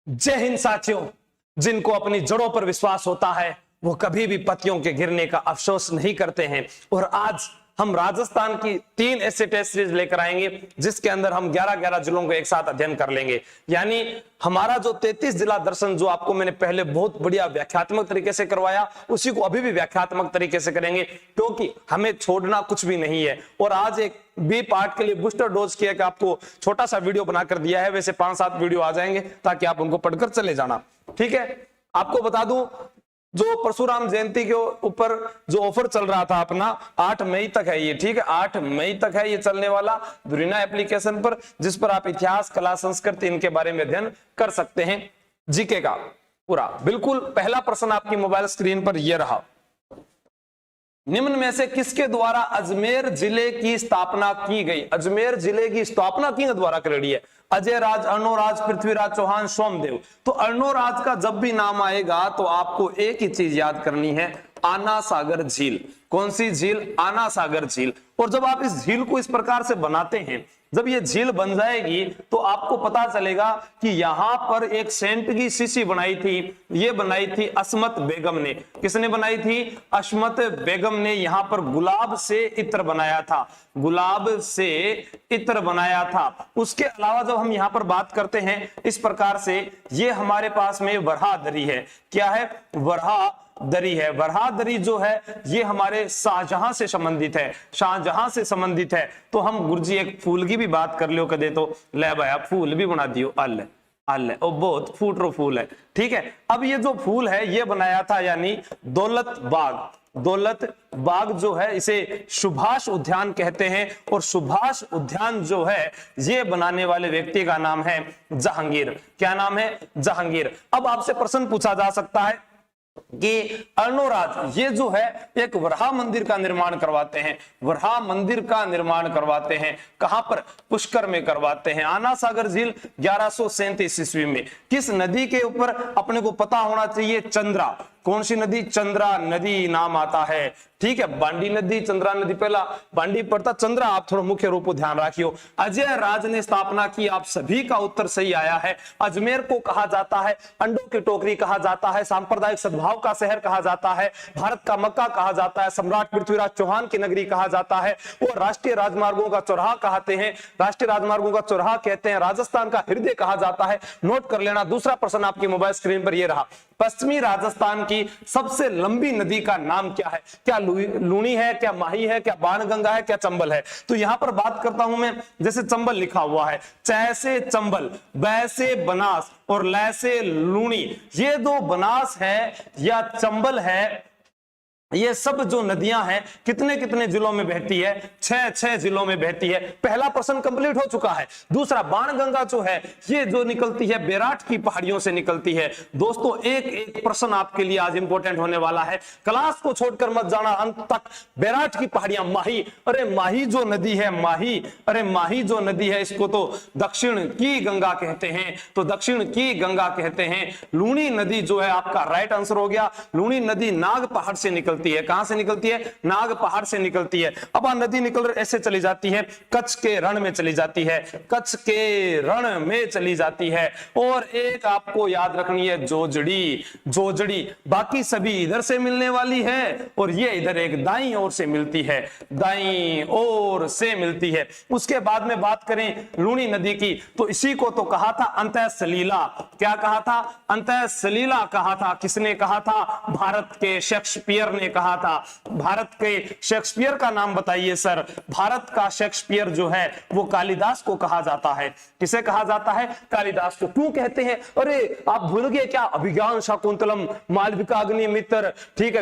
जय हिंद साथियों। जिनको अपनी जड़ों पर विश्वास होता है वो कभी भी पत्तियों के गिरने का अफसोस नहीं करते हैं। और आज हम राजस्थान की 3 ऐसे टेस्ट सीरीज लेकर आएंगे जिसके अंदर हम 11-11 जिलों को एक साथ अध्ययन कर लेंगे। यानी हमारा जो 33 जिला दर्शन जो आपको मैंने पहले बहुत बढ़िया व्याख्यात्मक तरीके से करवाया, उसी को अभी भी व्याख्यात्मक तरीके से करेंगे, क्योंकि हमें छोड़ना कुछ भी नहीं है। और आज एक बी पार्ट के लिए बूस्टर डोज किया कि आपको छोटा सा वीडियो बनाकर दिया है, वैसे 5-7 वीडियो आ जाएंगे ताकि आप उनको पढ़कर चले जाना। ठीक है, आपको बता दूं जो परशुराम जयंती के ऊपर जो ऑफर चल रहा था अपना 8 मई तक है ये। ठीक है, 8 मई तक है ये चलने वाला धुरीना एप्लीकेशन पर, जिस पर आप इतिहास, कला, संस्कृति इनके बारे में अध्ययन कर सकते हैं। जीके का पूरा बिल्कुल पहला प्रश्न आपकी मोबाइल स्क्रीन पर यह रहा, निम्न में से किसके द्वारा अजमेर जिले की स्थापना की गई? अजमेर जिले की स्थापना किसके द्वारा करी है? अजय राज, अर्णोराज, पृथ्वीराज चौहान, सोमदेव। तो अर्णोराज का जब भी नाम आएगा तो आपको एक ही चीज याद करनी है, आना सागर झील। कौन सी झील? आना सागर झील। और जब आप इस झील को इस प्रकार से बनाते हैं, जब ये झील बन जाएगी तो आपको पता चलेगा कि यहां पर एक सेंट की शीशी बनाई थी। ये बनाई थी अस्मत बेगम ने। किसने बनाई थी? अस्मत बेगम ने यहां पर गुलाब से इत्र बनाया था। गुलाब से इत्र बनाया था। उसके अलावा जब हम यहां पर बात करते हैं इस प्रकार से, ये हमारे पास में वरहा दरी है। क्या है? वरहा दरी है। वरहा दरी जो है ये हमारे शाहजहां से संबंधित है। शाहजहां से संबंधित है। तो हम गुरुजी एक फूल की भी बात कर लियो कदे तो ले भाया फूल भी बना दियो। अल अल ओ बहुत फूटरो फूल है। ठीक है, अब ये जो फूल है ये बनाया था यानी दौलत बाग। दौलत बाग जो है इसे सुभाष उद्यान कहते हैं। और सुभाष उद्यान जो है ये बनाने वाले व्यक्ति का नाम है जहांगीर। क्या नाम है? जहांगीर। अब आपसे प्रश्न पूछा जा सकता है कि अर्णोराज ये जो है एक वरहा मंदिर का निर्माण करवाते हैं। वरहा मंदिर का निर्माण करवाते हैं कहां पर? पुष्कर में करवाते हैं। आना सागर झील 1137 ईस्वी में। किस नदी के ऊपर? अपने को पता होना चाहिए, चंद्रा। कौन सी नदी? चंद्रा नदी नाम आता है। ठीक है, बांडी नदी, चंद्रा नदी पहला बांडी पड़ता, चंद्रा आप थोड़ा मुख्य रूप को ध्यान रखियो। अजय राज ने स्थापना की। आप सभी का उत्तर सही आया है। अजमेर को कहा जाता है अंडों की टोकरी कहा जाता है, सांप्रदायिक सद्भाव का शहर कहा जाता है, भारत का मक्का कहा जाता है, सम्राट पृथ्वीराज चौहान की नगरी कहा जाता है, और राष्ट्रीय राजमार्गों का चौराहा कहते हैं। राष्ट्रीय राजमार्गों का चौराहा कहते हैं। राजस्थान का हृदय कहा जाता है। नोट कर लेना। दूसरा प्रश्न आपकी मोबाइल स्क्रीन पर यह रहा, पश्चिमी राजस्थान की सबसे लंबी नदी का नाम क्या है? क्या लूणी है? क्या माही है? क्या बाणगंगा है? क्या चंबल है? तो यहां पर बात करता हूं मैं, जैसे चंबल लिखा हुआ है, च से चंबल, ब से बनास और ल से लूणी। ये दो बनास है या चंबल है, ये सब जो नदियां हैं कितने कितने जिलों में बहती है? 6 जिलों में बहती है। पहला प्रश्न कंप्लीट हो चुका है। दूसरा, बाणगंगा जो है ये जो निकलती है बैराठ की पहाड़ियों से निकलती है। दोस्तों एक एक प्रश्न आपके लिए आज इंपॉर्टेंट होने वाला है, क्लास को छोड़कर मत जाना अंत तक। बैराठ की पहाड़ियां, माही, अरे माही जो नदी है, माही, अरे माही जो नदी है इसको तो दक्षिण की गंगा कहते हैं। तो दक्षिण की गंगा कहते हैं। लूणी नदी जो है आपका राइट आंसर हो गया। लूणी नदी नाग पहाड़ से निकलती है। कहां से निकलती है? नाग पहाड़ से निकलती है। अब नदी निकल ऐसे चली जाती है, कच्छ के रण में चली जाती है। कच्छ के रण में चली जाती है। और एक आपको याद रखनी है, जोजड़ी। जोजड़ी बाकी सभी इधर से मिलने वाली है और ये इधर एक दाईं ओर से मिलती है। दाईं ओर से मिलती है। उसके बाद में बात करें लूणी नदी की, तो इसी को तो कहा था अंतः सलीला। क्या कहा था? अंतः सलीला कहा था। किसने कहा था? भारत के शेक्सपियर ने कहा था। भारत के शेक्सपियर का नाम बताइए सर। भारत का शेक्सपियर जो है वो कालिदास को कहा जाता है। किसे कहा जाता है? कालिदास को। क्यों कहते हैं? अरे आप भूल गए क्या? अभिज्ञान शाकुंतलम, मालविका अग्निमित्र, ठीक है,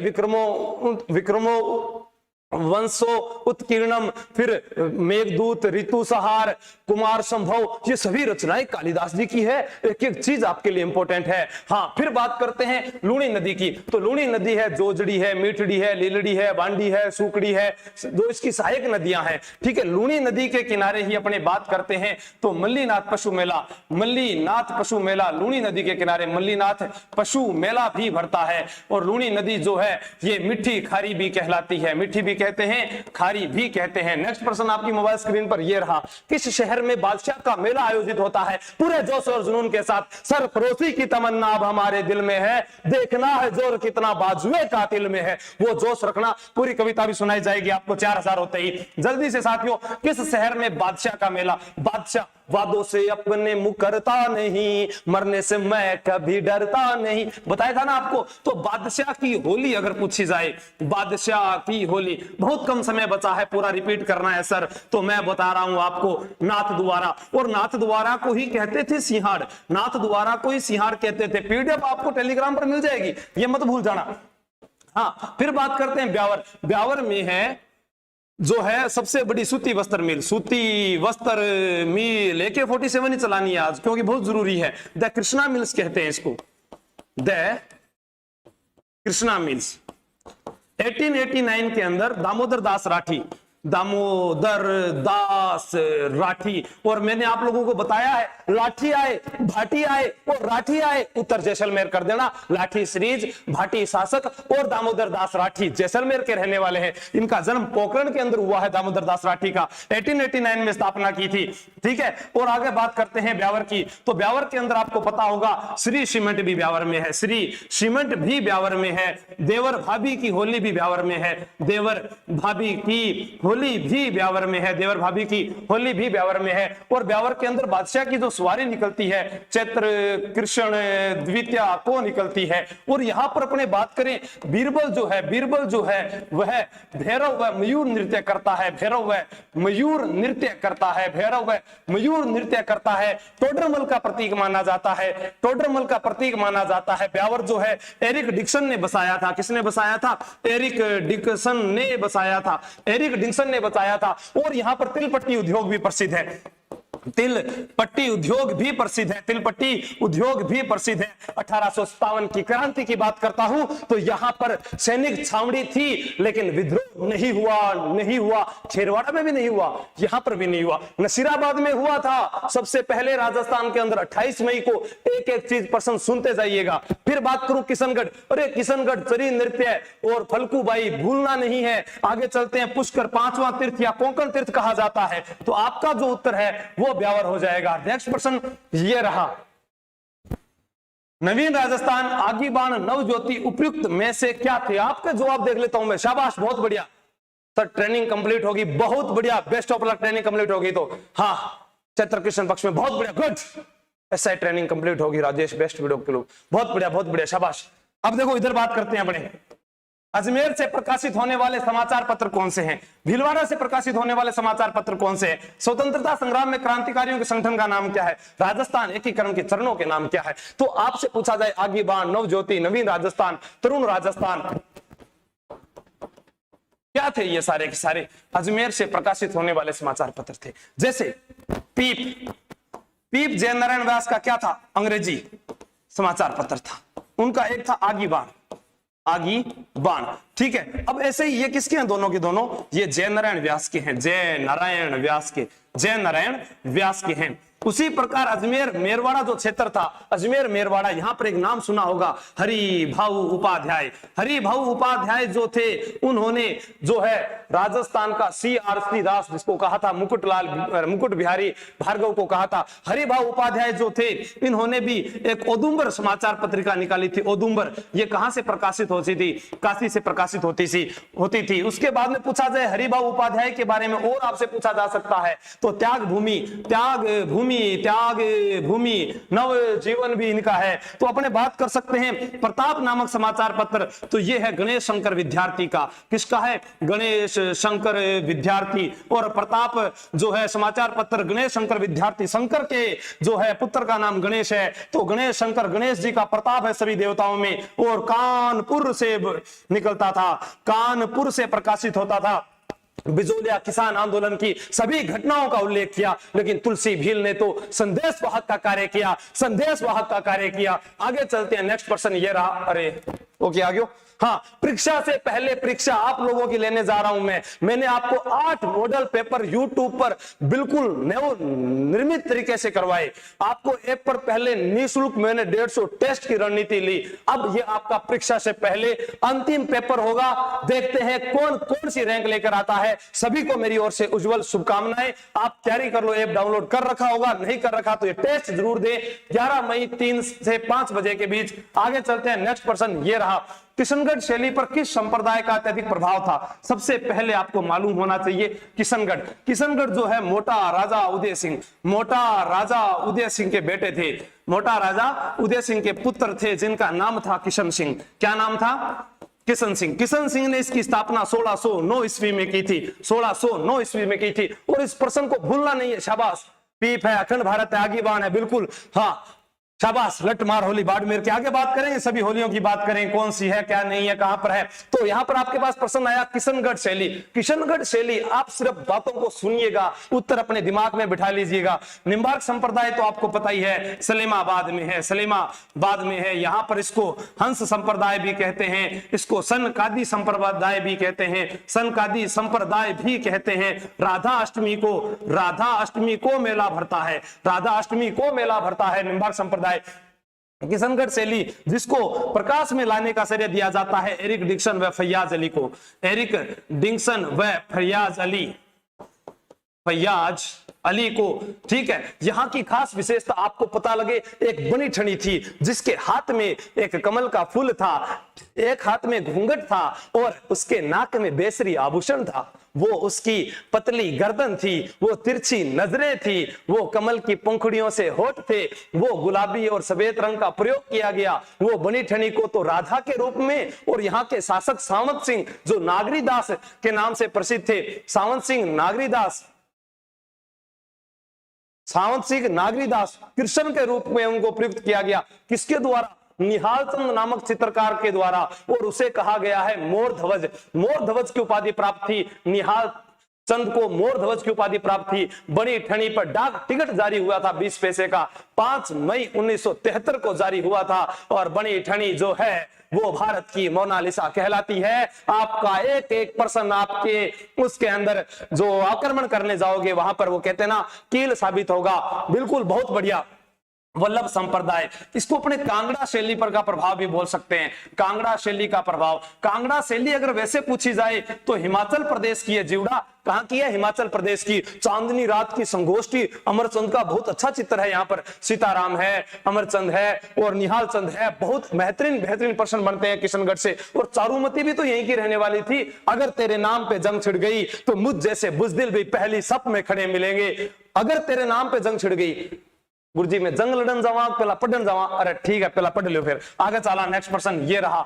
विक्रमो वंशो उत्कीर्णम, फिर मेघदूत, ऋतुसहार, कुमार संभव, ये सभी रचनाएं कालिदास जी की है। एक एक चीज आपके लिए इंपॉर्टेंट है। हाँ, फिर बात करते हैं लूणी नदी की। तो लूणी नदी है, जोजड़ी है, मीठड़ी है, लीलड़ी है, बांडी है, सूकड़ी है, जो इसकी सहायक नदियां हैं। ठीक है, लूणी नदी के किनारे ही अपने बात करते हैं तो मल्लीनाथ पशु मेला। मल्लीनाथ पशु मेला, लूणी नदी के किनारे मल्लीनाथ पशु मेला भी भरता है। और लूणी नदी जो है ये मिट्टी खारी भी कहलाती है। मिट्टी भी कहते हैं, खारी भी कहते हैं। नेक्स्ट प्रश्न आपकी मोबाइल स्क्रीन पर यह रहा, किस शहर में बादशाह का मेला आयोजित होता है? पूरे जोश और जुनून के साथ, सरफरोशी की तमन्ना अब हमारे दिल में है, देखना है जोर कितना बाजुए कातिल में है। वो जोश रखना, पूरी कविता भी सुनाई जाएगी आपको 4000 होते ही। जल्दी से साथियों, किस शहर में बादशाह का मेला? बादशाह वादों से अपने मुकरता नहीं, मरने से मैं कभी डरता नहीं, बताया था ना आपको। तो बादशाह की होली अगर पूछी जाए, बादशाह की होली, बहुत कम समय बचा है, पूरा रिपीट करना है सर, तो मैं बता रहा हूं आपको, नाथ द्वारा। और नाथ द्वारा को ही कहते थे सिंहाड़, नाथ द्वारा को ही सिंहाड़ कहते थे। पीडीएफ आपको टेलीग्राम पर मिल जाएगी, ये मत भूल जाना। हाँ, फिर बात करते हैं ब्यावर। ब्यावर में है जो है सबसे बड़ी सूती वस्त्र मिल, सूती वस्त्र मिल। AK-47 ही चलानी है आज, क्योंकि बहुत जरूरी है। द कृष्णा मिल्स कहते हैं इसको, द कृष्णा मिल्स। 1889 के अंदर दामोदर दास राठी, दामोदर दास राठी। और मैंने आप लोगों को बताया है, लाठी आए, भाटी आए और राठी आए, उत्तर जैसलमेर कर देना। लाठी सीरीज, भाटी शासक और दामोदर दास राठी जैसलमेर के रहने वाले हैं। इनका जन्म पोखरण के अंदर हुआ है, दामोदर दास राठी का 1889 में स्थापना की थी, ठीक है। और आगे बात करते हैं ब्यावर की, तो ब्यावर के अंदर आपको पता होगा श्री सीमेंट भी ब्यावर में है, श्री सीमेंट भी ब्यावर में है। देवर भाभी की होली भी ब्यावर में है, देवर भाभी की होली भी ब्यावर में है, देवर भाभी की होली भी ब्यावर में है। और ब्यावर के अंदर बादशाह की जो सवारी निकलती है, चैत्र कृष्ण द्वितीया को निकलती है। और यहां पर अपने बात करें, बीरबल जो है, बीरबल जो है वह भैरव व मयूर नृत्य करता है, भैरव व मयूर नृत्य करता है, भैरव व मयूर नृत्य करता है। टोडरमल का प्रतीक माना जाता है, टोडरमल का प्रतीक माना जाता है। ब्यावर जो है एरिक डिक्सन ने बसाया था, किसने बसाया था? एरिक डिक्सन ने बसाया था, एरिक डिक्सन ने बताया था। और यहां पर तिल पट्टी उद्योग भी प्रसिद्ध है, तिल पट्टी उद्योग भी प्रसिद्ध है, तिल पट्टी उद्योग भी प्रसिद्ध है। 1857 की क्रांति की बात करता हूं तो यहां पर सैनिक छावनी थी, लेकिन विद्रोह नहीं हुआ, खेरवाड़ा में भी नहीं हुआ, यहां पर भी नहीं हुआ, नसीराबाद में हुआ था सबसे पहले राजस्थान के अंदर 28 मई को। एक एक चीज प्रश्न सुनते जाइएगा। फिर बात करूं किशनगढ़, अरे किशनगढ़ चरी नृत्य और फलकूबाई भूलना नहीं है। आगे चलते हैं, पुष्कर 5वां तीर्थ या कोंकण तीर्थ कहा जाता है, तो आपका जो उत्तर है वो ब्यावर हो जाएगा। नेक्स्ट प्रश्न ये रहा, नवीन राजस्थान, आगीबाण, नवज्योति उपयुक्त में से क्या थे? आपका जवाब देख लेता हूं मैं, शाबाश, बहुत बढ़िया सर, ट्रेनिंग कंप्लीट होगी, बहुत बढ़िया, best of luck, training complete होगी तो। हाँ, चैत्र कृष्ण पक्ष में बहुत बढ़िया, गुड, ऐसा ट्रेनिंग कंप्लीट होगी राजेश, बेस्ट वीडियो के लोग, बहुत बढ़िया, शाबाश। अब देखो इधर बात करते हैं अपने, अजमेर से प्रकाशित होने वाले समाचार पत्र कौन से हैं? भीलवाड़ा से प्रकाशित होने वाले समाचार पत्र कौन से हैं? स्वतंत्रता संग्राम में क्रांतिकारियों के संगठन का नाम क्या है? राजस्थान एकीकरण के चरणों के नाम क्या है? तो आपसे पूछा जाए आगीबाण, नवज्योति, नवीन राजस्थान, तरुण राजस्थान, क्या थे ये सारे के सारे? अजमेर से प्रकाशित होने वाले समाचार पत्र थे। जैसे पीप, पीप जयनारायण व्यास का क्या था? अंग्रेजी समाचार पत्र था, उनका एक था आगीबाण, आगीबाण, ठीक है। अब ऐसे ही ये किसके हैं? दोनों के दोनों ये जय नारायण व्यास के हैं, जय नारायण व्यास के, जय नारायण व्यास के हैं। उसी प्रकार अजमेर मेरवाड़ा जो क्षेत्र था, अजमेर मेरवाड़ा, यहां पर एक नाम सुना होगा, हरि भाऊ उपाध्याय। हरि भाऊ उपाध्याय जो थे, उन्होंने जो है राजस्थान का CRC दास जिसको कहा था, मुकुट बिहारी भार्गव को कहा था, हरि भाऊ उपाध्याय जो थे, इन्होंने भी एक औदुंबर समाचार पत्रिका निकाली थी। औदुंबर ये कहां से प्रकाशित होती थी? काशी से प्रकाशित होती थी। उसके बाद में पूछा जाए हरि भाऊ उपाध्याय के बारे में और आपसे पूछा जा सकता है तो त्याग भूमि नव जीवन भी इनका है। तो अपने बात कर सकते हैं प्रताप नामक समाचार पत्र, तो ये है गणेश शंकर विद्यार्थी का। किसका है? गणेश शंकर विद्यार्थी। और प्रताप जो है समाचार पत्र गणेश शंकर विद्यार्थी, शंकर के जो है पुत्र का नाम गणेश है, तो गणेश शंकर, गणेश जी का प्रताप है सभी देवताओं में। और कानपुर से निकलता था, कानपुर से प्रकाशित होता था। बिजोलिया किसान आंदोलन की सभी घटनाओं का उल्लेख किया, लेकिन तुलसी भील ने तो संदेश वाहक का कार्य किया, संदेश वाहक का कार्य किया। आगे चलते हैं, नेक्स्ट पर्सन ये रहा, अरे ओके आ गयो। हाँ, परीक्षा से पहले परीक्षा आप लोगों की लेने जा रहा हूं मैंने आपको 8 मॉडल पेपर यूट्यूब पर बिल्कुल निर्मित तरीके से करवाए। आपको एक पर पहले निःशुल्क मैंने 150 टेस्ट की रणनीति ली। अब ये आपका परीक्षा से पहले अंतिम पेपर होगा। देखते हैं कौन कौन सी रैंक लेकर आता है। सभी को मेरी ओर से उज्जवल शुभकामनाएं। आप तैयारी कर लो, ऐप डाउनलोड कर रखा होगा, नहीं कर रखा तो ये टेस्ट जरूर दे। 11 मई 3 से 5 बजे के बीच। आगे चलते हैं, नेक्स्ट पर्सन ये रहा। किशनगढ़ शैली पर किस संप्रदाय का अत्यधिक प्रभाव था? सबसे पहले आपको मालूम होना चाहिए किशनगढ़ जो है मोटा राजा उदय सिंह के बेटे थे। मोटा राजा उदय सिंह के पुत्र थे जिनका नाम था किशन सिंह। क्या नाम था? किशन सिंह ने इसकी स्थापना 1609 ईस्वी में की थी। 1609 ईस्वी में की थी। और इस प्रश्न को भूलना नहीं है। शाबाश, पीप है, अखंड भारत है, आगीबान है, बिल्कुल हाँ शाबाश। लट मार होली बाड़मेर के आगे बात करेंगे, सभी होलियों की बात करें, कौन सी है, क्या नहीं है, कहां पर है। तो यहां पर आपके पास प्रश्न आया किशनगढ़ शैली। आप सिर्फ बातों को सुनिएगा, उत्तर अपने दिमाग में बिठा लीजिएगा। निम्बार्क संप्रदाय तो आपको पता ही है, सलेमाबाद में है। यहां पर इसको हंस संप्रदाय भी कहते हैं, इसको सनकादी संप्रदाय भी कहते हैं। राधा अष्टमी को मेला भरता है निम्बार्क संप्रदाय। किशनगढ़ शैली जिसको प्रकाश में लाने का श्रेय दिया जाता है एरिक डिक्सन व फैयाज अली को। ठीक है, यहां की खास विशेषता आपको पता लगे, एक बनी ठनी थी जिसके हाथ में एक कमल का फूल था, एक हाथ में घूंघट था और उसके नाक में बेसरी आभूषण था। वो उसकी पतली गर्दन थी, वो तिरछी नजरें थी, वो कमल की पंखुड़ियों से होठ थे, वो गुलाबी और सफेद रंग का प्रयोग किया गया। वो बनी ठनी को तो राधा के रूप में और यहाँ के शासक सावंत सिंह जो नागरीदास के नाम से प्रसिद्ध थे, सावंत सिंह नागरीदास कृष्ण के रूप में उनको प्रयुक्त किया गया। किसके द्वारा? निहाल चंद नामक चित्रकार के द्वारा। और उसे कहा गया है मोर ध्वज की उपाधि प्राप्त थी। निहाल चंद को मोर ध्वज की उपाधि प्राप्त थी। बनी ठनी पर डाक टिकट जारी हुआ था 20 पैसे का, 5 मई 1973 को जारी हुआ था। और बनी ठनी जो है वो भारत की मोनालिसा कहलाती है। आपका एक प्रश्न आपके उसके अंदर जो आक्रमण करने जाओगे वहां पर वो कहते हैं ना कील साबित होगा। बिल्कुल, बहुत बढ़िया। वल्लभ संप्रदाय, इसको अपने कांगड़ा शैली पर का प्रभाव भी बोल सकते हैं। कांगड़ा शैली का प्रभाव, कांगड़ा शैली अगर वैसे पूछी जाए तो हिमाचल प्रदेश की है। जीवड़ा कहां की है? हिमाचल प्रदेश की। चांदनी रात की संगोष्ठी, अमरचंद का बहुत अच्छा चित्र है। यहाँ पर सीताराम है, अमरचंद है और निहाल चंद है। बहुत बेहतरीन प्रश्न बनते हैं किशनगढ़ से। और चारुमती भी तो यहीं की रहने वाली थी। अगर तेरे नाम पे जंग छिड़ गई तो मुझ जैसे बुजदिल भी पहली सप में खड़े मिलेंगे। अगर तेरे नाम पे जंग छिड़ गई, गुरुजी में जंग लड़न जावा पहला पढ़न जावा। अरे ठीक है, पहला पढ़ लो फिर आगे चला। नेक्स्ट पर्सन ये रहा,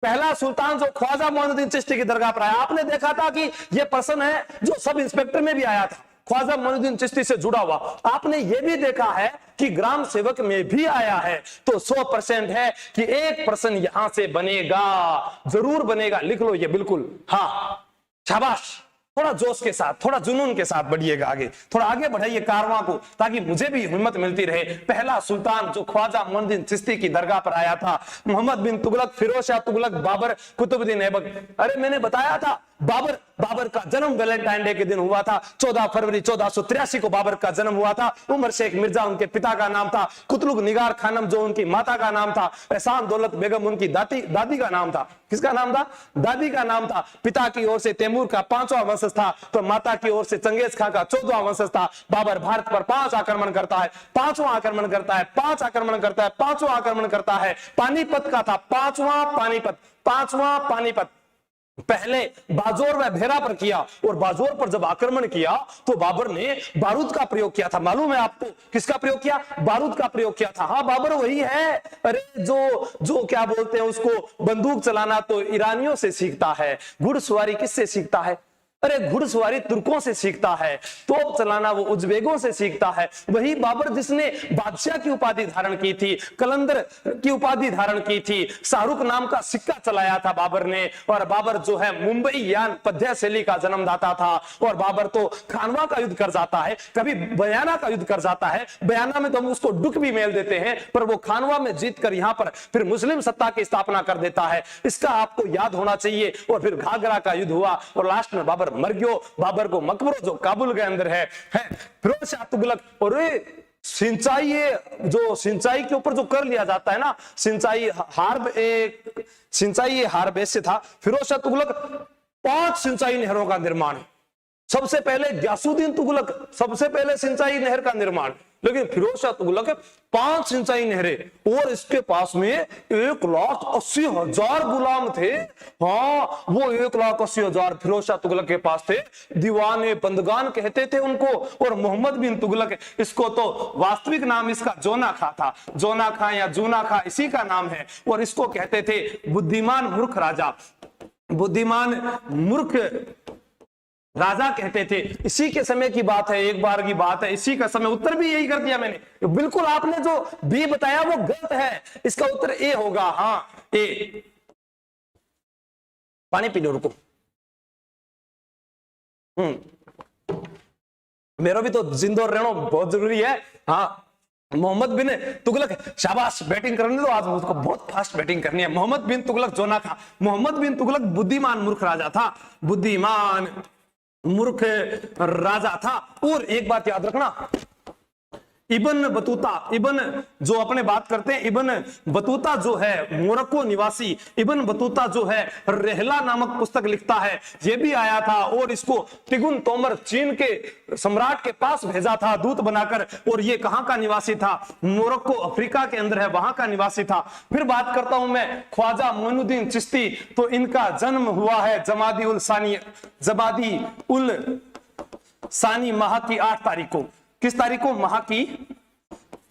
पहला सुल्तान जो ख्वाजा मोइनुद्दीन चिश्ती की दरगाह पर आया। आपने देखा था कि ये पर्सन है जो सब इंस्पेक्टर में भी आया था, ख्वाजा मोइनुद्दीन चिश्ती से जुड़ा हुआ। आपने ये भी देखा है कि ग्राम सेवक में भी आया है। तो 100% है कि एक पर्सन यहां से बनेगा, जरूर बनेगा। लिख लो ये, बिल्कुल हाँ, शाबाश। थोड़ा जोश के साथ, थोड़ा जुनून के साथ बढ़िएगा आगे, थोड़ा आगे बढ़ाइए कारवां को, ताकि मुझे भी हिम्मत मिलती रहे। पहला सुल्तान जो ख्वाजा मोइनुद्दीन चिश्ती की दरगाह पर आया था, मोहम्मद बिन तुगलक, फिरोज शाह तुगलक, बाबर, कुतुबुद्दीन ऐबक। अरे मैंने बताया था बाबर का जन्म वैलेंटाइन डे के दिन हुआ था। 14 फरवरी 1483 को बाबर का जन्म हुआ था। उमर शेख मिर्जा उनके पिता का नाम था। कुतलुग निगार खानम जो उनकी माता का नाम था। एहसान दौलत बेगम उनकी दादी का नाम था। किसका नाम था? दादी का नाम था। पिता की ओर से तैमूर का 5वां वंशज था, तो माता की ओर से चंगेज खां का 14वां वंशज था। बाबर भारत पर 5 आक्रमण करता है, 5वां आक्रमण करता है, 5 आक्रमण करता है, 5वां आक्रमण करता है। पानीपत का था 5वां पानीपत। पहले बाजोर व भेरा पर किया, और बाजोर पर जब आक्रमण किया तो बाबर ने बारूद का प्रयोग किया था। मालूम है आपको किसका प्रयोग किया? बारूद का प्रयोग किया था। हाँ, बाबर वही है। अरे जो क्या बोलते हैं उसको, बंदूक चलाना तो ईरानियों से सीखता है, घुड़सवारी किससे सीखता है? अरे घुड़सवारी तुर्कों से सीखता है, तोप चलाना वो उज्बेकों से सीखता है। वही बाबर जिसने बादशाह की उपाधि धारण की थी, कलंदर की उपाधि धारण की थी, शाहरुख नाम का सिक्का चलाया था बाबर ने। और बाबर जो है मुंबई यान पद्य शैली का जन्मदाता था। और बाबर तो खानवा का युद्ध कर जाता है, कभी बयाना का युद्ध कर जाता है। बयाना में तो हम उसको डुक भी मेल देते हैं, पर वो खानवा में जीत कर यहां पर फिर मुस्लिम सत्ता की स्थापना कर देता है। इसका आपको याद होना चाहिए। और फिर घाघरा का युद्ध हुआ और लास्ट में बाबर मर गयो। बाबर को मकबरो जो काबुल के अंदर है फिरोज शाह तुगलक। और सिंचाई, जो सिंचाई के ऊपर जो कर लिया जाता है ना, सिंचाई हार्ब से था। फिरोज शाह तुगलक 5 सिंचाई नहरों का निर्माण, सबसे पहले गयासुद्दीन तुगलक सबसे पहले सिंचाई नहर का निर्माण, लेकिन फिरोज शाह तुगलक 5 सिंचाई नहरें। और इसके पास में 1,80,000 गुलाम थे। हाँ, वो 1,80,000 फिरोज शाह तुगलक के पास थे। दीवाने बंदगान कहते थे उनको। और मोहम्मद बिन तुगलक, इसको तो वास्तविक नाम इसका जोना खा था, जोना खा या जूना खा इसी का नाम है। और इसको कहते थे बुद्धिमान मूर्ख राजा, बुद्धिमान मूर्ख राजा कहते थे। इसी के समय की बात है, एक बार की बात है, इसी का समय। उत्तर भी यही कर दिया मैंने। बिल्कुल आपने जो बी बताया वो गलत है, इसका उत्तर ए होगा। हाँ, ए। पानी पी लो, रुको। मेरा भी तो जिंदो रहना बहुत जरूरी है। हाँ, मोहम्मद बिन तुगलक, शाबाश, बैटिंग करने दो, आज उसको बहुत फास्ट बैटिंग करनी है। मोहम्मद बिन तुगलक जोना था। मोहम्मद बिन तुगलक बुद्धिमान मूर्ख राजा था, बुद्धिमान मूर्ख राजा था। और एक बात याद रखना, इब्न बतूता, इब्न जो अपने बात करते हैं, इब्न बतूता जो है मोरक्को निवासी, इब्न बतूता जो है रहला नामक पुस्तक लिखता है। ये भी आया था और इसको तिगुन तोमर चीन के सम्राट के पास भेजा था दूत बनाकर। और ये कहां का निवासी था? मोरक्को अफ्रीका के अंदर है, वहां का निवासी था। फिर बात करता हूं मैं ख्वाजा मोइनुद्दीन चिश्ती। तो इनका जन्म हुआ है जमादी उल सानी माह की 8 तारीख को। किस तारीख को? माह की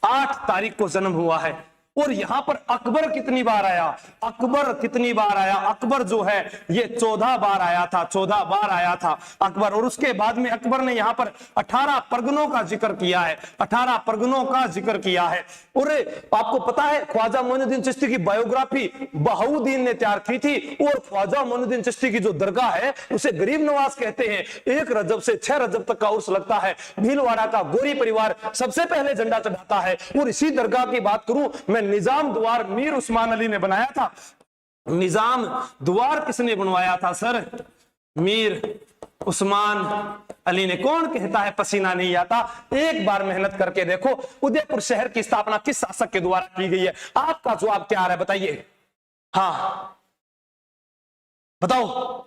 8 तारीख को जन्म हुआ है। और यहां पर अकबर कितनी बार आया? अकबर कितनी बार आया? अकबर जो है ये 14 बार आया था, 14 बार आया था अकबर। और उसके बाद में अकबर ने यहां पर 18 परगनों का जिक्र किया है, 18 परगनों का जिक्र किया है। और आपको पता है ख्वाजा मोइनुद्दीन चिश्ती की बायोग्राफी बहाउद्दीन ने तैयार की थी। और ख्वाजा मोइनुद्दीन चिश्ती की जो दरगाह है उसे गरीब नवाज कहते हैं। 1 रजब से 6 रजब तक का उर्स लगता है। भीलवाड़ा का गोरी परिवार सबसे पहले झंडा चढ़ाता है। और इसी दरगाह की बात करूं मैं, निजाम द्वार मीर उस्मान अली ने बनाया था। निजाम द्वार किसने बनवाया था सर? मीर उस्मान अली ने। कौन कहता है पसीना नहीं आता? एक बार मेहनत करके देखो, उदयपुर शहर की स्थापना किस शासक के द्वारा की गई है? आपका जवाब क्या आ रहा है बताइए? हाँ बताओ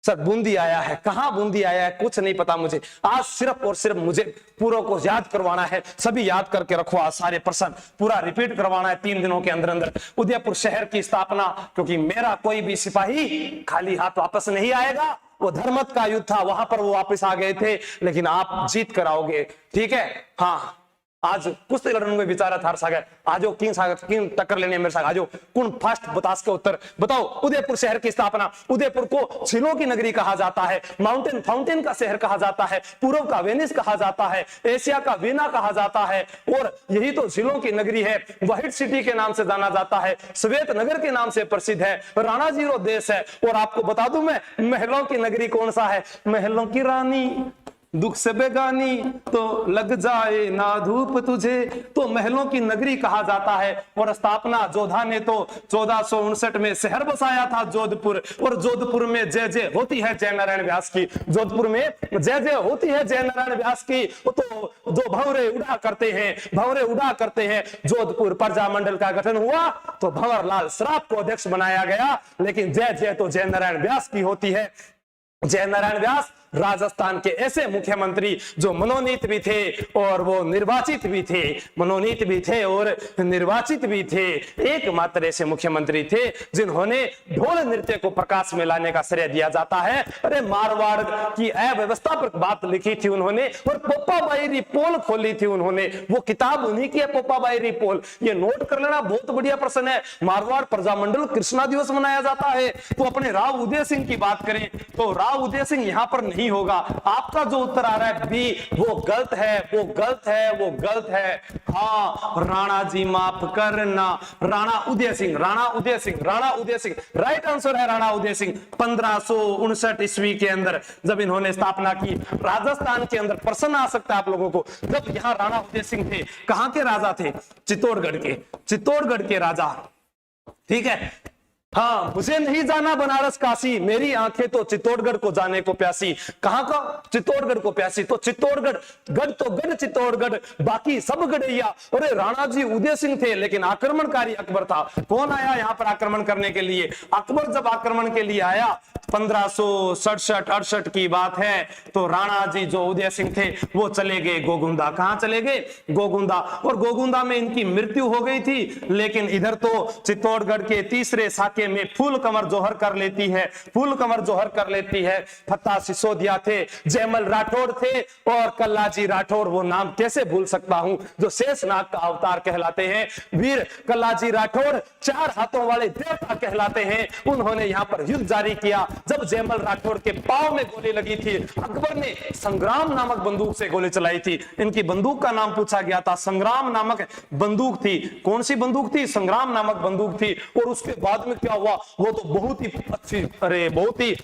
सर। बूंदी आया है। कहां बूंदी आया है? कुछ नहीं पता मुझे। आज सिर्फ और सिर्फ मुझे पूरों को याद करवाना है। सभी याद करके रखो, आज सारे प्रश्न पूरा रिपीट करवाना है 3 दिनों के अंदर अंदर। उदयपुर शहर की स्थापना, क्योंकि मेरा कोई भी सिपाही खाली हाथ वापस नहीं आएगा। वो धर्मत का युद्ध था, वहां पर वो वापस आ गए थे, लेकिन आप जीत कर आओगे, ठीक है? हाँ, आज कुछ लड़ने में बेचारा थार सागर आजो किंग टक्कर लेने मेरे साथ आजो। कौन फास्ट बतास के उत्तर बताओ। उदयपुर शहर की स्थापना, उदयपुर को झीलों की नगरी कहा जाता है, माउंटेन फाउंटेन का शहर कहा जाता है, पूर्व का वेनिस कहा जाता है, एशिया का वीना कहा जाता है। और यही तो झीलों की नगरी है। व्हाइट सिटी के नाम से जाना जाता है, श्वेत नगर के नाम से प्रसिद्ध है, राणा जीरो देश है। और आपको बता दूं मैं, महलों की नगरी कौन सा है? महलों की रानी दुख से बेगानी तो लग जाए ना धूप तुझे, तो महलों की नगरी कहा जाता है। और स्थापना जोधा ने तो 1459 में शहर बसाया था जोधपुर। और जोधपुर में जय जय होती है जय नारायण व्यास की। जोधपुर में जय जय होती है जय नारायण व्यास की। तो जो भंवरे उड़ा करते हैं, भंवरे उड़ा करते हैं। जोधपुर प्रजा मंडल का गठन हुआ तो भंवर लाल श्राप को अध्यक्ष बनाया गया, लेकिन जय जय तो जय नारायण व्यास की होती है। जय नारायण व्यास राजस्थान के ऐसे मुख्यमंत्री जो मनोनीत भी थे और वो निर्वाचित भी थे, मनोनीत भी थे और निर्वाचित भी थे। एकमात्र ऐसे मुख्यमंत्री थे जिन्होंने ढोल नृत्य को प्रकाश में लाने का श्रेय दिया जाता है। अरे मारवाड़ की अव्यवस्था पर बात लिखी थी उन्होंने और पोपाबाई रिपोल खोली थी उन्होंने। वो किताब उन्हीं की है, पोपाबाई रिपोल। ये नोट कर लेना, बहुत बढ़िया प्रश्न है। मारवाड़ प्रजामंडल कृष्णा दिवस मनाया जाता है। तो अपने राव उदय सिंह की बात करें तो राव उदय सिंह यहां पर नहीं होगा। आपका जो उत्तर आ रहा है बी, वो गलत है, वो गलत है, वो गलत है। हाँ, राणा जी माफ करना, राणा उदय सिंह, राणा उदय सिंह, राणा उदय सिंह राइट आंसर है। राणा उदय सिंह 1559 ईस्वी के अंदर जब इन्होंने स्थापना की। राजस्थान के अंदर प्रश्न आ सकता है आप लोगों को, जब यहां राणा उदय सिंह थे, कहां के राजा थे? चित्तौड़गढ़ के, चित्तौड़गढ़ के राजा। ठीक है, हाँ, मुझे नहीं जाना बनारस काशी, मेरी आंखें तो चित्तौड़गढ़ को जाने को प्यासी। कहां का? चित्तौड़गढ़ को प्यासी। तो चित्तौड़गढ़, गढ़ तो गढ़ चित्तौड़गढ़, बाकी सब गढ़ैया। अरे राणा जी उदय सिंह थे लेकिन आक्रमणकारी अकबर था। कौन आया यहां पर आक्रमण करने के लिए? अकबर जब आक्रमण के लिए आया 1567-68 की बात है, तो राणा जी जो उदय सिंह थे वो चले गए गोगुंदा। कहां चले गए? गोगुंदा। और गोगुंदा में इनकी मृत्यु हो गई थी। लेकिन इधर तो चित्तौड़गढ़ के तीसरे साके में फूल कमर जोहर कर लेती है, फूल कमर जोहर कर लेती है। फत्ता सिसोदिया थे, जयमल राठौड़ थे और कल्लाजी राठौड़। वो नाम कैसे भूल सकता हूं, जो शेषनाग का अवतार कहलाते हैं। वीर कल्लाजी राठौड़ 4 हाथों वाले देवता कहलाते हैं। उन्होंने यहां पर युद्ध जारी किया। जब जयमल राठौड़ के पांव में गोली लगी थी, अकबर ने संग्राम नामक बंदूक से गोली चलाई थी। इनकी बंदूक का नाम पूछा गया था, संग्राम नामक बंदूक थी। कौन सी बंदूक थी? संग्राम नामक बंदूक थी। और उसके बाद में क्या हुआ, वो तो बहुत ही अच्छी, अरे बहुत ही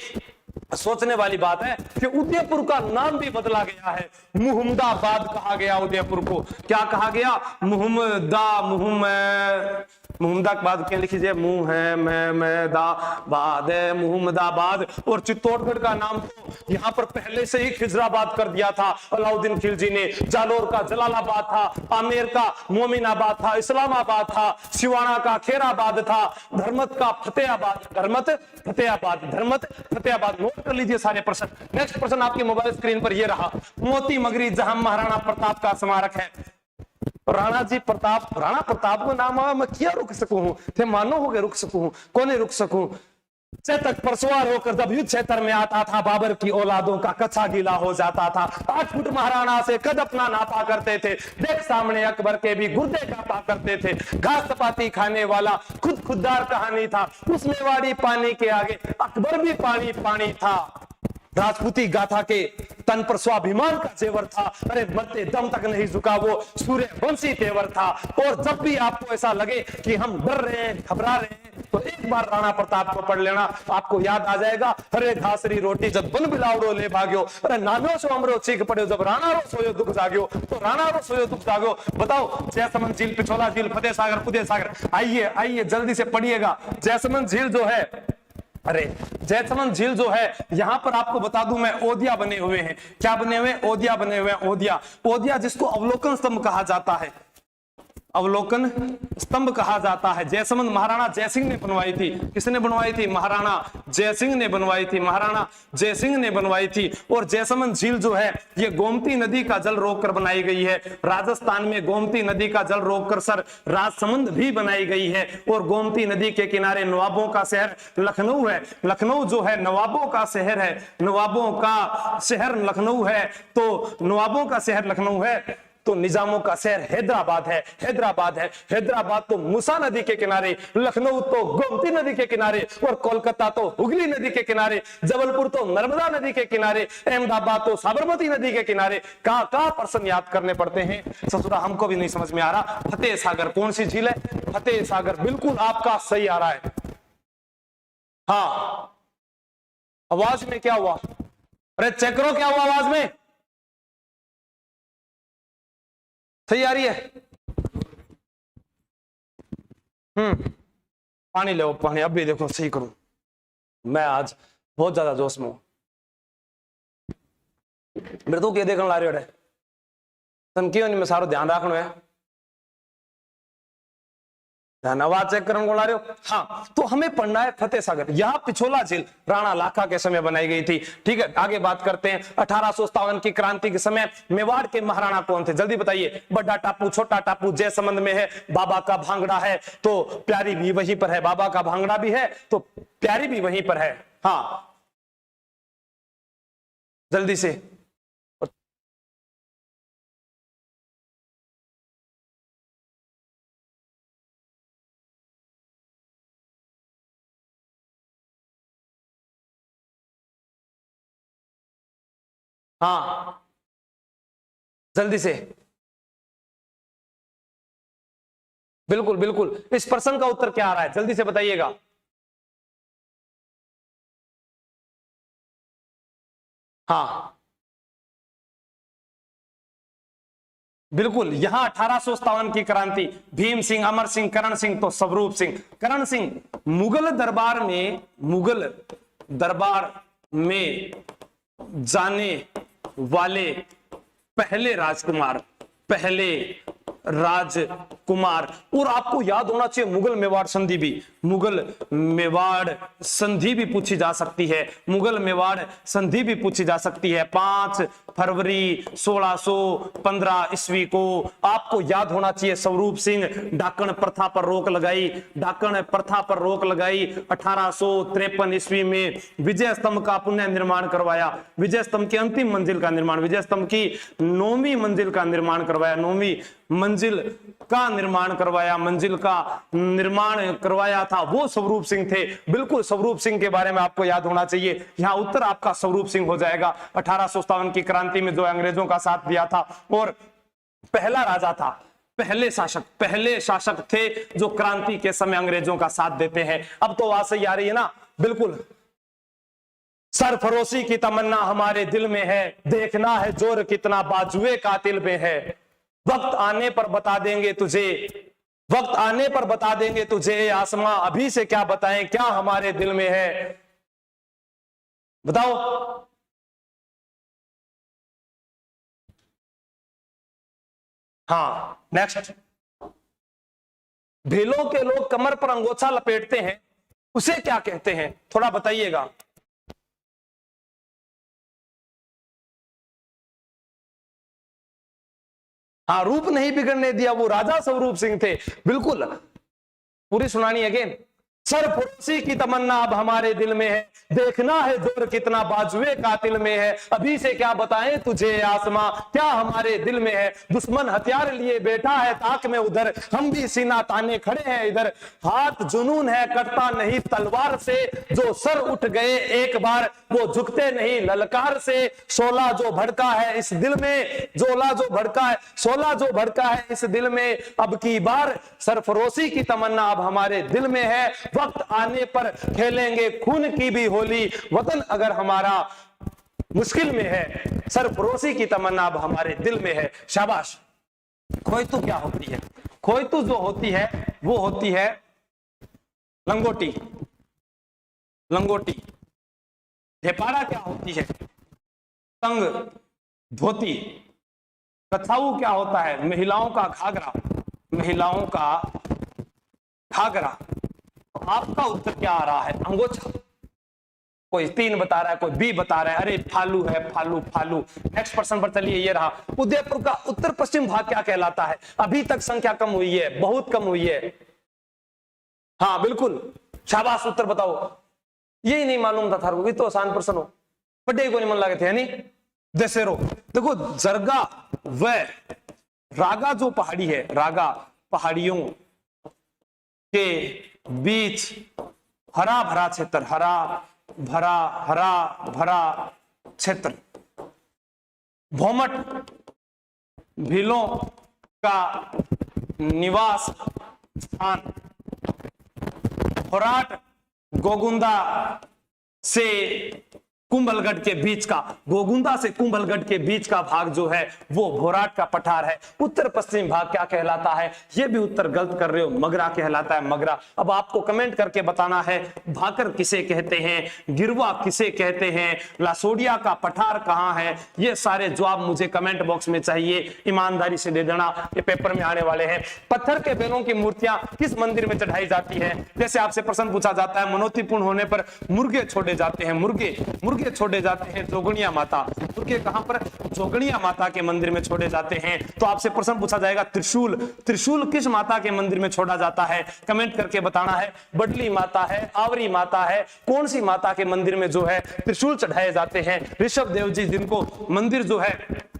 सोचने वाली बात है कि उदयपुर का नाम भी बदला गया है, मुहम्मदाबाद कहा गया उदयपुर को। क्या कहा गया? मुहम्मदाबाद क्या लिख लीजिए, मुंह है मैदाबाद है, मुहम्मदाबाद। और चित्तौड़गढ़ का नाम तो यहां पर पहले से ही खिजराबाद कर दिया था अलाउद्दीन खिलजी ने। जालोर का जलालाबाद था, आमेर का मोमिनाबाद था, इस्लामाबाद था, सिवाना का खेराबाद था, धर्मत का फतेहाबाद, धर्मत फतेहाबाद, धर्मत फतेहाबाद। नोट कर लीजिए सारे प्रश्न। नेक्स्ट प्रश्न आपकी मोबाइल स्क्रीन पर यह रहा, मोती मगरी जहां महाराणा प्रताप का स्मारक है। राणा जी प्रताप, राणा प्रताप को नाम मैं क्या रुक सकूं, थे मानो हो गए रुक सकूं, कोने रुक सकूं। चेतक पर सवार होकर जब युद्ध क्षेत्र में आता था, बाबर की औलादों का कच्चा गीला हो जाता था। 8 फुट महाराणा से कद अपना नापा करते थे, देख सामने अकबर के भी गुर्दे कापा करते थे। घास चपाती खाने वाला खुद खुददार कहानी था, उस मेवाड़ी पानी के आगे अकबर भी पानी पानी था। राजपूती गाथा के तन पर स्वाभिमान का जेवर था, अरे मरते दम तक नहीं झुका वो सूर्यवंशी तेवर था। और जब भी आपको ऐसा लगे कि हम डर रहे हैं, घबरा रहे हैं, तो एक बार राणा प्रताप को पढ़ लेना, आपको याद आ जाएगा। अरे घासरी रोटी जब बन बिलावड़ो ले भाग्यो, अरे नानो सो हमरो चीख पड़े, जब राणा रो सोयो दुख जाग्यो। तो राणा रो सोयो दुख जाग्यो। बताओ, जयसमंद झील, पिछोला झील, फतेह सागर, उदय सागर। आइए आइए जल्दी से पढ़िएगा। जयसमंद झील जो है, अरे जयसमंद झील जो है, यहां पर आपको बता दूं मैं, ओदिया बने हुए हैं। क्या बने हुए? ओदिया बने हुए हैं। ओदिया, ओदिया जिसको अवलोकन स्तंभ कहा जाता है, अवलोकन स्तंभ कहा जाता है। जयसमंद महाराणा जयसिंह ने बनवाई थी। किसने बनवाई थी? महाराणा जयसिंह ने बनवाई थी, महाराणा जयसिंह ने बनवाई थी। और जयसमंद झील जो है, ये गोमती नदी का जल रोककर बनाई गई है। राजस्थान में गोमती नदी का जल रोककर सर राजसमंद भी बनाई गई है। और गोमती नदी के किनारे नवाबों का शहर लखनऊ है। लखनऊ जो है नवाबों का शहर है, नवाबों का शहर लखनऊ है। तो नवाबों का शहर लखनऊ है, तो निजामों का शहर हैदराबाद है, हैदराबाद है। हैदराबाद तो मूसा नदी के किनारे, लखनऊ तो गोमती नदी के किनारे, और कोलकाता तो हुगली नदी के किनारे, जबलपुर तो नर्मदा नदी के किनारे, अहमदाबाद तो साबरमती नदी के किनारे। कहां प्रश्न याद करने पड़ते हैं, ससुरा हमको भी नहीं समझ में आ रहा। फतेह सागर कौन सी झील है? फतेह सागर, बिल्कुल आपका सही आ रहा है। हाँ, आवाज में क्या हुआ? अरे चेक करो क्या हुआ आवाज में, सही आ रही है? पानी लो, पानी। अब भी देखो सही करूं, मैं आज बहुत ज्यादा जोश में हूं। मेरे तो क्या देखने ला रहे हो? तुम क्यों नहीं? मैं सारो ध्यान रखना है। धन्यवाद चेक करने को ला रहे हो। हाँ, तो हमें पढ़ना है फतेह सागर। यहाँ पिछोला झील राणा लाखा के समय बनाई गई थी। ठीक है, आगे बात करते हैं। 1857 की क्रांति के समय मेवाड़ के महाराणा कौन थे? जल्दी बताइए। बड़ा टापू, छोटा टापू जयसमंद में है। बाबा का भांगड़ा है तो प्यारी भी वहीं पर है। बाबा का भांगड़ा भी है तो प्यारी भी वहीं पर है। हाँ, जल्दी से। हाँ, जल्दी से। बिल्कुल बिल्कुल, इस प्रश्न का उत्तर क्या आ रहा है? जल्दी से बताइएगा। हाँ, बिल्कुल, यहां 1857 की क्रांति, भीम सिंह, अमर सिंह, करण सिंह तो स्वरूप सिंह। करण सिंह मुगल दरबार में जाने वाले पहले राजकुमार। और आपको याद होना चाहिए मुगल मेवाड़ संधि भी, मुगल मेवाड़ संधि भी पूछी जा सकती है। मुगल मेवाड़ संधि भी पूछी जा सकती है। 5 फरवरी 1615 ईस्वी को आपको याद होना चाहिए स्वरूप सिंह डाकण प्रथा पर रोक लगाई। 1853 ईस्वी में विजय स्तंभ का पुनः निर्माण करवाया। विजय स्तंभ की अंतिम मंजिल का निर्माण, विजय स्तंभ की 9वीं मंजिल का निर्माण करवाया। 9वीं मंजिल का निर्माण करवाया था वो स्वरूप सिंह थे। बिल्कुल, स्वरूप सिंह के बारे में आपको याद होना चाहिए। यहां उत्तर आपका स्वरूप सिंह हो जाएगा। 1857 की क्रांति में जो अंग्रेजों का साथ दिया था और पहला राजा था, पहले शासक थे जो क्रांति के समय अंग्रेजों का साथ देते हैं। अब तो आवाज सही आ रही है ना? बिल्कुल। सरफरोशी की तमन्ना हमारे दिल में है, देखना है जोर कितना बाजुए कातिल में है। वक्त आने पर बता देंगे तुझे आसमां, अभी से क्या बताएं क्या हमारे दिल में है। बताओ। हाँ, नेक्स्ट। भीलों के लोग कमर पर अंगोछा लपेटते हैं, उसे क्या कहते हैं? थोड़ा बताइएगा। हाँ, रूप नहीं बिगड़ने दिया, वो राजा स्वरूप सिंह थे। बिल्कुल, पूरी सुनानी अगेन। सरफरोशी की तमन्ना अब हमारे दिल में है, देखना है जोर कितना बाजुए कातिल में है। अभी से क्या बताएं तुझे आसमां, क्या हमारे दिल में है। दुश्मन हथियार लिए बैठा है ताक में उधर, हम भी सीना ताने खड़े हैं इधर। हाथ जुनून है कटता नहीं तलवार से, जो सर उठ गए एक बार वो झुकते नहीं ललकार से। शोला जो भड़का है इस दिल में, शोला जो भड़का है इस दिल में। अब की बार सरफरोशी की तमन्ना अब हमारे दिल में है, वक्त आने पर खेलेंगे खून की भी होली। वतन अगर हमारा मुश्किल में है, सरफरोशी की तमन्ना अब हमारे दिल में है। शाबाश। खोइतू क्या होती है? खोइतू जो होती है वो होती है लंगोटी। ढेपाड़ा क्या होती है? तंग धोती। कछाऊ क्या होता है? महिलाओं का घाघरा। आपका उत्तर क्या आ रहा है? अंगोछा। कोई 3 बता रहा है, कोई बी बता रहा है। अरे फालू है, फालू। नेक्स्ट पर्सन पर चलिए, ये रहा। उदयपुर का उत्तर पश्चिम भाग क्या कहलाता है? अभी तक संख्या कम हुई है, बहुत कम हुई है। हाँ बिल्कुल, शाबाश, उत्तर बताओ। यही नहीं मालूम था थारू, तो आसान प्रश्न हो, बड़े को नहीं मन लगे थे, यानी दशेरो। देखो, जरगा व रागा जो पहाड़ी है, रागा पहाड़ियों के बीच हरा भरा क्षेत्र। भोमट भीलों का निवास स्थान। खोराट गोगुंदा से कुंभलगढ़ के बीच का, गोगुंदा से कुंभलगढ़ के बीच का भाग जो है वो भोराट का पठार है। उत्तर पश्चिम भाग क्या कहलाता है? ये भी उत्तर गलत कर रहे हो, मगरा कहलाता है, मगरा। अब आपको कमेंट करके बताना है भाकर किसे कहते हैं, गिरवा किसे कहते हैं, लासोडिया का पठार कहां है, ये सारे जवाब मुझे कमेंट बॉक्स में चाहिए, ईमानदारी से दे देना, ये पेपर में आने वाले हैं। पत्थर के बैलों की मूर्तियां किस मंदिर में चढ़ाई जाती है? जैसे आपसे प्रश्न पूछा जाता है मनोतीपूर्ण होने पर मुर्गे छोड़े जाते हैं, मुर्गे छोड़े जाते हैं जोगणिया माता, मुर्गे कहां पर? जोगणिया माता के मंदिर में छोड़े जाते हैं। तो आपसे प्रश्न पूछा जाएगा त्रिशूल किस माता के मंदिर में छोड़ा जाता है? कमेंट करके बताना है। बडली माता है, आवरी माता है, कौन सी माता के मंदिर में जो है त्रिशूल चढ़ाए जाते हैं? ऋषभ देव जी, जिनको मंदिर जो है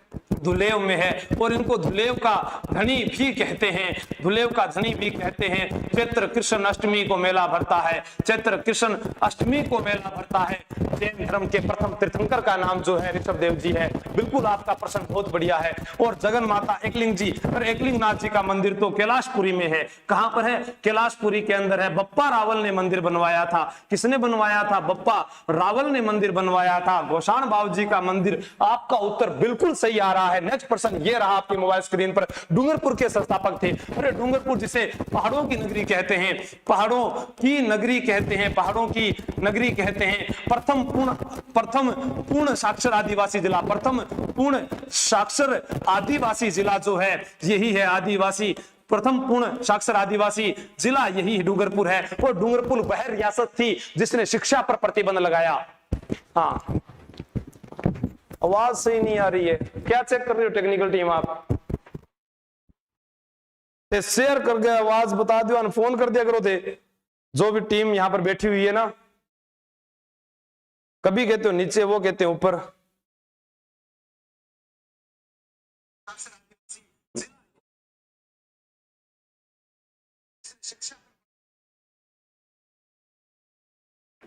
धुलेव में है और इनको धुलेव का धनी भी कहते हैं, धुलेव का धनी भी कहते हैं। चैत्र कृष्ण अष्टमी को मेला भरता है, चैत्र कृष्ण अष्टमी को मेला भरता है। जैन धर्म के प्रथम तीर्थंकर का नाम जो है ऋषभ देव जी है। बिल्कुल आपका प्रश्न बहुत बढ़िया है। और जगन माता एकलिंग जी और एकलिंग नाथ जी का मंदिर तो कैलाशपुरी में है। कहां पर है? कैलाशपुरी के अंदर है। बप्पा रावल ने मंदिर बनवाया था। किसने बनवाया था? बप्पा रावल ने मंदिर बनवाया था। गोसाण बाबू जी का मंदिर। आपका उत्तर बिल्कुल सही आ रहा है। नेक्स्ट प्रश्न ये रहा आपके मोबाइल स्क्रीन पर। डूंगरपुर के संस्थापक थे। अरे डूंगरपुर जिसे पहाड़ों की नगरी कहते हैं, पहाड़ों की नगरी कहते हैं, पहाड़ों की नगरी कहते हैं। प्रथम पूर्ण साक्षर आदिवासी जिला, प्रथम पूर्ण साक्षर आदिवासी जिला जो है यही है आदिवासी, प्रथम पूर्ण साक्षर आदिवासी जिला यही डूंगरपुर है। और डूंगरपुर वह रियासत थी जिसने शिक्षा पर प्रतिबंध लगाया। हाँ, आवाज सही नहीं आ रही है, क्या चेक कर रही हो टेक्निकल टीम? आप शेयर कर गए, आवाज बता दो, फोन कर दिया करो थे जो भी टीम यहां पर बैठी हुई है ना। कभी कहते हो नीचे, वो कहते हो ऊपर।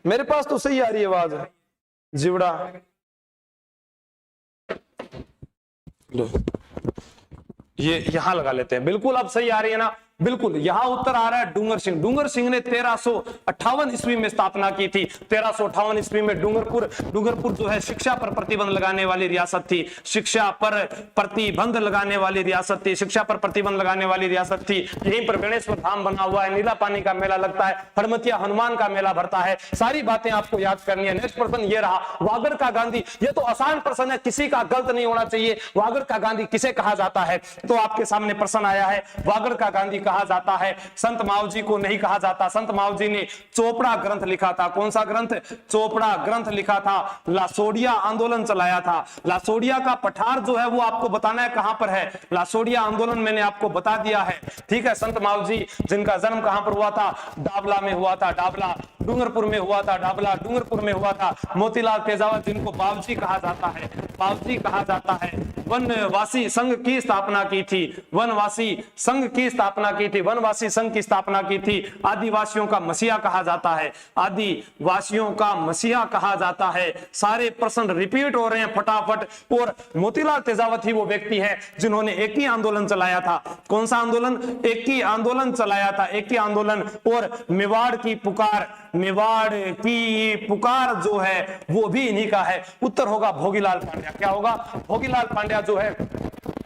मेरे पास तो सही आ रही है आवाज। जीवड़ा ये यहां लगा लेते हैं। बिल्कुल अब सही आ रही है ना? बिल्कुल। यहां उत्तर आ रहा है डूंगर सिंह। डूंगर सिंह ने 1358 ईस्वी में स्थापना की थी। 1358 ईस्वी में डूंगरपुर जो है शिक्षा पर प्रतिबंध लगाने वाली रियासत थी। शिक्षा पर प्रतिबंध लगाने वाली रियासत थी। शिक्षा पर प्रतिबंध लगाने वाली रियासत थी। यहीं पर गणेश्वर धाम बना हुआ है, नीला पानी का मेला लगता है, हरमतिया हनुमान का मेला भरता है। सारी बातें आपको याद करनी है। नेक्स्ट प्रश्न ये रहा, वागड़ का गांधी। ये तो आसान प्रश्न है, किसी का गलत नहीं होना चाहिए। वागड़ का गांधी किसे कहा जाता है? तो आपके सामने प्रश्न आया है, वागड़ का गांधी कहा जाता है। संत मावजी को नहीं कहा जाता। संत मावजी ने चोपड़ा ग्रंथ लिखा था। कौन सा ग्रंथ? चोपड़ा ग्रंथ लिखा था। लासोडिया आंदोलन चलाया था। लासोडिया का पठार जो है वो आपको बताना है कहां पर है। लासोडिया आंदोलन मैंने आपको बता दिया है, ठीक है। संत मावजी जिनका जन्म कहां पर हुआ था? डाबला में हुआ था। डाबला डूंगरपुर में हुआ था। डाबला डूंगरपुर में हुआ था। मोतीलाल तेजावत जिनको बाबूजी कहा जाता है, बाबूजी कहा जाता है, वनवासी संघ की स्थापना की थी। वनवासी संघ की स्थापना की थी। वनवासी संघ की स्थापना की थी। आदिवासियों का मसीहा कहा जाता है। आदिवासियों का मसीहा कहा जाता है। सारे प्रश्न रिपीट हो रहे हैं फटाफट। और मोतीलाल तेजावत ही वो व्यक्ति है जिन्होंने एक ही आंदोलन चलाया था। कौन सा आंदोलन? एक ही आंदोलन चलाया था, एक ही आंदोलन। और मेवाड़ की पुकार जो है वो भी इन्हीं का है। उत्तर होगा भोगीलाल पांड्या। क्या होगा? भोगीलाल पांड्या जो है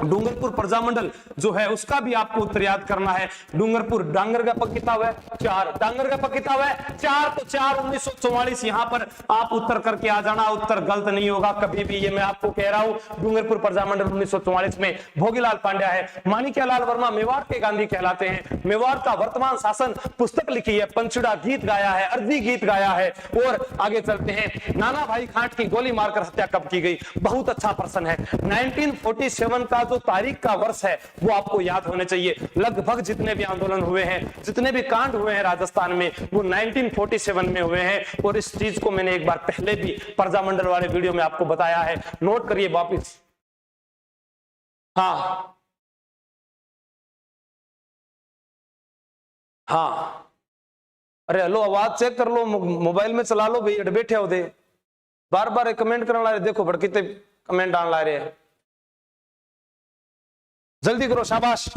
डूंगरपुर प्रजामंडल जो है उसका भी आपको उत्तर याद करना है। डूंगरपुर डांगर का पक किताब है 4, डांगर का पक किताब है 4, तो 4 1944 यहां पर आप उत्तर करके आ जाना। उत्तर गलत नहीं होगा कभी भी, ये मैं आपको कह रहा हूं। डूंगरपुर प्रजामंडल 1944 में भोगीलाल पांड्या है। माणिक्यलाल वर्मा मेवाड़ के गांधी कहलाते हैं। मेवाड़ का वर्तमान शासन पुस्तक लिखी है, पंचड़ा गीत गाया है, अर्जी गीत गाया है। और आगे चलते हैं, नाना भाई खांट की गोली मारकर हत्या कब की गई? बहुत अच्छा प्रश्न है। 1947 का जो तारीख का वर्ष है वो आपको याद होने चाहिए। लगभग जितने भी आंदोलन हुए हैं, जितने भी कांड हुए हैं राजस्थान में, वो 1947 में हुए हैं। और इस चीज को मैंने एक बार पहले भी प्रजामंडल वाले वीडियो में आपको बताया है, नोट करिए वापिस। हाँ हाँ, अरे हेलो, आवाज चेक कर लो, मोबाइल में चला लो भाई, बैठे हो दे बार बार कमेंट करने ला रहे। देखो बड़ कितने कमेंट डाल ला रहे हैं, जल्दी करो, शाबाश।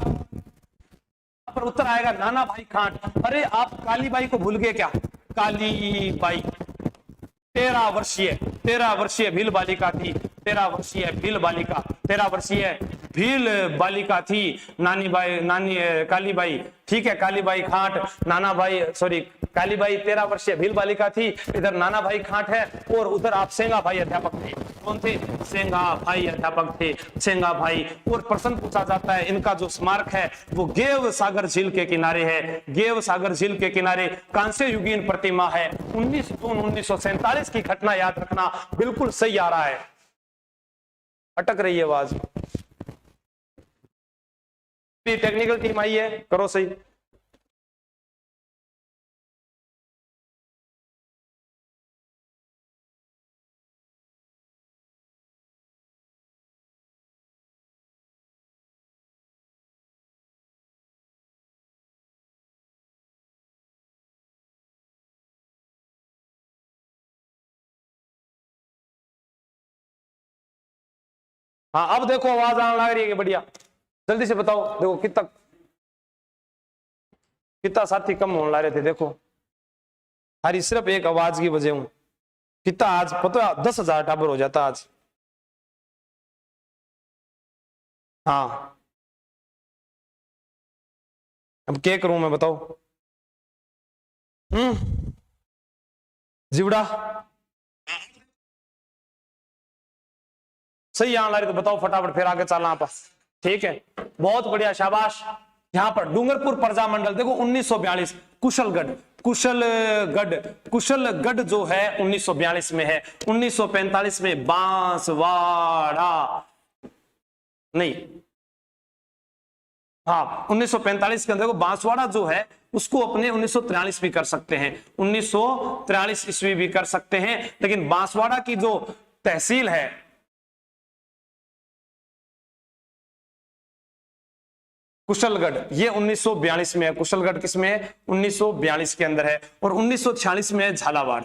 पर उत्तर आएगा नाना भाई खांट। अरे आप काली बाई को भूल गए क्या? काली बाई, 13 वर्षीय भील बालिका थी। 13 वर्षीय भील बालिका थी नानी कालीबाई, ठीक है, कालीबाई खांट, कालीबाई 13 वर्षीय भील बालिका थी। इधर नाना भाई खांट है और उधर आप सेंगा भाई अध्यापक थे। कौन थे? सेंगा भाई अध्यापक थे, सेंगा भाई। और प्रश्न पूछा जाता है, इनका जो स्मारक है वो गेव सागर झील के किनारे है। गेव सागर झील के किनारे कांस्य युगीन प्रतिमा है। 19 जून 1947 की घटना याद रखना। बिल्कुल सही आ रहा है, अटक रही है आवाज। टेक्निकल टीम आई है, करो सही। हाँ अब देखो आवाज आने लग रही है, बढ़िया। जल्दी से बताओ, देखो कितना साथी कम होने लग रहे थे। देखो हरी सिर्फ एक आवाज की वजह हूं, कितना आज पता 10,000 टाबर हो जाता आज। हाँ अब क्या करूं मैं, बताओ। जीवड़ा सही आने लग रही तो बताओ फटाफट, फिर आगे चलना आप। ठीक है, बहुत बढ़िया, शाबाश। यहाँ पर डूंगरपुर प्रजामंडल देखो 1942, कुशलगढ़ जो है 1942 में है। 1945 में बांसवाड़ा, नहीं हाँ 1945 के अंदर को बांसवाड़ा जो है उसको अपने 1943 भी कर सकते हैं, 1943 ईस्वी भी कर सकते हैं। लेकिन बांसवाड़ा की जो तहसील है, कुशलगढ़, ये 1942 में है। कुशलगढ़ किसमें है? 1942 के अंदर है। और 1946 में है झालावाड़।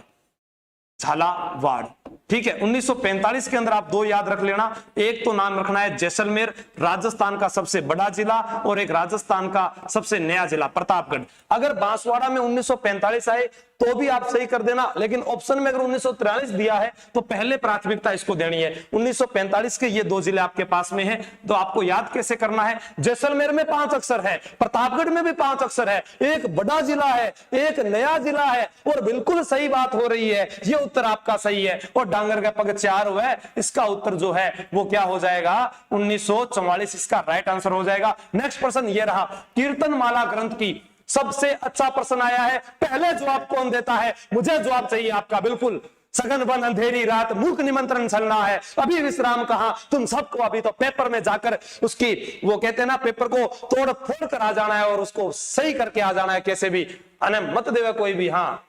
ठीक है। 1945 के अंदर आप दो याद रख लेना, एक तो नाम रखना है जैसलमेर, राजस्थान का सबसे बड़ा जिला, और एक राजस्थान का सबसे नया जिला प्रतापगढ़। अगर बांसवाड़ा में 1945 आए तो भी आप सही कर देना, लेकिन ऑप्शन में अगर 1943 दिया है तो पहले प्राथमिकता इसको देनी है। 1945 के ये दो जिले आपके पास में हैं, तो आपको याद कैसे करना है? जैसलमेर में 5 अक्षर है, प्रतापगढ़ में भी 5 अक्षर है, एक बड़ा जिला है, एक नया जिला है, और बिल्कुल सही बात हो रही है, ये उत्तर आपका सही है। और डांगर का पग 4 हुआ है, इसका उत्तर जो है वो क्या हो जाएगा? 1944 इसका राइट आंसर हो जाएगा। नेक्स्ट प्रश्न ये रहा, कीर्तनमाला ग्रंथ की सबसे अच्छा प्रश्न आया है, पहले जवाब कौन देता है? मुझे जवाब चाहिए आपका, बिल्कुल। सघन वन अंधेरी रात मूक निमंत्रण चलना है, अभी विश्राम कहां, तुम सबको अभी तो पेपर में जाकर उसकी वो कहते हैं ना, पेपर को तोड़ फोड़ कर आ जाना है और उसको सही करके आ जाना है, कैसे भी अने मत देवे कोई भी। हाँ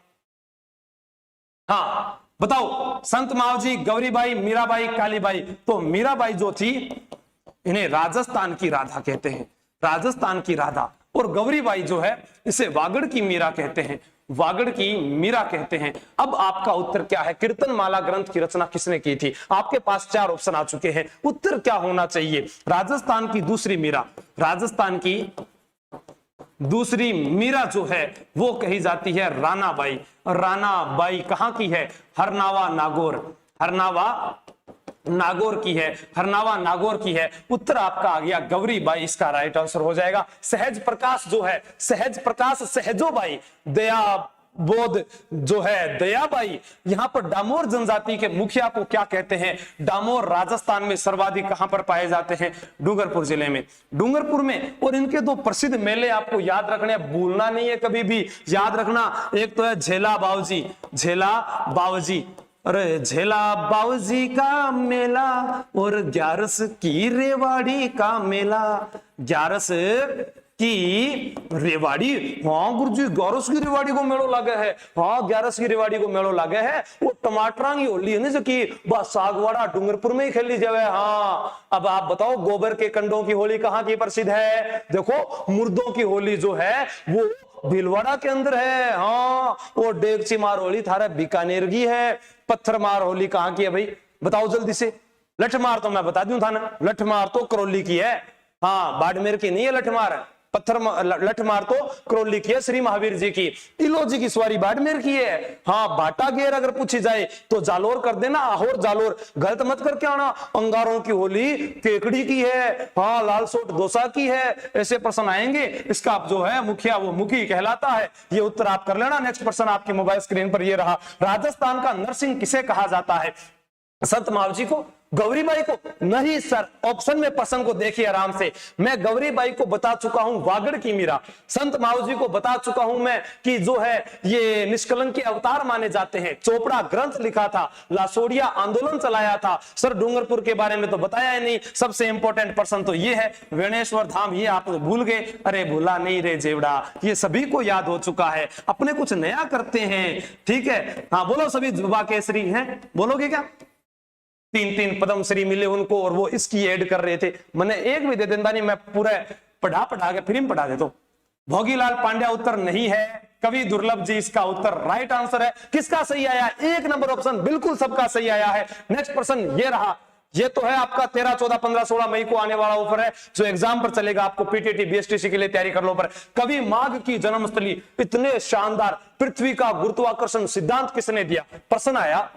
बताओ, संत मावजी, गौरीबाई, मीराबाई, कालीबाई। तो मीराबाई जो थी, इन्हें राजस्थान की राधा कहते हैं, राजस्थान की राधा। और गौरीबाई जो है इसे वागड़ की मीरा कहते हैं, वागड़ की मीरा कहते हैं। अब आपका उत्तर क्या है? कीर्तनमाला ग्रंथ की रचना किसने की थी? आपके पास 4 ऑप्शन आ चुके हैं, उत्तर क्या होना चाहिए? राजस्थान की दूसरी मीरा, राजस्थान की दूसरी मीरा जो है वो कही जाती है रानाबाई। रानाबाई कहां की है? हरनावा नागौर, हरनावा नागौर की है, हरनावा नागौर की है। उत्तर आपका आ गया गौरीबाई, इसका राइट आंसर हो जाएगा। सहज प्रकाश जो है, सहज प्रकाश सहजोबाई, दया बोध जो है दयाबाई। यहां पर डामोर जनजाति के मुखिया को क्या कहते हैं? डामोर राजस्थान में सर्वाधिक कहां पर पाए जाते हैं? डूंगरपुर जिले में, डूंगरपुर में। और इनके दो प्रसिद्ध मेले आपको याद रखने, भूलना नहीं है कभी भी, याद रखना। एक तो है झेला बावजी, झेला बावजी, अरे झेला बावजी का मेला और ग्यारस की रेवाड़ी का मेला, ग्यारस की रेवाड़ी। हाँ गुरुजी, ग्यारस की रेवाड़ी को मेलो लागे है। हाँ 11 की रेवाड़ी को मेलो लागे है। वो टमाटरा की होली है ना, जो की बस सागवाड़ा डूंगरपुर में ही खेली जावे। हाँ अब आप बताओ, गोबर के कंडों की होली कहाँ की प्रसिद्ध है? देखो, मुर्दों की होली जो है वो भीलवाड़ा के अंदर है। हाँ, वो डेगची मार होली थारा बीकानेर की है। पत्थर मार होली कहाँ की है भाई? बताओ जल्दी से। लठमार तो मैं बता दूं था ना, लठमार तो करौली की है। हाँ बाड़मेर की नहीं है लठमार, पत्थर लठ मार तो क्रोली की है श्री महावीर जी की, इलोजी की सवारी बाड़मेर की है। हाँ, बाटा गेर अगर पूछी जाए तो जालोर कर देना, आहोर जालोर गलत मत करके आना। अंगारों की होली केकड़ी की है, हाँ लाल सोट दोसा की है, ऐसे प्रश्न आएंगे। इसका आप जो है मुखिया वो मुखी कहलाता है। ये उत्तर आप कर लेना। नेक्स्ट प्रश्न आपके मोबाइल स्क्रीन पर ये रहा, राजस्थान का नरसिंह किसे कहा जाता है? संत मावजी को, गौरीबाई को? नहीं सर, ऑप्शन में प्रश्न को देखिए आराम से। मैं गौरीबाई को बता चुका हूं वागड़ की मीरा, संत मावजी को बता चुका हूं मैं कि जो है ये निष्कलंक के अवतार माने जाते हैं। चोपड़ा ग्रंथ लिखा था, लासोड़िया आंदोलन चलाया था। सर डूंगरपुर के बारे में तो बताया ही नहीं। सबसे इंपॉर्टेंट प्रश्न तो ये है, वेणेश्वर धाम, ये आप भूल गए। अरे भूला नहीं रे जेवड़ा, ये सभी को याद हो चुका है। अपने कुछ नया करते हैं, ठीक है। हाँ बोलो, सभी जुबा केसरी हैं, बोलोगे क्या? 3 पद्मश्री मिले उनको और वो इसकी ऐड कर रहे थे। मैंने एक भी दे देता नहीं, मैं पूरा पढ़ा के फिल्म पढ़ा देता हूं। भोगीलाल पांड्या उत्तर नहीं है, कवि दुर्लभ जी इसका उत्तर राइट आंसर है। किसका सही आया? 1 नंबर ऑप्शन, बिल्कुल सबका सही आया है। नेक्स्ट प्रश्न ये रहा, ये तो है आपका 13, 14, 15, 16 मई को आने वाला ऑफर है जो एग्जाम पर चलेगा। आपको पीटीटी बीएसटीसी के लिए तैयारी कर लो। पर कवि माघ की जन्मस्थली, इतने शानदार पृथ्वी का गुरुत्वाकर्षण सिद्धांत किसने दिया? प्रश्न आया,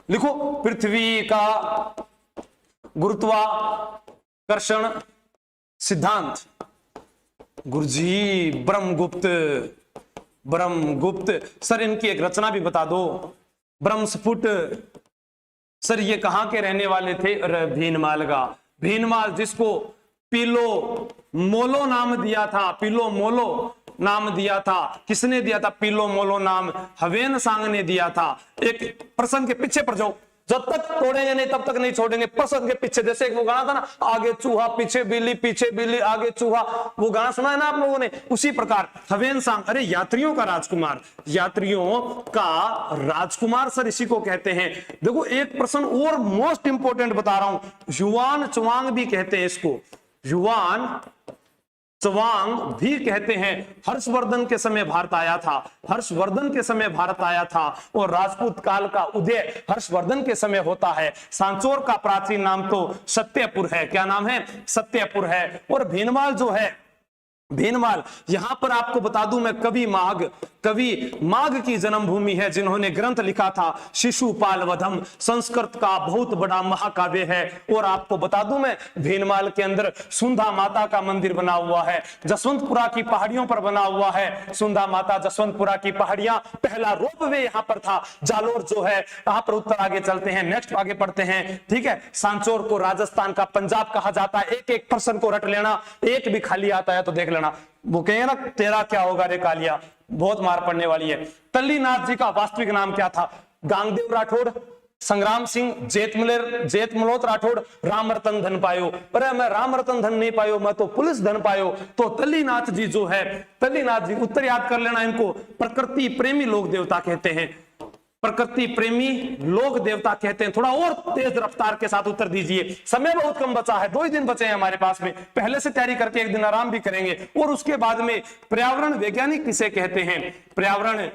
लिखो, पृथ्वी का गुरुत्वाकर्षण सिद्धांत, गुरुजी ब्रह्मगुप्त। सर इनकी एक रचना भी बता दो, ब्रह्मस्फुट। सर ये कहां के रहने वाले थे? भीनमाल का, भीनमाल जिसको पीलो मोलो नाम दिया था, पीलो मोलो नाम दिया था। किसने दिया था पीलो मोलो नाम? हवेन सांग ने दिया था। एक प्रश्न के पीछे पड़ जाओ, जब तक तोड़ेंगे नहीं तब तक नहीं छोड़ेंगे। प्रश्न के पीछे, जैसे एक वो गाना था ना, आगे चूहा पीछे बिल्ली आगे चूहा, वो गाना सुना है ना आप लोगों ने? उसी प्रकार हवेन सांग, अरे यात्रियों का राजकुमार, यात्रियों का राजकुमार सर इसी को कहते हैं। देखो एक प्रश्न और मोस्ट इंपोर्टेंट बता रहा हूं, युवान चुवांग भी कहते हैं इसको, युवान चवांग भी कहते हैं। हर्षवर्धन के समय भारत आया था, हर्षवर्धन के समय भारत आया था और राजपूत काल का उदय हर्षवर्धन के समय होता है। सांचौर का प्राचीन नाम तो सत्यपुर है। क्या नाम है? सत्यपुर है। और भीनमाल जो है, भीनमाल, यहां पर आपको बता दूं मैं, कवि माघ की जन्मभूमि है जिन्होंने ग्रंथ लिखा था शिशुपाल वधम, संस्कृत का बहुत बड़ा महाकाव्य है। और आपको बता दूं मैं, भीनमाल के अंदर सुंधा माता का मंदिर बना हुआ है, जसवंतपुरा की पहाड़ियों पर बना हुआ है। सुंधा माता, जसवंतपुरा की पहाड़ियां, पहला रोपवे यहां पर था। जालोर जो है यहां पर। उत्तर आगे चलते हैं, नेक्स्ट आगे पढ़ते हैं, ठीक है। सांचौर को राजस्थान का पंजाब कहा जाता है। एक एक प्रश्न को रट लेना, एक भी खाली आता है तो देख लेना। वो कहेंगे ना तेरा क्या होगा रे कालिया, बहुत मार पड़ने वाली है। तल्लीनाथ जी का वास्तविक नाम क्या था? गांगदेव राठौड़, संग्राम सिंह, जेतमलोत राठौड़, रामरतन धन पायो। अरे मैं रामरतन धन नहीं पायो, मैं तो पुलिस धन पायो। तो तल्लीनाथ जी जो है, तल्लीनाथ जी, उत्तर याद कर लेना इनको। प्रकृति प्रेमी लोक देवता कहते हैं, प्रकृति प्रेमी लोक देवता कहते हैं। थोड़ा और तेज रफ्तार के साथ उत्तर दीजिए, समय बहुत कम बचा है, 2 ही दिन बचे हैं हमारे पास में। पहले से तैयारी करके एक दिन आराम भी करेंगे। और उसके बाद में पर्यावरण वैज्ञानिक किसे कहते हैं? पर्यावरण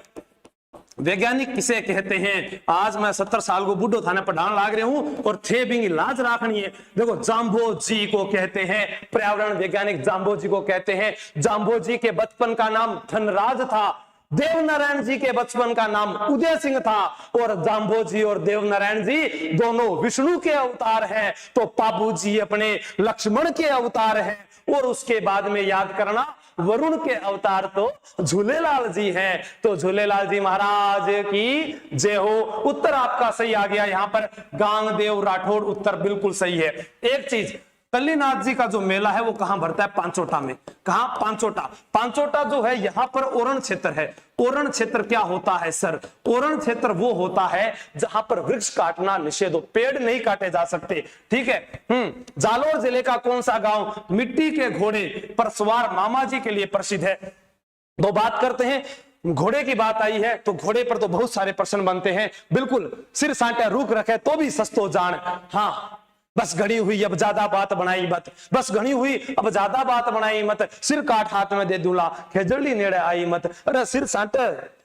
वैज्ञानिक किसे कहते हैं? आज मैं 70 साल को बूढ़ो थाने पढ़ाने लाग रहे हूं और थे बिंगी लाज राखनी है। देखो जाम्बो जी को कहते हैं, पर्यावरण वैज्ञानिक जाम्बो जी को कहते हैं। जाम्बो जी के बचपन का नाम धनराज था, देवनारायण जी के बचपन का नाम उदय सिंह था। और जाम्बो जी और देवनारायण जी दोनों विष्णु के अवतार हैं, तो पाबू जी अपने लक्ष्मण के अवतार हैं। और उसके बाद में याद करना, वरुण के अवतार तो झूलेलाल जी हैं। तो झूलेलाल जी महाराज की जय हो। उत्तर आपका सही आ गया यहां पर, गांगदेव राठौड़ उत्तर बिल्कुल सही है। एक चीज, तल्लीनाथ जी का जो मेला है वो कहां भरता है? पांचोटा में। कहां? पांचोटा। पांचोटा जो है यहां पर ओरण क्षेत्र है। ओरण क्षेत्र क्या होता है सर? ओरण क्षेत्र वो होता है जहां पर वृक्ष काटना निषेध हो, पेड़ नहीं काटे जा सकते, ठीक है। जालोर जिले का कौन सा गांव मिट्टी के घोड़े पर सवार मामा जी के लिए प्रसिद्ध है? तो बात करते हैं, घोड़े की बात आई है तो घोड़े पर तो बहुत सारे प्रश्न बनते हैं। बिल्कुल, सिर साटे रुक रखे तो भी सस्तो जान। हाँ, बस घड़ी हुई अब ज्यादा बात बनाई मत, बस घड़ी हुई अब ज्यादा बात बनाई मत, सिर काट हाथ में दे दूला खेजड़ी नेड़े आई मत। अरे सिर साट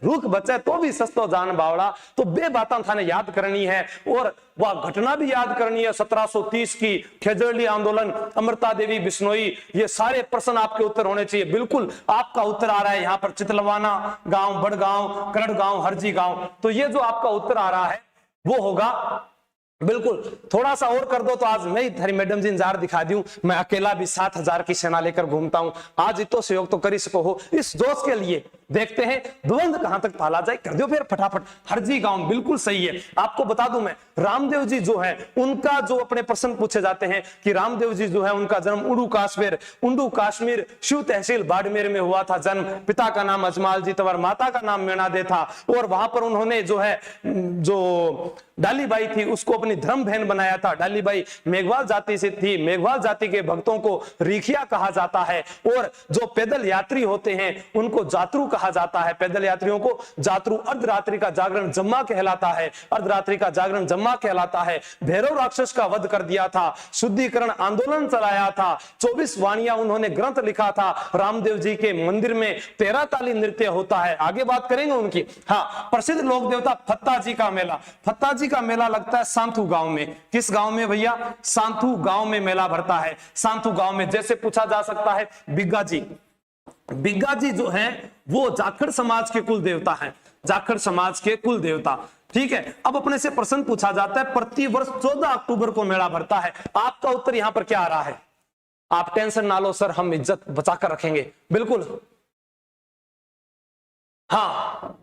रूख बचे तो भी सस्तो जान बावड़ा। तो बे बातें थाने याद करनी है और वह घटना भी याद करनी है 1730 की खेजड़ी आंदोलन, अमृता देवी बिश्नोई, ये सारे प्रश्न आपके उत्तर होने चाहिए। बिल्कुल आपका उत्तर आ रहा है यहाँ पर चितलवाना गांव, बड़गांव, करड़ गांव, हरजी गांव। तो ये जो आपका उत्तर आ रहा है वो होगा बिल्कुल। थोड़ा सा और कर दो तो आज मैं थारी मैडम जी इंतजार दिखा दूं, मैं अकेला भी 7000 की सेना लेकर घूमता हूं। आज इतो सहयोग तो कर ही सको हो। इस जोश के लिए देखते हैं द्वंद कहां तक पाला जाए। कर दो फिर फटाफट। हरजी गांव बिल्कुल सही है। आपको बता दूं मैं, रामदेव जी जो है उनका जो अपने प्रश्न पूछे जाते हैं कि रामदेव जी जो है उनका जन्म उंडू कश्मीर शिव तहसील बाड़मेर में हुआ था जन्म। पिता का नाम अजमाल जी तंवर, माता का नाम मीणादे था। और वहां पर उन्होंने जो है जो डालीबाई थी उसको अपनी धर्म बहन बनाया था। डालीबाई मेघवाल जाति से थी। मेघवाल जाति के भक्तों को रीखिया कहा जाता है और जो पैदल यात्री होते हैं उनको जातरू कहा जाता है। पैदल यात्रियों को जातरू। अर्धरात्रि का जागरण जम्मा कहलाता है। अर्धरात्रि का जागरण जम्मा कहलाता है। भैरव राक्षस का वध कर दिया था। शुद्धिकरण आंदोलन चलाया था। 24 वाणियां उन्होंने ग्रंथ लिखा था। रामदेव जी के मंदिर में 13 ताली नृत्य होता है। आगे बात करेंगे उनकी। हाँ, प्रसिद्ध लोक देवता फत्ता जी का मेला। फत्ता जी का मेला लगता है सांथू गांव में। किस गांव में भैया? सांथू गांव में मेला भरता है। सांथू गांव में जैसे पूछा जा सकता है बिग्गा जी। बिग्गा जी जो है वो जाखड़ समाज के कुल देवता हैं। जाखड़ समाज के कुल देवता। ठीक है। अब अपने से प्रश्न पूछा जाता है प्रति वर्ष 14 अक्टूबर को मेला भरता है। आपका उत्तर यहां पर क्या आ रहा है? आप टेंशन ना लो सर, हम इज्जत बचाकर रखेंगे। बिल्कुल हाँ,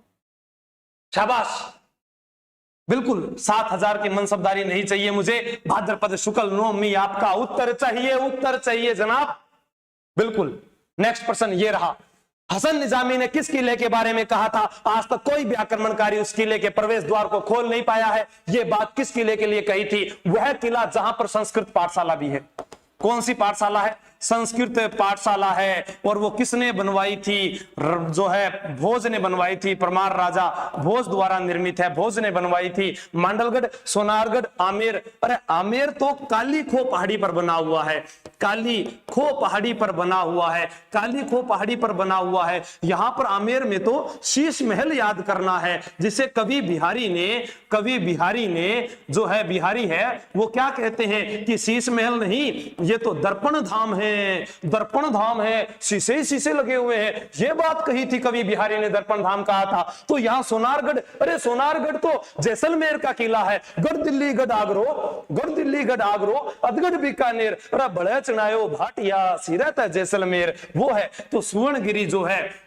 शाबाश। बिल्कुल 7000 की मनसबदारी नहीं चाहिए मुझे। भाद्रपद शुक्ल नवमी आपका उत्तर चाहिए, उत्तर चाहिए जनाब। बिल्कुल। नेक्स्ट प्रश्न ये रहा। हसन निजामी ने किस किले के बारे में कहा था? आज तक कोई भी आक्रमणकारी उस किले के प्रवेश द्वार को खोल नहीं पाया है। यह बात किस किले के लिए कही थी? वह किला जहां पर संस्कृत पाठशाला भी है। कौन सी पाठशाला है? संस्कृत पाठशाला है। और वो किसने बनवाई थी? जो है भोज ने बनवाई थी। परमार राजा भोज द्वारा निर्मित है। भोज ने बनवाई थी। मांडलगढ़, सोनारगढ़, आमेर। अरे आमेर तो काली खो पहाड़ी पर बना हुआ है। काली खो पहाड़ी पर बना हुआ है। काली खो पहाड़ी पर बना हुआ है। यहां पर आमेर में तो शीश महल याद करना है, जिसे कवि बिहारी ने जो है बिहारी है वो क्या कहते हैं कि शीश महल नहीं, ये तो दर्पण धाम है। दर्पण धाम है, शीशे ही शीशे लगे हुए हैं। ये बात कही थी कवि बिहारी ने, दर्पण धाम कहा था। तो यहां सोनारगढ़, अरे सोनारगढ़ तो जैसलमेर का किला है। गढ़ दिल्ली गढ़ आगरो, अदगढ़ बीकानेर, अरे बड़े चनायो भाटिया सीरत है जैसलमेर, वो है। तो सुवर्णगिरी जो है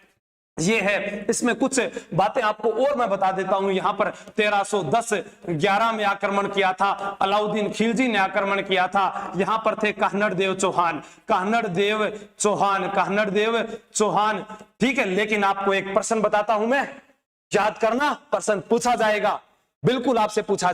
ये है। इसमें कुछ बातें आपको और मैं बता देता हूं। यहां पर 1310-11 में आक्रमण किया था। अलाउद्दीन खिलजी ने आक्रमण किया था। यहां पर थे काहनड़ देव चौहान। ठीक है। लेकिन आपको एक प्रश्न बताता हूं मैं, याद करना, प्रश्न पूछा जाएगा। बिल्कुल आपसे पूछा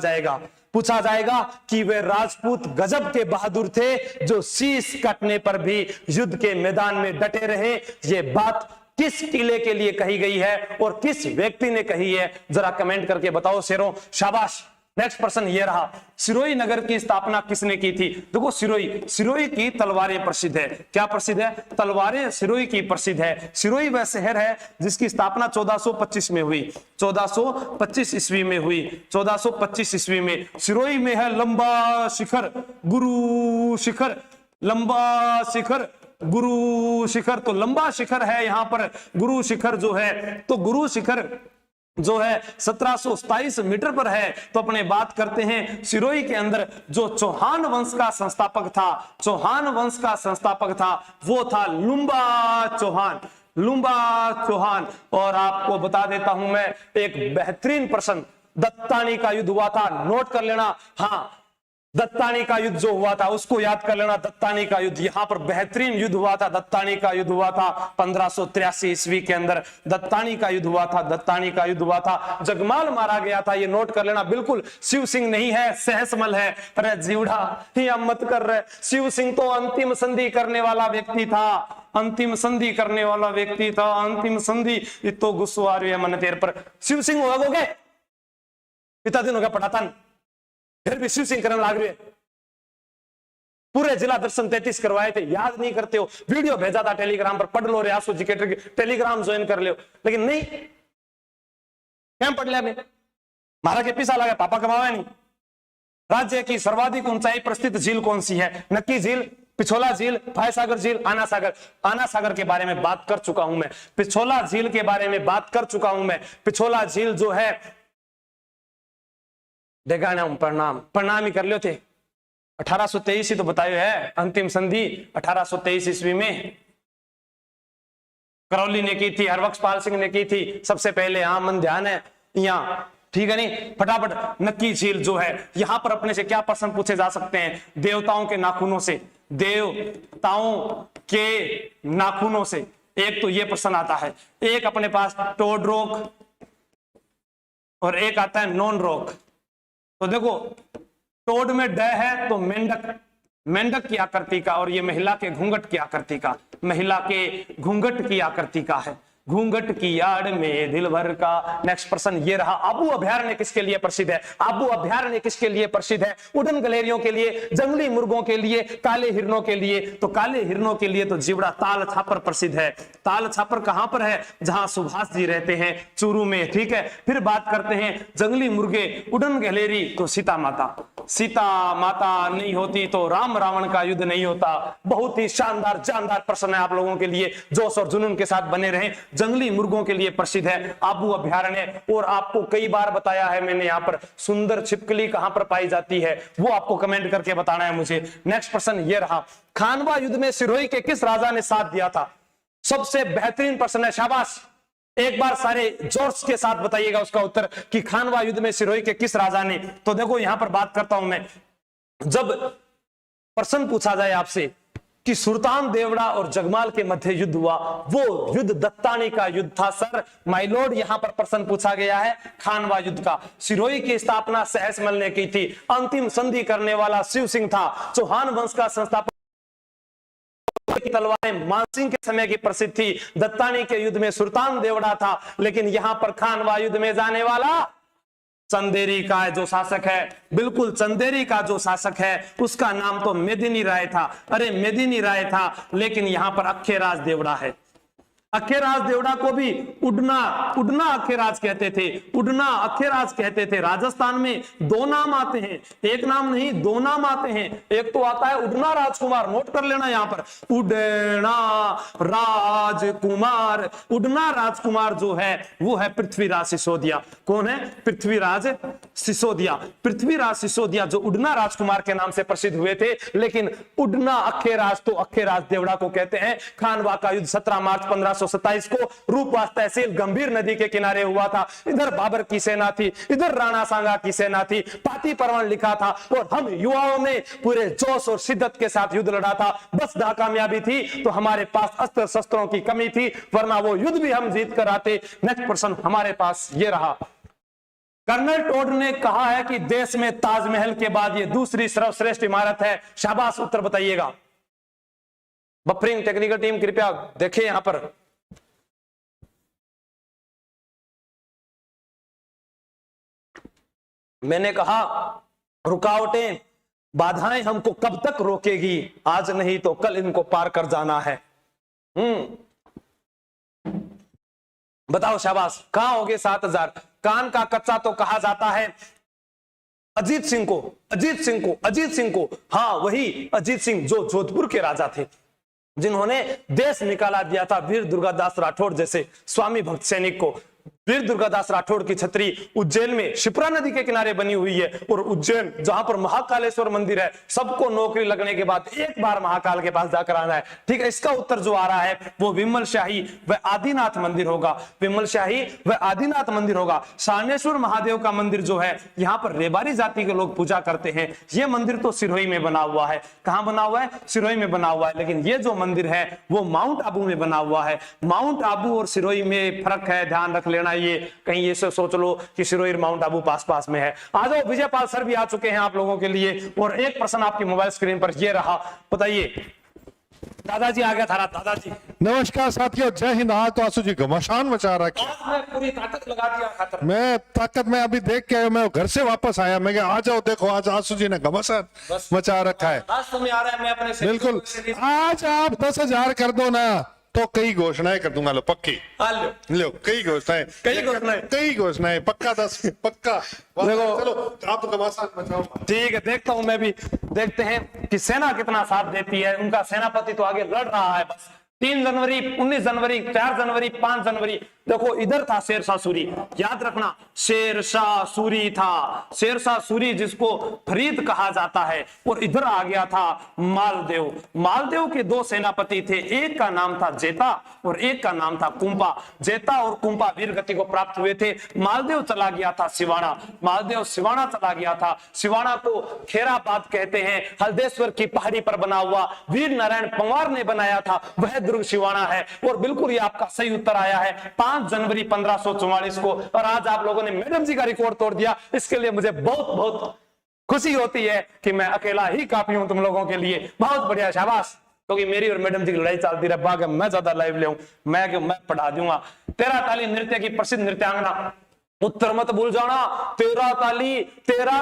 जाएगा कि वे राजपूत गजब के बहादुर थे जो शीश कटने पर भी युद्ध के मैदान में डटे रहे। ये बात किस किले के लिए कही गई है और किस व्यक्ति ने कही है? जरा कमेंट करके बताओ शेरों। शाबाश। नेक्स्ट प्रश्न ये रहा। सिरोही नगर की स्थापना किसने की थी? देखो सिरोही की तलवारें प्रसिद्ध है। क्या प्रसिद्ध है? तलवारें सिरोही की प्रसिद्ध है। सिरोही वह शहर है जिसकी स्थापना 1425 में हुई। 1425 ईस्वी में हुई। 1425 ईस्वी में। सिरोही में है लंबा शिखर, गुरु शिखर, लंबा शिखर, गुरु शिखर। तो लंबा शिखर है यहां पर गुरु शिखर जो है। तो गुरु शिखर जो है 1727 मीटर पर है। तो अपने बात करते हैं सिरोही के अंदर जो चौहान वंश का संस्थापक था वो था लुम्बा चौहान। और आपको बता देता हूं मैं एक बेहतरीन प्रश्न, दत्तानी का युद्ध हुआ था, नोट कर लेना। हाँ, दत्तानी का युद्ध जो हुआ था उसको याद कर लेना। दत्तानी का युद्ध, यहां पर बेहतरीन युद्ध हुआ था। दत्तानी का युद्ध हुआ था 1583 ईस्वी के अंदर। दत्तानी का युद्ध हुआ था। जगमाल मारा गया था, ये नोट कर लेना। बिल्कुल शिव सिंह नहीं है, सहसमल है। अरे जीवड़ा ये मत कर रहे। शिव सिंह तो अंतिम संधि करने वाला व्यक्ति था। अंतिम संधि तो गुस्सा आ रही है मन तेर पर। शिव सिंह होगा पिता दिन होगा पटातन, फिर भी शिव सिंह करने लाग रहे। पूरे जिला दर्शन 33 करवाए थे, याद नहीं करते हो? वीडियो भेजा था टेलीग्राम पर, पढ़ लो रे आंसू जी के टेलीग्राम ज्वाइन कर लो, लेकिन नहीं, क्या पढ़ लिया मैं, मारा के पीछा लगा, पापा कमावा नहीं। राज्य की सर्वाधिक ऊंचाई पर स्थित झील कौन सी है? नक्की झील, पिछोला झील, भायसागर झील, आना सागर। आना सागर के बारे में बात कर चुका हूं मैं, पिछोला झील के बारे में बात कर चुका हूं मैं। पिछोला झील जो है, देखा ना, प्रणाम ही कर लो थे। 1823 ही तो बतायो है, अंतिम संधि 1823 ईस्वी में करौली ने की थी, हरबख्शपाल सिंह ने की थी सबसे पहले। हाँ, मन ध्यान है यहाँ, ठीक है नहीं? फटाफट, नक्की झील जो है, यहां पर अपने से क्या प्रश्न पूछे जा सकते हैं? देवताओं के नाखूनों से, देवताओं के नाखूनों से एक तो ये प्रश्न आता है। एक अपने पास टोड रोक और एक आता है नॉन रोक। तो देखो, टोड में ड है तो मेंढक, मेंढक की आकृति का, और ये महिला के घूंघट की आकृति का, महिला के घूंघट की आकृति का है, घूंघट की आड़ में दिल भर का। नेक्स्ट प्रश्न ये रहा, आबू अभयारण्य किसके लिए प्रसिद्ध है? आबू अभयारण्य किसके लिए प्रसिद्ध है? उड़न गलेरियों के लिए, जंगली मुर्गों के लिए, काले हिरणों के लिए? तो काले हिरणों के लिए तो जिवड़ा ताल छापर प्रसिद्ध है। ताल छापर कहां पर है? जहां सुभाष जी रहते हैं, चूरू में, ठीक है। फिर बात करते हैं जंगली मुर्गे, उड़न गलेरी, तो सीता माता। सीता माता नहीं होती तो राम रावण का युद्ध नहीं होता। बहुत ही शानदार जानदार प्रश्न है आप लोगों के लिए, जोश और जुनून के साथ बने रहें। जंगली मुर्गों के लिए प्रसिद्ध है आबू अभयारण्य। और आपको कई बार बताया है मैंने, यहाँ पर सुंदर छिपकली कहां पर पाई जाती है, वो आपको कमेंट करके बताना है मुझे। नेक्स्ट प्रश्न ये रहा, खानवा युद्ध में सिरोही के किस राजा ने साथ दिया था? सबसे बेहतरीन प्रश्न है, शाबाश। एक बार सारे जोश के साथ बताइएगा उसका उत्तर कि खानवा युद्ध में सिरोही के किस राजा ने। तो देखो यहां पर बात करता हूं मैं, जब प्रश्न पूछा जाए आपसे कि सुल्तान देवड़ा और जगमाल के मध्य युद्ध हुआ, वो युद्ध दत्तानी का युद्ध था सर, माय लॉर्ड। यहां पर प्रश्न पूछा गया है खानवा युद्ध का। सिरोही की स्थापना सहसमल ने की थी। अंतिम संधि करने वाला शिव सिंह था। चौहान वंश का संस्थापक की तलवारें मानसिंह के समय की प्रसिद्ध थी। दत्तानी के युद्ध में सुल्तान देवड़ा था, लेकिन यहां पर खानवा युद्ध में जाने वाला चंदेरी का जो शासक है, बिल्कुल चंदेरी का जो शासक है, उसका नाम तो मेदिनी राय था। अरे मेदिनी राय था, लेकिन यहां पर अखेराज देवड़ा है। अखेराज देवड़ा को भी उडना अखेराज कहते थे, उडना अखेराज कहते थे। राजस्थान में दो नाम आते हैं, एक नाम नहीं, दो नाम आते हैं। एक तो आता है उडना राजकुमार, नोट कर लेना यहां पर, उडना राजकुमार। उडना राजकुमार जो है वो है पृथ्वीराज सिसोदिया। कौन है? पृथ्वीराज सिसोदिया। पृथ्वीराज सिसोदिया जो उडना राजकुमार के नाम से प्रसिद्ध हुए थे, लेकिन उडना अखेराज तो अखेराज देवड़ा को कहते हैं। खानवा का युद्ध 17 मार्च 1527 को रूपवास तहसील गंभीर नदी के किनारे हुआ था। इधर बाबर की सेना थी, इधर राणा सांगा की सेना थी। पाती परवन लिखा था और हम युवाओं ने पूरे जोश और शिद्दत के साथ युद्ध लड़ा था। बस नाकामयाबी थी तो हमारे पास अस्त्र शस्त्रों की कमी थी, वरना वो युद्ध भी हम जीत कर आते। नेक्स्ट प्रश्न हमारे पास ये रहा, कर्नल टोड ने कहा है कि देश में ताजमहल के बाद ये दूसरी सर्वश्रेष्ठ इमारत है। शाबाश, उत्तर बताइएगा। बफरिंग टेक्निकल टीम कृपया देखें यहां पर। मैंने कहा रुकावटें, बाधाएं हमको कब तक रोकेगी? आज नहीं तो कल इनको पार कर जाना है। बताओ, शाबाश। कहां हो गए 7000? कान का कच्चा तो कहा जाता है अजीत सिंह को। हाँ, वही अजीत सिंह जो जोधपुर के राजा थे, जिन्होंने देश निकाला दिया था वीर दुर्गादास राठौड़ जैसे स्वामी भक्त सैनिक को। वीर दुर्गादास राठौड़ की छतरी उज्जैन में शिप्रा नदी के किनारे बनी हुई है, और उज्जैन जहां पर महाकालेश्वर मंदिर है, सबको नौकरी लगने के बाद एक बार महाकाल के पास जाकर आना है। ठीक है, इसका उत्तर जो आ रहा है वो विमल शाही व आदिनाथ मंदिर होगा। विमल शाही व आदिनाथ मंदिर होगा। सारनेश्वर महादेव का मंदिर जो है, यहाँ पर रेबारी जाति के लोग पूजा करते हैं। ये मंदिर तो सिरोही में बना हुआ है। कहां बना हुआ है? सिरोही में बना हुआ है। लेकिन ये जो मंदिर है वो माउंट आबू में बना हुआ है। माउंट आबू और सिरोही में फर्क है, ध्यान रख लेना। ये कहीं ये सोच लो कि सिरोही माउंट आबू पास में है। आ जाओ, विजयपाल सर भी आ चुके हैं आप लोगों के लिए। और एक प्रश्न आपकी मोबाइल स्क्रीन पर ये रहा, बताइए दादाजी आ गया थारा दादाजी। नमस्कार साथियों, जय हिंद। आज तो आंसू जी घमासान मचा रखी। आज मैं पूरी ताकत लगा दिया खातर। मैं ताकत में अभी देख के आया, मैं घर से वापस आया, मैं आ जाओ देखो आज आंसू जी ने घमासान मचा रखा है। आज समय आ रहा है, मैं अपने से बिल्कुल, आज आप 10,000 कर दो ना तो कई घोषणाएं कर दूंगा। लो पक्की लो, कई घोषणाएं पक्का 10 पक्का। देखो चलो आप तो घमासान मचाओ। ठीक है, देखता हूं मैं भी। देखते हैं कि सेना कितना साथ देती है। उनका सेनापति तो आगे लड़ रहा है। बस 3 जनवरी, 19 जनवरी, 4 जनवरी, 5 जनवरी। देखो इधर था शेरशाह सूरी, याद रखना शेरशाह सूरी था। शेरशाह सूरी जिसको फरीद कहा जाता है। और इधर आ गया था मालदेव। मालदेव के 2 सेनापति थे, एक का नाम था जेता और एक का नाम था कुंपा। जेता और कुंपा वीर गति को प्राप्त हुए थे। मालदेव चला गया था सिवाना। मालदेव सिवाना चला गया था। सिवाना को खेराबाद कहते हैं। हल्देश्वर की पहाड़ी पर बना हुआ वीर नारायण पंवार ने बनाया था, वह दुर्ग सिवाना है। और बिल्कुल ये आपका सही उत्तर आया है 5 जनवरी 1544 को। और आज आप लोगों ने मैडम जी का रिकॉर्ड तोड़ दिया। इसके लिए मुझे बहुत बहुत खुशी होती है कि मैं अकेला ही काफी हूं तुम लोगों के लिए। बहुत बढ़िया, शाबाश। क्योंकि मेरी और मैडम जी की लड़ाई चलती रहे, बाकी मैं ज्यादा लाइव ले मैं पढ़ा दूंगा। 13 ताली नृत्य की प्रसिद्ध नृत्यांगना, उत्तर मत भूल जाना। 13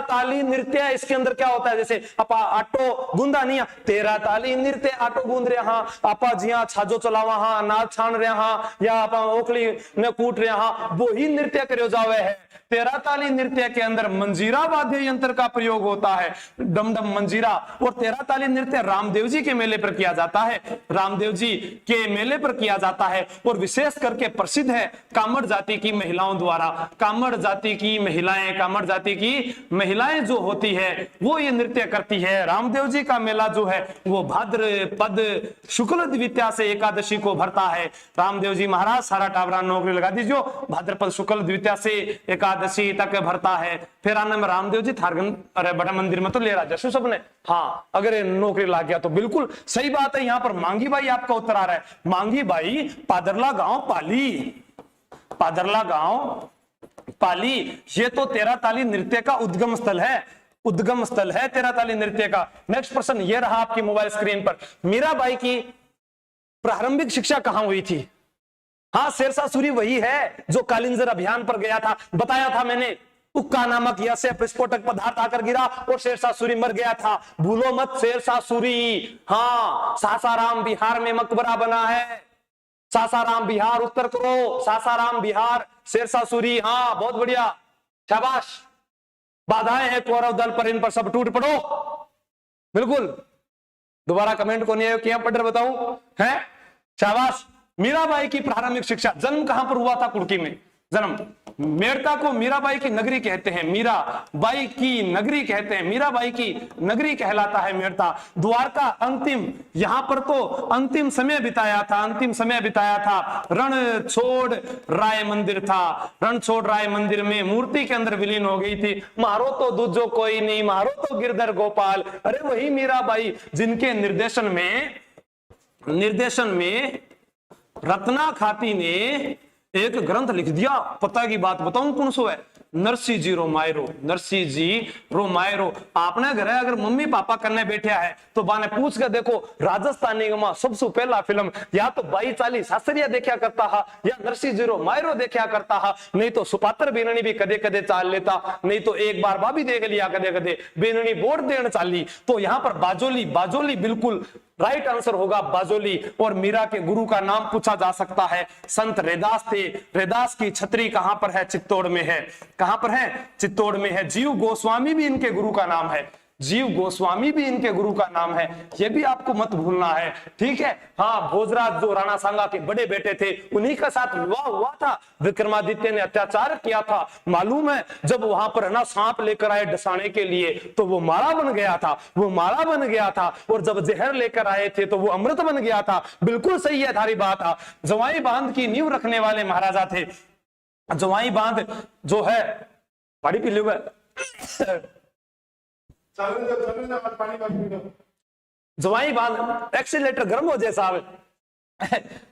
ताली नृत्य। इसके अंदर क्या होता है, जैसे आपा आटो गूंदा नहीं, 13 ताली नृत्य आटो गूंद रहे हाँ, आपा जिया छाजो चलावा हाँ, नाच छान रहे हाँ, या आपा ओखली ने कूट रहे हाँ, वो ही नृत्य करे जावे है। 13 ताली नृत्य के अंदर मंजीरा वाद्य यंत्र का प्रयोग होता है, डमडम मंजीरा। और 13 ताली नृत्य रामदेव जी के मेले पर किया जाता है। रामदेव जी के मेले पर किया जाता है। और विशेष करके प्रसिद्ध है कामड़ जाति की महिलाओं द्वारा। कामड़ जाति की महिलाएं जो होती है वो ये नृत्य करती है। रामदेव जी का मेला जो है वो भाद्रपद शुक्ल द्वितीया से एकादशी को भरता है। रामदेव जी महाराज सारा टावरा नौकरी लगा दीजिए, भाद्रपद शुक्ल द्वितीया से एकादशी तक भरता है। फिर आने में रामदेव जी थारगन अरे बड़ा मंदिर में तो ले रहा जैसे सबने। हाँ, अगर ये नौकरी लग गया तो बिल्कुल सही बात है। यहाँ पर मांगी बाई आपका उत्तर आ रहा है। मांगी बाई पादरला गांव पाली, पादरला गांव पाली। ये तो 13 ताली नृत्य का उद्गम स्थल है, उद्गम स्थल है 13 ताली नृत्य का। नेक्स्ट प्रश्न ये रहा आपकी मोबाइल स्क्रीन पर। मीराबाई की प्रारंभिक शिक्षा कहां हुई थी? हाँ, शेरशाह सूरी वही है जो कालिंजर अभियान पर गया था। बताया था मैंने, उक्का नामक यसे विस्फोटक पदार्थ आकर गिरा और शेरशाह सूरी मर गया था। भूलो मत शेरशाह सूरी। हाँ, सासाराम बिहार में मकबरा बना है। सासाराम बिहार, उत्तर करो सासाराम बिहार, शेरशाह सूरी। हाँ, बहुत बढ़िया, शाबाश। बाधाएं हैं कौरव दल पर, इन पर सब टूट पड़ो। बिल्कुल, दोबारा कमेंट को नहीं किया पढ़ बताऊं है, शाबाश। मीराबाई की प्रारंभिक शिक्षा, जन्म कहां पर हुआ था? कुर्की में जन्म। मेड़ता को मीराबाई की नगरी कहते हैं, मीराबाई की नगरी कहते हैं, मीराबाई की नगरी कहलाता है मेड़ता। द्वारका अंतिम, यहां पर तो अंतिम समय बिताया था, अंतिम समय बिताया था। रणछोड़ राय मंदिर था, रणछोड़ राय मंदिर में मूर्ति के अंदर विलीन हो गई थी। मारो तो दूजो कोई नहीं, मारो तो गिरधर गोपाल। अरे वही मीराबाई जिनके निर्देशन में रत्ना खाती ने एक ग्रंथ लिख दिया। पता की बात बताऊं कौन सो है? नरसिंह जी रोमायरो, नरसिंह जी रोमायरो। आपने घर अगर मम्मी पापा करने बैठे है तो बाने पूछ के देखो, राजस्थानी में सबसे पहला फिल्म या तो बाई चाली सासरिया देखा करता हा, या नरसिंह जी रोमायरो देखा करता हा, नहीं तो सुपात्र बेननी भी कदे कदे चाल लेता, नहीं तो एक बार भाभी देख लिया कदे कदे, बेननी बोर्ड देन चाली। तो यहाँ पर बाजोली, बाजोली बिल्कुल राइट आंसर होगा, बाजोली। और मीरा के गुरु का नाम पूछा जा सकता है, संत रैदास थे। रैदास की छतरी कहां पर है? चित्तौड़ में है। कहां पर है? चित्तौड़ में है। जीव गोस्वामी भी इनके गुरु का नाम है, जीव गोस्वामी भी इनके गुरु का नाम है, ये भी आपको मत भूलना है, ठीक है। हाँ, भोजराज जो राणा सांगा के बड़े बेटे थे, उन्हीं के साथ विवाह हुआ था। विक्रमादित्य ने अत्याचार किया था, मालूम है। जब वहां पर ना सांप लेकर आए डसाने के लिए तो वो माला बन गया था, वो माला बन गया था। और जब जहर लेकर आए थे तो वो अमृत बन गया था। बिल्कुल सही है थारी बात। जवाई बांध की नींव रखने वाले महाराजा थे। जवाई बांध जो है पानी पी लो, जवाई बांध एक्सीलेटर गर्म हो जाए साहब।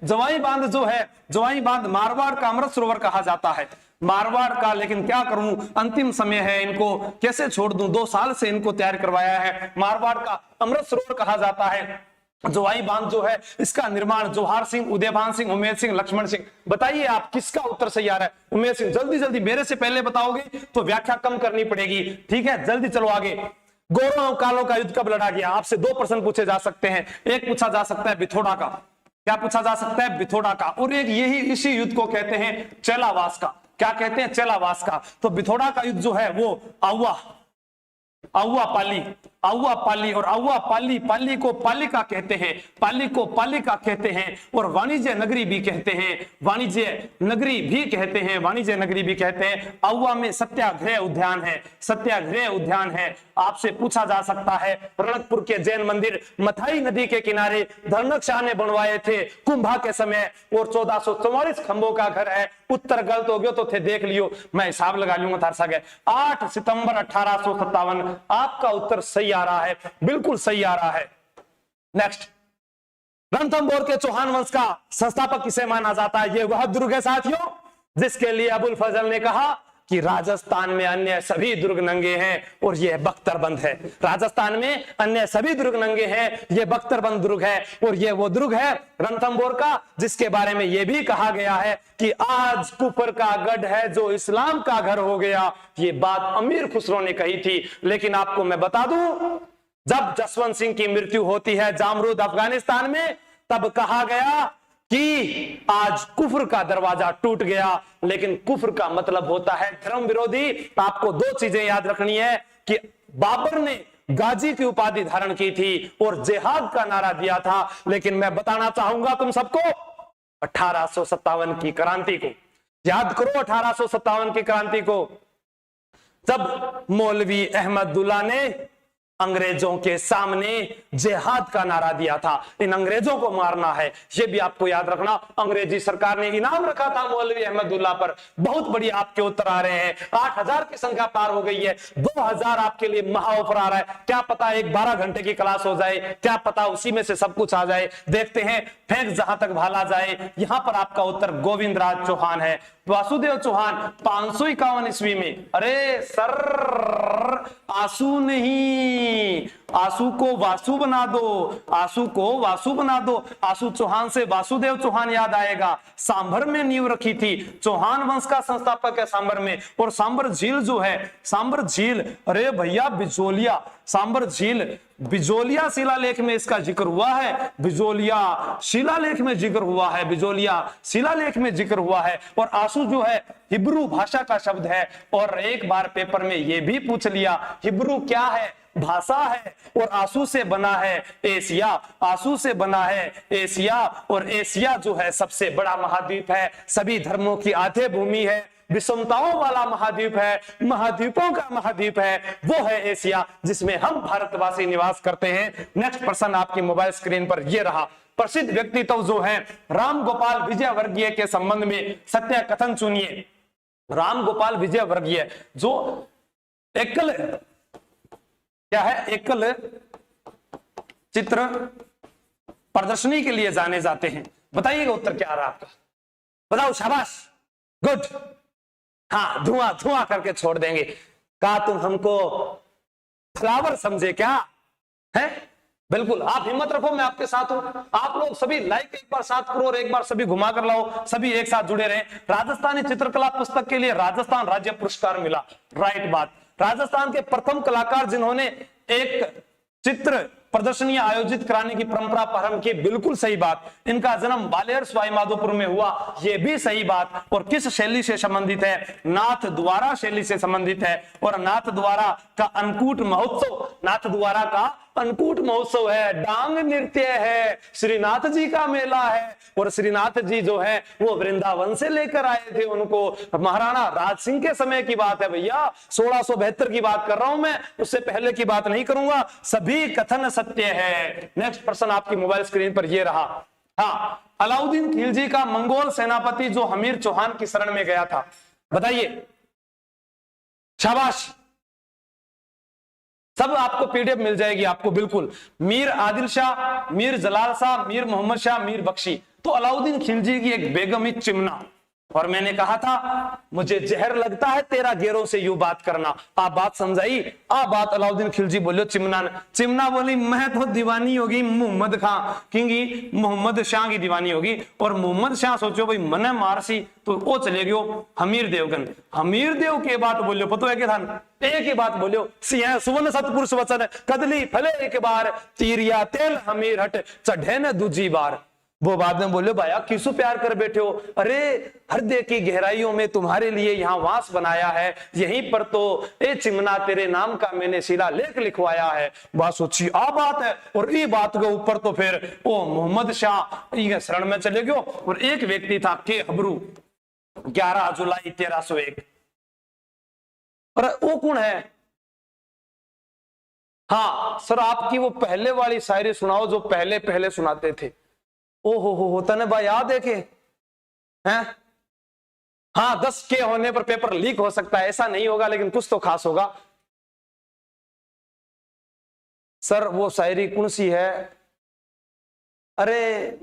जवाई बांध जो है, जवाई बांध मारवाड़ का अमृत सरोवर कहा जाता है, मारवाड़ का। लेकिन क्या करूं, अंतिम समय है, इनको कैसे छोड़ दूं? 2 साल से इनको तैयार करवाया है। मारवाड़ का अमृत सरोवर कहा जाता है। जोवाई बांध जो है इसका निर्माण जोहार सिंह, उदयभान सिंह, उमेद सिंह, लक्ष्मण सिंह। बताइए आप किसका उत्तर सही आ रहा है? उमेद सिंह। जल्दी जल्दी, मेरे से पहले बताओगे तो व्याख्या कम करनी पड़ेगी, ठीक है? जल्दी चलो आगे। गौरव और कालों का युद्ध कब लड़ा गया? आपसे 2 प्रश्न पूछे जा सकते हैं। एक पूछा जा सकता है बिथोड़ा का, क्या पूछा जा सकता है? बिथोड़ा का। और एक यही इसी युद्ध को कहते हैं चेलावास का। क्या कहते हैं? चेलावास का। तो बिथोड़ा का युद्ध जो है वो आउवा पाली और आउवा पाली को पालिका कहते हैं, पाली को पालिका कहते हैं और वाणिज्य नगरी भी कहते हैं, वाणिज्य नगरी भी कहते हैं, वाणिज्य नगरी भी कहते हैं। आउवा में सत्याग्रह उद्यान है, सत्याग्रह उद्यान है। आपसे पूछा जा सकता है रणकपुर के जैन मंदिर मथाई नदी के किनारे धर्मक शाह ने बनवाए थे कुंभा के समय और 1444 खंभों का घर है। उत्तर गलत हो गया तो थे देख लियो, मैं हिसाब लगा लूंगा थार सके। 8 सितंबर 1857 आपका उत्तर सही आ रहा है, बिल्कुल सही आ रहा है। नेक्स्ट, रणथंभौर के चौहान वंश का संस्थापक किसे माना जाता है? ये वह दुर्ग है साथियों जिसके लिए अबुल फजल ने कहा कि राजस्थान में अन्य सभी दुर्ग नंगे हैं और यह बख्तरबंद है। राजस्थान में अन्य सभी दुर्ग नंगे हैं, यह बख्तरबंद दुर्ग है और यह वो दुर्ग है रणथंभौर का जिसके बारे में यह भी कहा गया है कि आज कुफर का गढ़ है जो इस्लाम का घर हो गया। ये बात अमीर खुसरो ने कही थी। लेकिन आपको मैं बता दूं, जब जसवंत सिंह की मृत्यु होती है जामरूद अफगानिस्तान में, तब कहा गया कि आज कुफ्र का दरवाजा टूट गया। लेकिन कुफ्र का मतलब होता है धर्म विरोधी। आपको 2 चीजें याद रखनी है कि बाबर ने गाजी की उपाधि धारण की थी और जिहाद का नारा दिया था। लेकिन मैं बताना चाहूंगा तुम सबको 1857 की क्रांति को याद करो। 1857 की क्रांति को, जब मौलवी अहमदुल्ला ने अंग्रेजों के सामने जिहाद का नारा दिया था। इन अंग्रेजों को मारना है, ये भी आपको याद रखना। अंग्रेजी सरकार ने इनाम रखा था मौलवी अहमदुल्ला पर। बहुत बढ़िया आपके उत्तर आ रहे हैं। 8000 की संख्या पार हो गई है। 2000 आपके लिए महा ऑफर आ रहा है। क्या पता एक 12 घंटे की क्लास हो जाए, क्या पता उसी में से सब कुछ आ जाए। देखते हैं, फेंक जहां तक भाला जाए। यहां पर आपका उत्तर गोविंद राज चौहान है। वासुदेव चौहान 551 ईस्वी में। अरे सर, आंसू नहीं, आंसू को वासु बना दो, आंसू को वासु बना दो। आंसू चौहान से वासुदेव चौहान याद आएगा। सांभर में नींव रखी थी। चौहान वंश का संस्थापक है सांभर में। और सांभर झील जो है, सांभर झील, अरे भैया बिजोलिया, सांभर झील बिजोलिया शिलालेख में इसका जिक्र हुआ है। बिजोलिया शिलालेख में जिक्र हुआ है, बिजोलिया शिलालेख में जिक्र हुआ है। और आंसू जो है हिब्रू भाषा का शब्द है। और एक बार पेपर में यह भी पूछ लिया हिब्रू क्या है? भाषा है। और आंसू से बना है एशिया, आंसू से बना है एशिया। और एशिया जो है सबसे बड़ा महाद्वीप है, सभी धर्मों की आधे भूमि है, विषमताओं वाला महाद्वीप है, महाद्वीपों का महाद्वीप है, वो है एशिया जिसमें हम भारतवासी निवास करते हैं। नेक्स्ट प्रश्न आपकी मोबाइल स्क्रीन पर ये रहा। प्रसिद्ध व्यक्तित्व जो है राम गोपाल विजयवर्गीय के संबंध में सत्य कथन चुनिए। राम गोपाल विजयवर्गीय जो एकल क्या है? एकल चित्र प्रदर्शनी के लिए जाने जाते हैं। बताइएगा उत्तर क्या आ रहा है आपका? बताओ, शाबाश, गुड। हाँ, धुआं धुआं करके छोड़ देंगे। कहा तुम हमको फ्लावर समझे क्या है? बिल्कुल, आप हिम्मत रखो, मैं आपके साथ हूं। आप लोग सभी लाइक एक बार 7 करोड़ एक बार सभी घुमा कर लाओ, सभी एक साथ जुड़े रहे। राजस्थानी चित्रकला पुस्तक के लिए राजस्थान राज्य पुरस्कार मिला। राइट बात। राजस्थान के प्रथम कलाकार जिन्होंने एक चित्र प्रदर्शनियां आयोजित कराने की परंपरा प्रारंभ की, बिल्कुल सही बात। इनका जन्म ग्वालियर सवाई माधोपुर में हुआ, यह भी सही बात। और किस शैली से संबंधित है? नाथ द्वारा शैली से संबंधित है। और नाथ द्वारा का अन्नकूट महोत्सव, नाथ द्वारा का अन्नकूट महोत्सव है, डांग नृत्य है, श्रीनाथ जी का मेला है। और श्रीनाथ जी जो है वो वृंदावन से लेकर आए थे उनको। महाराणा राज सिंह के समय की बात है भैया, 1672 की बात कर रहा हूं मैं, उससे पहले की बात नहीं करूंगा। सभी कथन सत्य है। नेक्स्ट प्रश्न आपकी मोबाइल स्क्रीन पर ये रहा। हाँ, अलाउद्दीन खिलजी का मंगोल सेनापति जो हमीर चौहान की शरण में गया था, बताइए। शाबाश, सब आपको पीडीएफ मिल जाएगी आपको, बिल्कुल। मीर आदिल शाह, मीर जलाल शाह, मीर मोहम्मद शाह, मीर बख्शी। तो अलाउद्दीन खिलजी की एक बेगम ही चिमना, और मैंने कहा था मुझे जहर लगता है तेरा गेरों से यूं बात करना। आप बात समझाई, आ बात अलाउद्दीन खिलजी बोलियो चिमना ने। चिमना बोली मैं तो दीवानी होगी मोहम्मद खां, क्योंकि मोहम्मद शाह की दीवानी होगी। और मोहम्मद शाह सोचो भाई मने मारसी तो वो चले गयो हमीर देवगन। हमीर देव के बात बोलियो पतो है के थान एक ही बात बोलियो सिंह सुवन सतपुरुष वचन कदली फले एक बार तीरिया तेल हमीर हट चढ़े न दूजी बार। वो बाद में बोले भाया किसु प्यार कर बैठे हो? अरे हृदय की गहराइयों में तुम्हारे लिए यहाँ वास बनाया है, यहीं पर तो ए चिमना तेरे नाम का मैंने शिलालेख लिखवाया है। बात सोची आ बात है। और ये बात के ऊपर तो फिर वो मोहम्मद शाह ये शरण में चले गयो। और एक व्यक्ति था के हबरू 11 जुलाई 1301। और वो कौन है? हाँ सर आपकी वो पहले वाली शायरी सुनाओ जो पहले पहले सुनाते थे। ओहो हो तने भाई याद है के हैं? हाँ 10 के होने पर पेपर लीक हो सकता है, ऐसा नहीं होगा लेकिन कुछ तो खास होगा। सर वो शायरी कौन सी है? अरे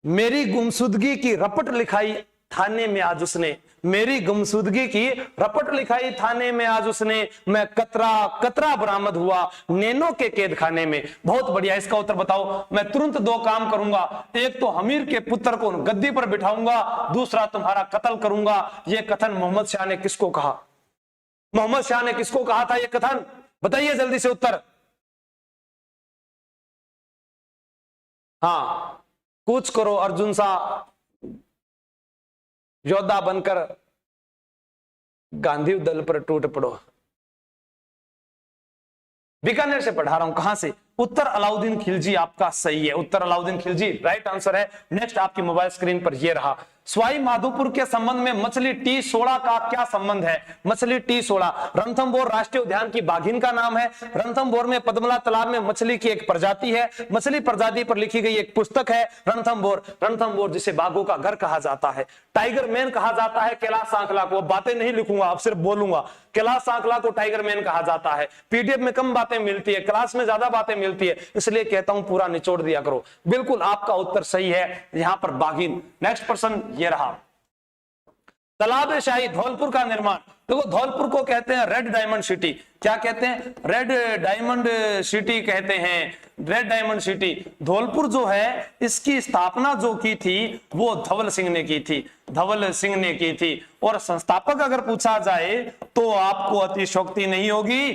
मेरी गुमशुदगी की रपट लिखाई थाने में आज उसने, मेरी गुमशुदगी की रपट लिखाई थाने में आज उसने, मैं कतरा कतरा बरामद हुआ नैनो के कैद खाने में। बहुत बढ़िया, इसका उत्तर बताओ। मैं तुरंत 2 काम करूंगा, एक तो हमीर के पुत्र को गद्दी पर बिठाऊंगा, दूसरा तुम्हारा कत्ल करूंगा। यह कथन मोहम्मद शाह ने किसको कहा? मोहम्मद शाह ने किसको कहा था यह कथन? बताइए जल्दी से उत्तर। हाँ कुछ करो अर्जुन सा योद्धा बनकर गांधी दल पर टूट पड़ो। बीकानेर से पढ़ा रहा हूं। कहां से? उत्तर अलाउद्दीन खिलजी आपका सही है। उत्तर अलाउद्दीन खिलजी राइट आंसर है। नेक्स्ट आपकी मोबाइल स्क्रीन पर यह रहा। सवाई माधोपुर के संबंध में मछली T16 का क्या संबंध है? मछली T16 रणथंभौर राष्ट्रीय उद्यान की बाघिन का नाम है। रणथंभौर में पद्मला तालाब में मछली की एक प्रजाति है। मछली प्रजाति पर लिखी गई एक पुस्तक है रणथंभौर। रणथंभौर जिसे बाघों का घर कहा जाता है। टाइगर मैन कहा जाता है कैलाश सांखला को। बातें नहीं लिखूंगा, अब सिर्फ बोलूंगा। कैलाश सांखला को टाइगर मैन कहा जाता है। पीडीएफ में कम बातें मिलती है, क्लास में ज्यादा बातें मिलती है, इसलिए कहता हूं पूरा निचोड़ दिया करो। बिल्कुल आपका उत्तर सही है, यहां पर बाघिन। नेक्स्ट पर्सन ये रहा। तालाब शाही धौलपुर का निर्माण। देखो धौलपुर को कहते हैं रेड डायमंड सिटी। क्या कहते हैं? रेड डायमंड सिटी कहते हैं। रेड डायमंड सिटी धौलपुर जो है इसकी स्थापना जो की थी वो धवल सिंह ने की थी। धवल सिंह ने की थी। और संस्थापक अगर पूछा जाए तो आपको अतिशोक्ति नहीं होगी,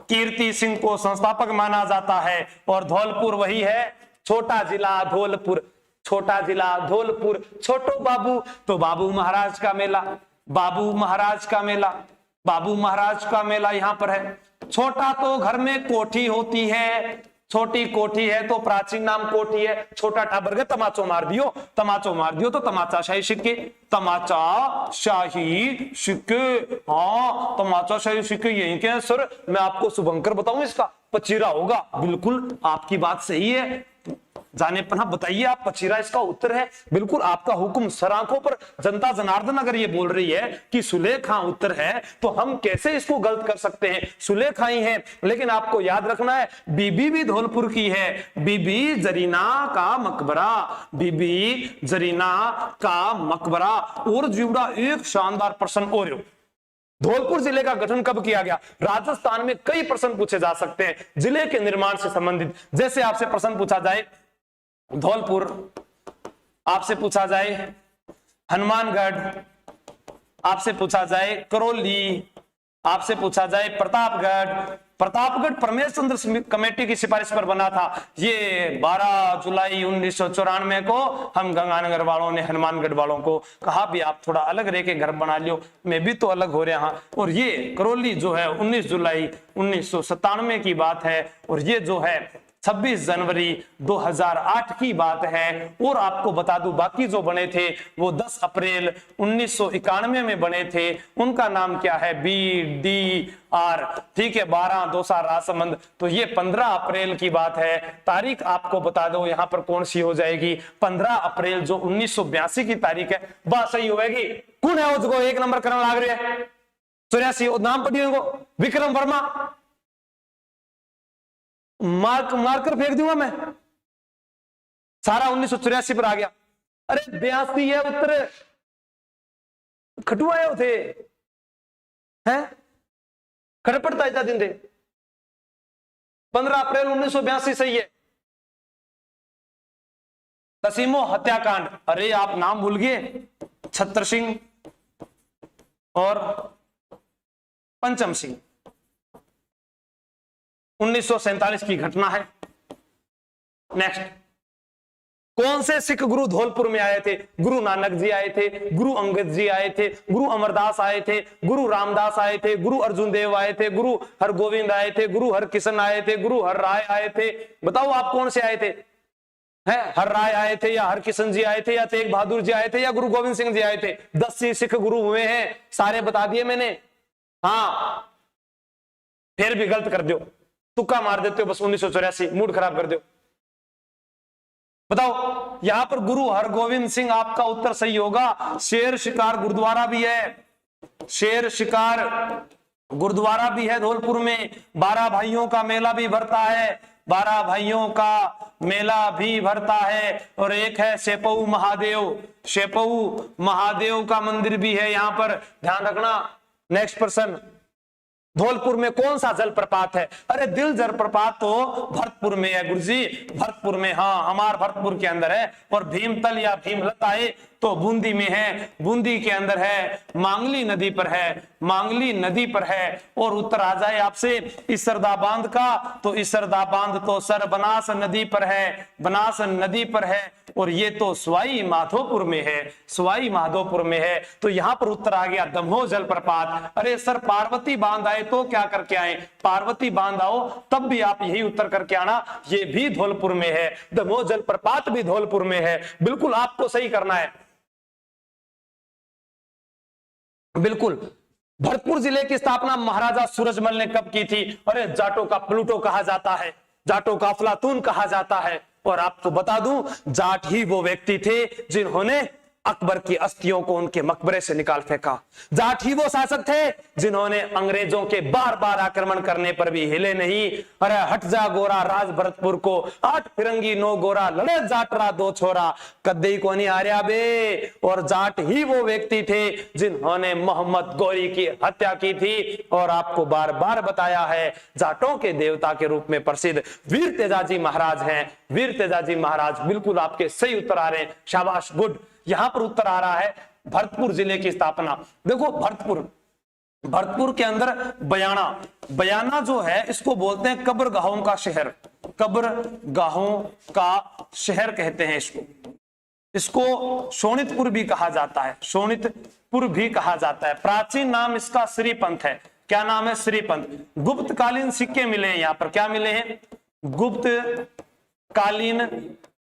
कीर्ति सिंह को संस्थापक माना जाता है। और धौलपुर वही है छोटा जिला धौलपुर। छोटा जिला धौलपुर। छोटो बाबू तो बाबू महाराज का मेला। बाबू महाराज का मेला। बाबू महाराज का मेला यहां पर है। छोटा तो घर में कोठी होती है। छोटी कोठी है तो प्राचीन नाम कोठी है। छोटा टाबर गए तमाचो मार दियो। तमाचो मार दियो तो तमाचा शाही सिक्के। तमाचा शाही सिक्के। हाँ तमाचा शाही सिक्के यही के हैं सर। मैं आपको शुभंकर बताऊं इसका पचीरा होगा। बिल्कुल आपकी बात सही है। जाने पना बताइए आप, पचीरा इसका उत्तर है। बिल्कुल आपका हुक्म सर आंखों पर। जनता जनार्दन अगर ये बोल रही है कि सुलेखा उत्तर है तो हम कैसे इसको गलत कर सकते हैं? सुलेखा ही है। लेकिन आपको याद रखना है बीबी भी धौलपुर की है। बीबी जरीना का मकबरा। बीबी जरीना का मकबरा। और जुड़ा एक शानदार प्रश्न और धौलपुर जिले का गठन कब किया गया? राजस्थान में कई प्रश्न पूछे जा सकते हैं जिले के निर्माण से संबंधित। जैसे आपसे प्रश्न पूछा जाए धौलपुर, आपसे पूछा जाए हनुमानगढ़, आपसे पूछा जाए करौली, आपसे पूछा जाए प्रतापगढ़। प्रतापगढ़ प्रमेश चंद्र कमेटी की सिफारिश पर बना था। ये 12 जुलाई 1994 को हम गंगानगर वालों ने हनुमानगढ़ वालों को कहा भी आप थोड़ा अलग रह के घर बना लियो, मैं भी तो अलग हो रहा हूं। और ये करौली जो है 19 जुलाई 1997 की बात है। और ये जो है 26 जनवरी 2008 की बात है। और आपको बता दूं बाकी जो बने थे वो 10 अप्रैल 1991 में बने थे। उनका नाम क्या है? BDR। ठीक है 12 दोसा राजसमंद। तो ये 15 अप्रैल की बात है। तारीख आपको बता दो यहां पर कौन सी हो जाएगी? 15 अप्रैल जो 1982 की तारीख है। बात सही होगी। कौन है उसको 1 नंबर करने लाग रहे है? 84 नाम पढ़िए विक्रम वर्मा। मार्कर फेंक दूंगा मैं। सारा 1984 पर आ गया। अरे 82 है उत्तर, खटुआए थे हैं, खड़पड़ता इतना दिन दे। 15 अप्रैल 1982 सही है। तसीमो हत्याकांड, अरे आप नाम भूल गए, छत्र सिंह और पंचम सिंह, 1947 की घटना है। नेक्स्ट, कौन से सिख गुरु धौलपुर में आए थे? गुरु नानक जी आए थे, गुरु अंगद जी आए थे, गुरु अमरदास आए थे, गुरु रामदास आए थे, गुरु अर्जुन देव आए थे, गुरु हरगोविंद आए थे, गुरु हरकिशन आए थे, गुरु हर राय आए थे। बताओ आप कौन से आए थे? हैं, हर राय आए थे या हरकिशन जी आए थे या तेग बहादुर जी आए थे या गुरु गोविंद सिंह जी आए थे? 10 ही सिख गुरु हुए हैं, सारे बता दिए मैंने। हाँ, फिर भी गलत कर दो, तुक्का मार देते हो बस। 1984, मूड खराब कर दो। बताओ, यहां पर गुरु हरगोविंद सिंह आपका उत्तर सही होगा। शेर शिकार गुरुद्वारा भी है, शेर शिकार गुरुद्वारा भी है धौलपुर में। 12 भाइयों का मेला भी भरता है, 12 भाइयों का मेला भी भरता है। और एक है शेपऊ महादेव, शेपऊ महादेव का मंदिर भी है यहां पर, ध्यान रखना। नेक्स्ट पर्सन, धौलपुर में कौन सा जलप्रपात है? अरे दिल जलप्रपात तो भरतपुर में है गुरुजी, भरतपुर में। हाँ, हमार भरतपुर के अंदर है। और भीमतल या भीमलता है तो बूंदी में है, बूंदी के अंदर है। मांगली नदी पर है, मांगली नदी पर है। और उत्तर आ जाए आपसे इसरदा बांध का, तो इसरदा बांध तो सर बनास नदी पर है, बनास नदी पर है। और ये तो सवाई माधोपुर में है, सवाई माधोपुर में है। तो यहां पर उत्तर आ गया दमोह जलप्रपात। अरे सर, पार्वती बांध आए तो क्या करके आए? पार्वती बांध आओ तब भी आप यही उत्तर करके आना, ये भी धौलपुर में है, दमोह जलप्रपात भी धौलपुर में है। बिल्कुल आपको सही करना है, बिल्कुल। भरतपुर जिले की स्थापना महाराजा सूरजमल ने कब की थी? अरे जाटों का प्लूटो कहा जाता है, जाटों का अफलातून कहा जाता है। और आपको बता दूं, जाट ही वो व्यक्ति थे जिन्होंने अकबर की अस्थियों को उनके मकबरे से निकाल फेंका। जाट ही वो शासक थे जिन्होंने अंग्रेजों के बार बार आक्रमण करने पर भी हिले नहीं। अरे हट जा गोरा राज भरतपुर को, 8 फिरंगी 9 गोरा, लड़े जाटरा 2 छोरा, कद्दई को नहीं हार्या बे। और जाट ही वो व्यक्ति थे जिन्होंने मोहम्मद गौरी की हत्या की थी। और आपको बार बार बताया है, जाटों के देवता के रूप में प्रसिद्ध वीर तेजाजी महाराज हैं, वीर तेजाजी महाराज। बिल्कुल आपके सही उत्तर आ रहे हैं, शाबाश, गुड। यहां पर उत्तर आ रहा है भरतपुर जिले की स्थापना। देखो, भरतपुर के अंदर बयाना, बयाना जो है इसको बोलते हैं कब्रगाहों का शहर, कब्रगाहों का शहर कहते हैं इसको शोणितपुर भी कहा जाता है, शोणितपुर भी कहा जाता है। प्राचीन नाम इसका श्रीपंथ है। क्या नाम है? श्रीपंथ। गुप्तकालीन सिक्के मिले हैं यहां पर, क्या मिले हैं? गुप्तकालीन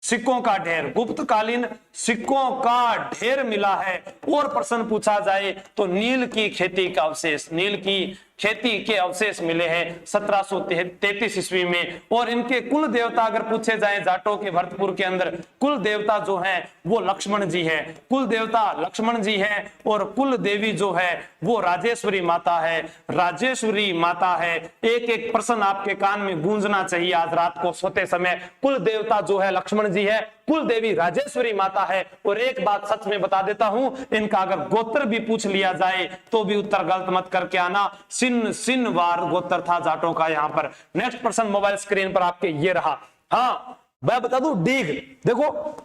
सिक्कों का ढेर, गुप्तकालीन सिक्कों का ढेर मिला है। और प्रश्न पूछा जाए तो नील की खेती का अवशेष, नील की खेती के अवशेष मिले हैं 1733 ईस्वी में। और इनके कुल देवता अगर पूछे जाए जाटों के भरतपुर के अंदर, कुल देवता जो है वो लक्ष्मण जी है, कुल देवता लक्ष्मण जी है। और कुल देवी जो है वो राजेश्वरी माता है, राजेश्वरी माता है। एक एक प्रश्न आपके कान में गूंजना चाहिए आज रात को सोते समय। कुल देवता जो है लक्ष्मण जी है, कुल देवी राजेश्वरी माता है। और एक बात सच में बता देता हूं, इनका अगर गोत्र भी पूछ लिया जाए तो भी उत्तर गलत मत करके आना। सिनवार गोत्र था जाटों का यहां पर। नेक्स्ट पर्सन मोबाइल स्क्रीन पर आपके ये रहा। हाँ, मैं बता दूं, डीग, देखो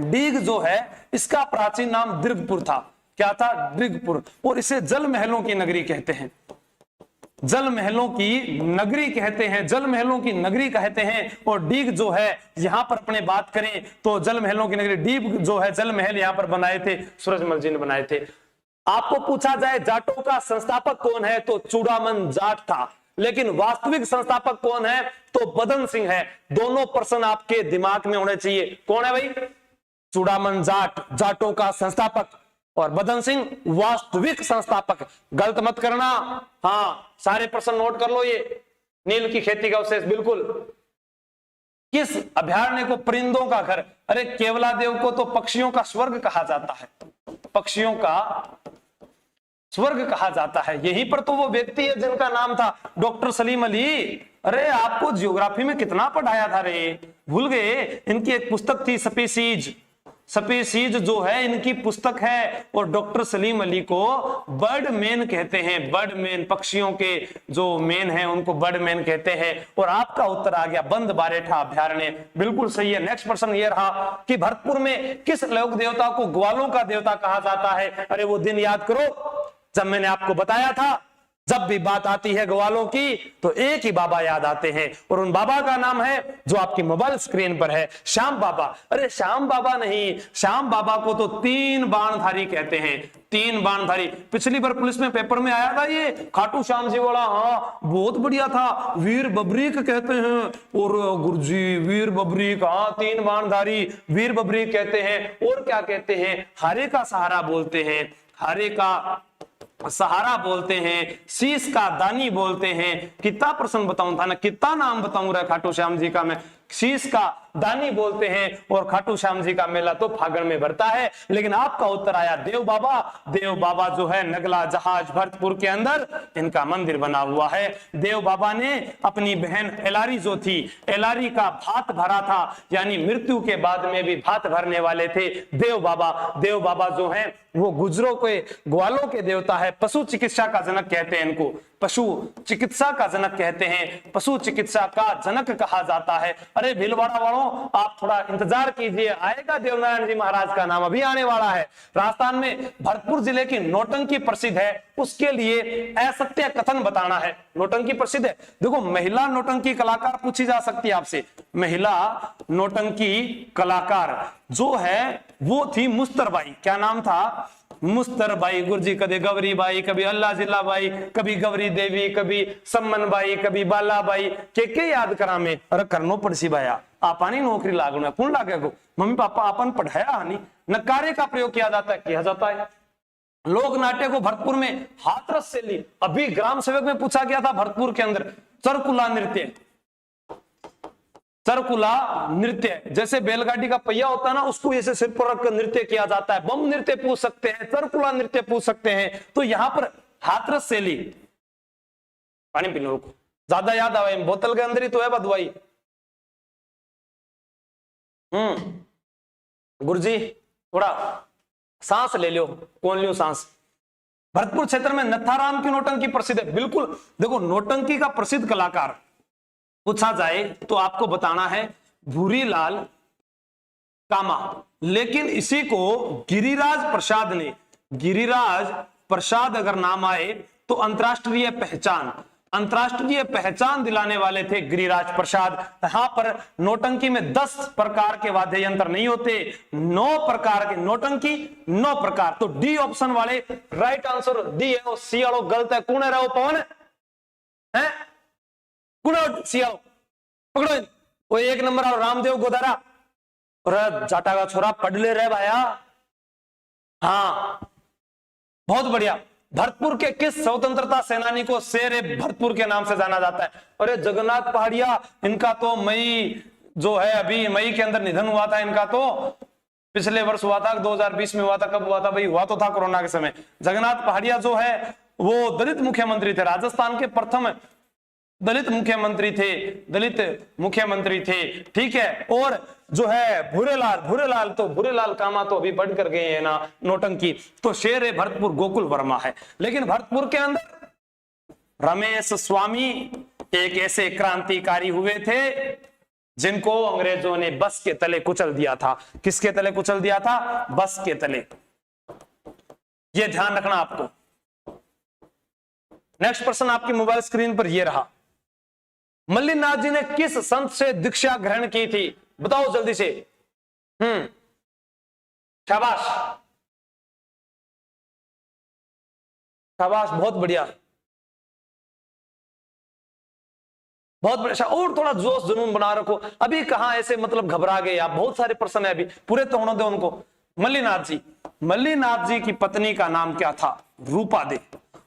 डीग जो है इसका प्राचीन नाम दीर्घपुर था। क्या था? दीर्घपुर। और इसे जल महलों की नगरी कहते हैं, जल महलों की नगरी कहते हैं, जल महलों की नगरी कहते हैं। और डीग जो है यहां पर अपने बात करें तो जल महलों की नगरी, डीग जो है जल महल यहां पर बनाए थे सूरजमल जी ने बनाए थे। आपको पूछा जाए जाटों का संस्थापक कौन है तो चूड़ामन जाट था, लेकिन वास्तविक संस्थापक कौन है तो बदन सिंह है। दोनों प्रश्न आपके दिमाग में होने चाहिए। कौन है भाई? चूड़ामन जाट जाटों का संस्थापक, और बदन सिंह वास्तविक संस्थापक। गलत मत करना। हाँ, सारे प्रश्न नोट कर लो। ये नील की खेती का अवशेष, बिल्कुल। किस अभयारण्य को परिंदों का घर? अरे केवलादेव को तो पक्षियों का स्वर्ग कहा जाता है, पक्षियों का स्वर्ग कहा जाता है। यहीं पर तो वो व्यक्ति है जिनका नाम था डॉक्टर सलीम अली। अरे आपको जियोग्राफी में कितना पढ़ाया था रे, भूल गए? इनकी एक पुस्तक थी स्पीसीज, स्पीसीज जो है इनकी पुस्तक है, और डॉक्टर सलीम अली को बर्डमैन कहते हैं। बर्डमैन, पक्षियों के जो मैन है उनको बर्डमैन कहते हैं। और आपका उत्तर आ गया बंद बारेठा अभ्यारण्य, बिल्कुल सही है। नेक्स्ट प्रश्न ये रहा कि भरतपुर में किस लोक देवता को ग्वालों का देवता कहा जाता है? अरे वो दिन याद करो जब मैंने आपको बताया था, जब भी बात आती है ग्वालों की तो एक ही बाबा याद आते हैं, और उन बाबा का नाम है जो आपकी मोबाइल स्क्रीन पर है, श्याम बाबा। अरे श्याम बाबा नहीं, श्याम बाबा को तो 3 बाणधारी कहते हैं। 3 बाणधारी, पिछली बार पुलिस में पेपर में आया था ये खाटू श्याम जी वाला, हाँ बहुत बढ़िया था। वीर बबरीक कहते हैं, और गुरुजी वीर बबरीक, हाँ 3 बाणधारी वीर बबरीक कहते हैं। और क्या कहते हैं? हारे का सहारा बोलते हैं, हारे का सहारा बोलते हैं, शीश का दानी बोलते हैं। कितना प्रश्न बताऊं था ना, कितना नाम बताऊं रहा खाटू श्याम जी का मैं। शीश का दानी बोलते हैं, और खाटू श्याम जी का मेला तो फागण में भरता है। लेकिन आपका उत्तर आया देव बाबा। देव बाबा जो है नगला जहाज भरतपुर के अंदर इनका मंदिर बना हुआ है। देव बाबा ने अपनी बहन एलारी जो थी, एलारी का भात भरा था, यानी मृत्यु के बाद में भी भात भरने वाले थे देव बाबा। देव बाबा जो है वो गुजरों के, ग्वालों के देवता है। पशु चिकित्सा का जनक कहते हैं इनको, पशु चिकित्सा का जनक कहते हैं, पशु चिकित्सा का जनक कहा जाता है। अरे भीलवाड़ा वालों आप थोड़ा इंतजार कीजिए, आएगा देवनारायण जी महाराज का नाम अभी आने वाला है। राजस्थान में भरतपुर जिले की नौटंकी प्रसिद्ध है, उसके लिए असत्य कथन बताना है। नौटंकी प्रसिद्ध है, देखो महिला नौटंकी कलाकार पूछी जा सकती है आपसे। महिला नौटंकी कलाकार जो है वो थी मुस्तरबाई। क्या नाम था? मुस्तरबाई। गुरुजी कभी गौरी बाई, कभी अल्लाह जिला बाई, कभी गौरी देवी, कभी सम्मन बाई, कभी बाला बाई के याद करा में। अरे करनो पड़सी भाया आपानी नौकरी लागू कौन लागे को, मम्मी पापा आपन पढ़ाया हानि। नकारे का प्रयोग किया जाता है, किया जाता है। लोक नाट्य को भरतपुर में हाथरस से ली। अभी ग्राम सेवक में पूछा गया था भरतपुर के अंदर चरकुला नृत्य, चरकुला नृत्य, जैसे बैलगाड़ी का पहिया होता है ना, उसको ऐसे सिर पर रखकर नृत्य किया जाता है। बम नृत्य पूछ सकते हैं, चरकुला नृत्य पूछ सकते हैं। तो यहां पर हाथरस शैली, पानी पी लो रुको, ज्यादा याद आवे, बोतल के अंदर ही तो है बदवाई। गुरुजी थोड़ा सांस ले लो, कौन लियो सांस। भरतपुर क्षेत्र में नथाराम की नौटंकी प्रसिद्ध है। बिल्कुल, देखो नौटंकी का प्रसिद्ध कलाकार पूछा जाए तो आपको बताना है भूरीलाल कामा। लेकिन इसी को गिरिराज प्रसाद ने, गिरिराज प्रसाद अगर नाम आए तो अंतरराष्ट्रीय पहचान दिलाने वाले थे गिरिराज प्रसाद। यहां पर नौटंकी में 10 प्रकार के वाद्य यंत्र नहीं होते, 9 प्रकार के नौटंकी, 9 प्रकार। तो डी ऑप्शन वाले राइट आंसर डी है, सी वालों गलत है। कौन है रहो पवन है, सियाओ पकड़ो। वो 1 नंबर और रामदेव गोदारा और जाटा का छोरा पढ़ ले रहे भाया। हाँ बहुत बढ़िया। भरतपुर के किस स्वतंत्रता सेनानी को शेर भरतपुर के नाम से जाना जाता है? अरे जगन्नाथ पहाड़िया, इनका तो मई जो है अभी मई के अंदर निधन हुआ था। इनका तो पिछले वर्ष हुआ था, 2020 में हुआ था। कब हुआ था भाई? हुआ तो था कोरोना के समय। जगन्नाथ पहाड़िया जो है वो दलित मुख्यमंत्री थे, राजस्थान के प्रथम दलित मुख्यमंत्री थे, ठीक है। और जो है भूरेलाल कामा तो अभी बढ़ कर गए हैं ना नौटंकी। तो शेर है भरतपुर गोकुल वर्मा है। लेकिन भरतपुर के अंदर रमेश स्वामी एक ऐसे क्रांतिकारी हुए थे जिनको अंग्रेजों ने बस के तले कुचल दिया था। किसके तले कुचल दिया था? बस के तले। यह ध्यान रखना आपको। नेक्स्ट प्रश्न आपकी मोबाइल स्क्रीन पर यह रहा, मल्लिनाथ जी ने किस संत से दीक्षा ग्रहण की थी? बताओ जल्दी से। शाबाश शाबाश, बहुत बढ़िया, बहुत बढ़िया। और थोड़ा जोश जुनून बना रखो। अभी कहां ऐसे मतलब घबरा गए आप? बहुत सारे प्रश्न है, अभी पूरे तो होने दो उनको। मल्लिनाथ जी की पत्नी का नाम क्या था? रूपादे।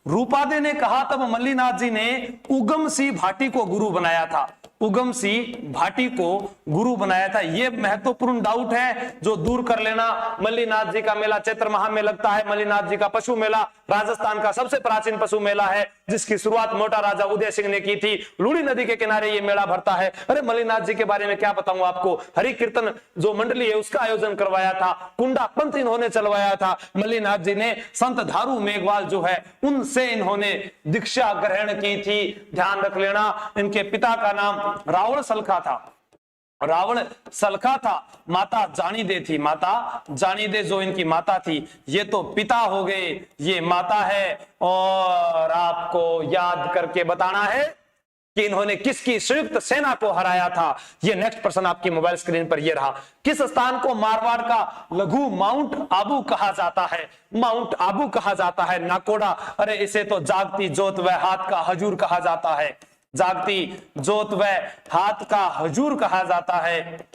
रूपादे ने कहा तब मल्लिनाथ जी ने उगम सिंह भाटी को गुरु बनाया था। उगम सिंह भाटी को गुरु बनाया था? ये महत्वपूर्ण डाउट है जो दूर कर लेना। मल्लीनाथ जी का मेला चैत्र माह में लगता है। मल्लीनाथ जी का पशु मेला राजस्थान का सबसे प्राचीन पशु मेला है, जिसकी शुरुआत मोटा राजा उदय सिंह ने की थी। लूड़ी नदी के किनारे ये मेला भरता है। अरे मल्लीनाथ जी के बारे में क्या बताऊं आपको, हरि कीर्तन जो मंडली है उसका आयोजन करवाया था, कुंडा पंथ इन्होंने चलवाया था। मल्लीनाथ जी ने संत धारू मेघवाल जो है उनसे इन्होंने दीक्षा ग्रहण की थी। ध्यान रख लेना, इनके पिता का नाम रावण सलखा था। रावण सलखा था, माता जानी दे थी। माता जानी दे जो इनकी माता थी, ये तो पिता हो गए, ये माता है। और आपको याद करके बताना है कि इन्होंने किसकी संयुक्त सेना को हराया था। ये नेक्स्ट प्रश्न आपकी मोबाइल स्क्रीन पर ये रहा। किस स्थान को मारवाड़ का लघु माउंट आबू कहा जाता है? माउंट आबू कहा जाता है। नाकोड़ा, अरे इसे तो जागती जोत व हाथ का हजूर कहा जाता है। जागती जोत व हाथ का हजूर कहा जाता है,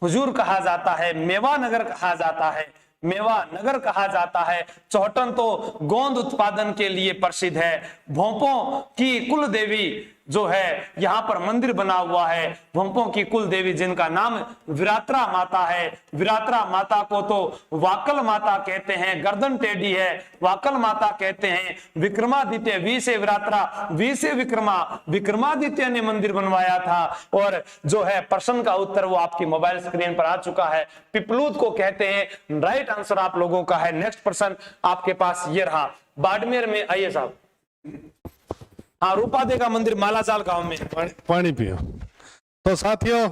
हुजूर कहा जाता है। मेवा नगर कहा जाता है, मेवा नगर कहा जाता है। चौहटन तो गोंद उत्पादन के लिए प्रसिद्ध है। भोंपों की कुल देवी जो है यहां पर मंदिर बना हुआ है। भोंपों की कुल देवी जिनका नाम विरात्रा माता है। विरात्रा माता को तो वाकल माता कहते हैं, गर्दन टेढ़ी है, वाकल माता कहते हैं। विक्रमादित्य वी से विरात्रा, वी से विक्रमा, विक्रमादित्य ने मंदिर बनवाया था। और जो है प्रश्न का उत्तर वो आपकी मोबाइल स्क्रीन पर आ चुका है, पिपलूद को कहते हैं। राइट आंसर आप लोगों का है। नेक्स्ट प्रश्न आपके पास ये रहा। बाड़मेर में आइए साहब, हाँ, रूपादे का मंदिर मालाजाल गांव में। पानी पियो। तो साथियों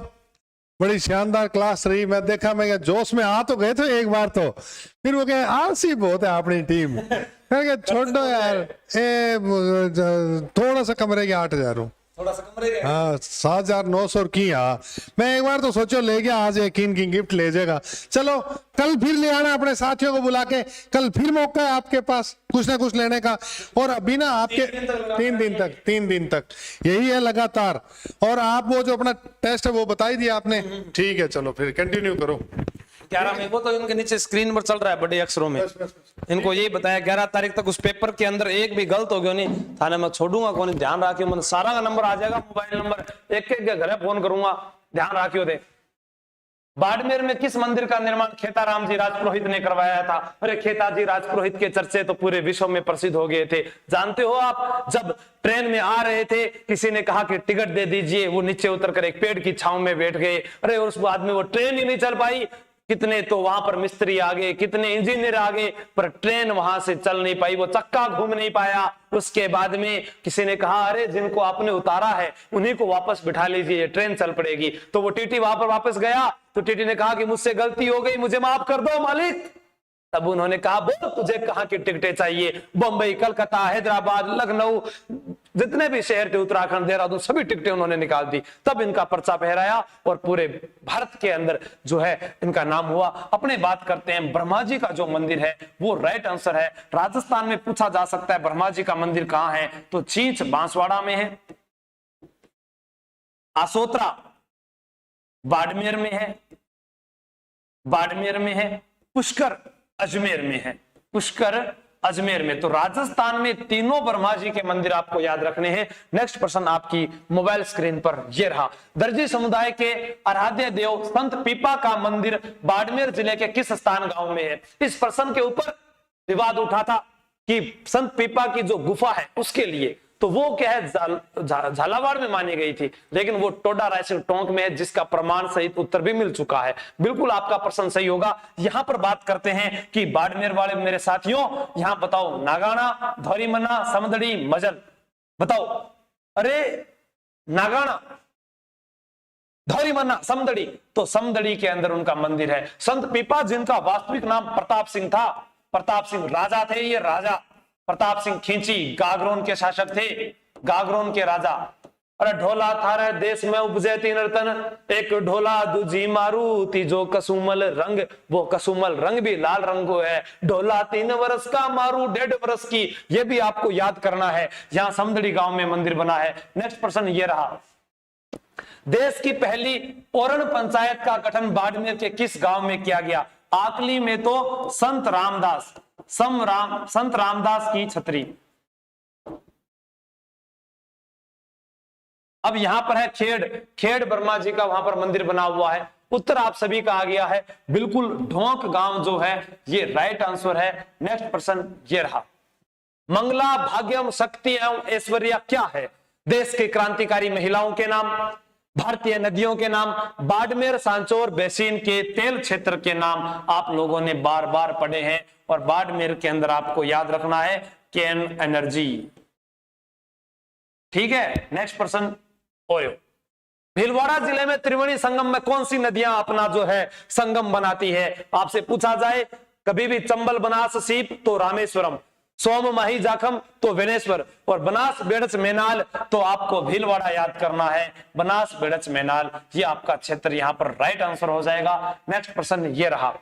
बड़ी शानदार क्लास रही। मैं देखा, मैं जोश में आ तो गए थे एक बार, तो फिर वो कहे आलसी बहुत है अपनी टीम। छोड़ो यार, थोड़ा सा कम रहेगा 8,000 हूँ, थोड़ा सा कम रहेगा। हाँ 7,900 की। हाँ मैं एक बार तो सोचो ले गया, आज यकीन की गिफ्ट ले जाएगा। चलो कल फिर ले आना अपने साथियों को बुला के, कल फिर मौका है आपके पास कुछ ना कुछ लेने का। और अभी ना आपके 3 दिन तक यही है लगातार। और आप वो जो अपना टेस्ट है वो बता ही दिया आपने, ठीक है। चलो फिर कंटिन्यू करो। 11 में वो तो इनके नीचे स्क्रीन पर चल रहा है बड़े अक्षरों में। इनको ये बताया 11 तारीख तक उस पेपर के अंदर एक भी गलत हो गया नहीं थाने में छोड़ूंगा कौन। ध्यान रखियो, मैंने सारा का नंबर आ जाएगा, मोबाइल नंबर एक एक के घर फोन करूंगा, ध्यान रखियो दे। बाड़मेर में किस मंदिर का निर्माण खेताराम जी राजपुरोहित ने करवाया था? अरे खेताजी राजपुरोहित के चर्चे तो पूरे विश्व में प्रसिद्ध हो गए थे। जानते हो आप, जब ट्रेन में आ रहे थे किसी ने कहा कि टिकट दे दीजिए, वो नीचे उतरकर एक पेड़ की छांव में बैठ गए। अरे उस बाद में वो ट्रेन ही नहीं चल पाई। कितने तो वहां पर मिस्त्री आ गए, कितने इंजीनियर आ गए, पर ट्रेन वहां से चल नहीं पाई, वो चक्का घूम नहीं पाया। उसके बाद में किसी ने कहा अरे जिनको आपने उतारा है उन्हीं को वापस बिठा लीजिए, ये ट्रेन चल पड़ेगी। तो वो टीटी वहां पर वापस गया तो टीटी ने कहा कि मुझसे गलती हो गई, मुझे माफ कर दो मालिक। तब उन्होंने कहा बोल तुझे कहां की टिकटें चाहिए? बंबई, कलकत्ता, हैदराबाद, लखनऊ, जितने भी शहर थे, उत्तराखंड, देहरादून, सभी टिकटें उन्होंने निकाल दी। तब इनका पर्चा फहराया और पूरे भारत के अंदर जो है इनका नाम हुआ। अपने बात करते हैं ब्रह्मा जी का जो मंदिर है वो राइट आंसर है। राजस्थान में पूछा जा सकता है ब्रह्मा जी का मंदिर कहां है, तो चींच बांसवाड़ा में है, आसोत्रा बाड़मेर में है, बाड़मेर में है, पुष्कर अजमेर में है, पुष्कर अजमेर में। तो राजस्थान में तीनों ब्रह्मा जी के मंदिर आपको याद रखने हैं। नेक्स्ट प्रश्न आपकी मोबाइल स्क्रीन पर यह रहा। दर्जी समुदाय के आराध्य देव संत पीपा का मंदिर बाड़मेर जिले के किस स्थान गांव में है? इस प्रश्न के ऊपर विवाद उठा था कि संत पीपा की जो गुफा है उसके लिए, तो वो क्या है झालावाड़ में मानी गई थी, लेकिन वो टोडा रायसिंह टोंक में है, जिसका प्रमाण सहित उत्तर भी मिल चुका है। बिल्कुल आपका प्रश्न सही होगा। यहां पर बात करते हैं कि बाड़मेर वाले मेरे साथियों, यहां बताओ नागाना, धौरीमन्ना, समदड़ी, मजल, बताओ। अरे नागाना, धौरीमन्ना, समदड़ी, तो समदड़ी के अंदर उनका मंदिर है। संत पीपा जिनका वास्तविक नाम प्रताप सिंह था, प्रताप सिंह राजा थे, ये राजा प्रताप सिंह खींची गागरोन के शासक थे, गागरोन के राजा। अरे ढोला थारे देश में उपजे तीन रतन, एक ढोला दूजी मारुति जो कसुमल रंग, वो कसुमल रंग भी लाल रंग को है। ढोला 3 वर्ष का मारू 1.5 वर्ष की, ये भी आपको याद करना है। यहां समदड़ी गांव में मंदिर बना है। नेक्स्ट प्रश्न ये रहा। देश की पहली पौरण पंचायत का गठन बाड़मेर के किस गांव में किया गया? आकली में तो संत रामदास, संत रामदास की छतरी। अब यहां पर है खेड़, खेड़ ब्रह्मा जी का वहां पर मंदिर बना हुआ है। उत्तर आप सभी का आ गया है, बिल्कुल ढोंक गांव जो है ये राइट आंसर है। नेक्स्ट प्रश्न ये रहा, मंगला, भाग्यम, शक्ति एवं ऐश्वर्या क्या है? देश के क्रांतिकारी महिलाओं के नाम, भारतीय नदियों के नाम, बाड़मेर सांचौर बेसिन के तेल क्षेत्र के नाम आप लोगों ने बार बार पढ़े हैं। और बाड़मेर के अंदर आपको याद रखना है केन एनर्जी। ठीक है, नेक्स्ट प्रश्न ओयो, भीलवाड़ा जिले में त्रिवेणी संगम में कौन सी नदियां अपना जो है संगम बनाती है? आपसे पूछा जाए कभी भी चंबल, बनास, सीप तो रामेश्वरम, सोम, माही, जाखम तो वेनेश्वर, और बनास, बेड़च, मेनाल तो आपको भीलवाड़ा याद करना है। बनास, बेड़च, मेनाल ये आपका क्षेत्र यहां पर राइट आंसर हो जाएगा। नेक्स्ट प्रश्न ये रहा,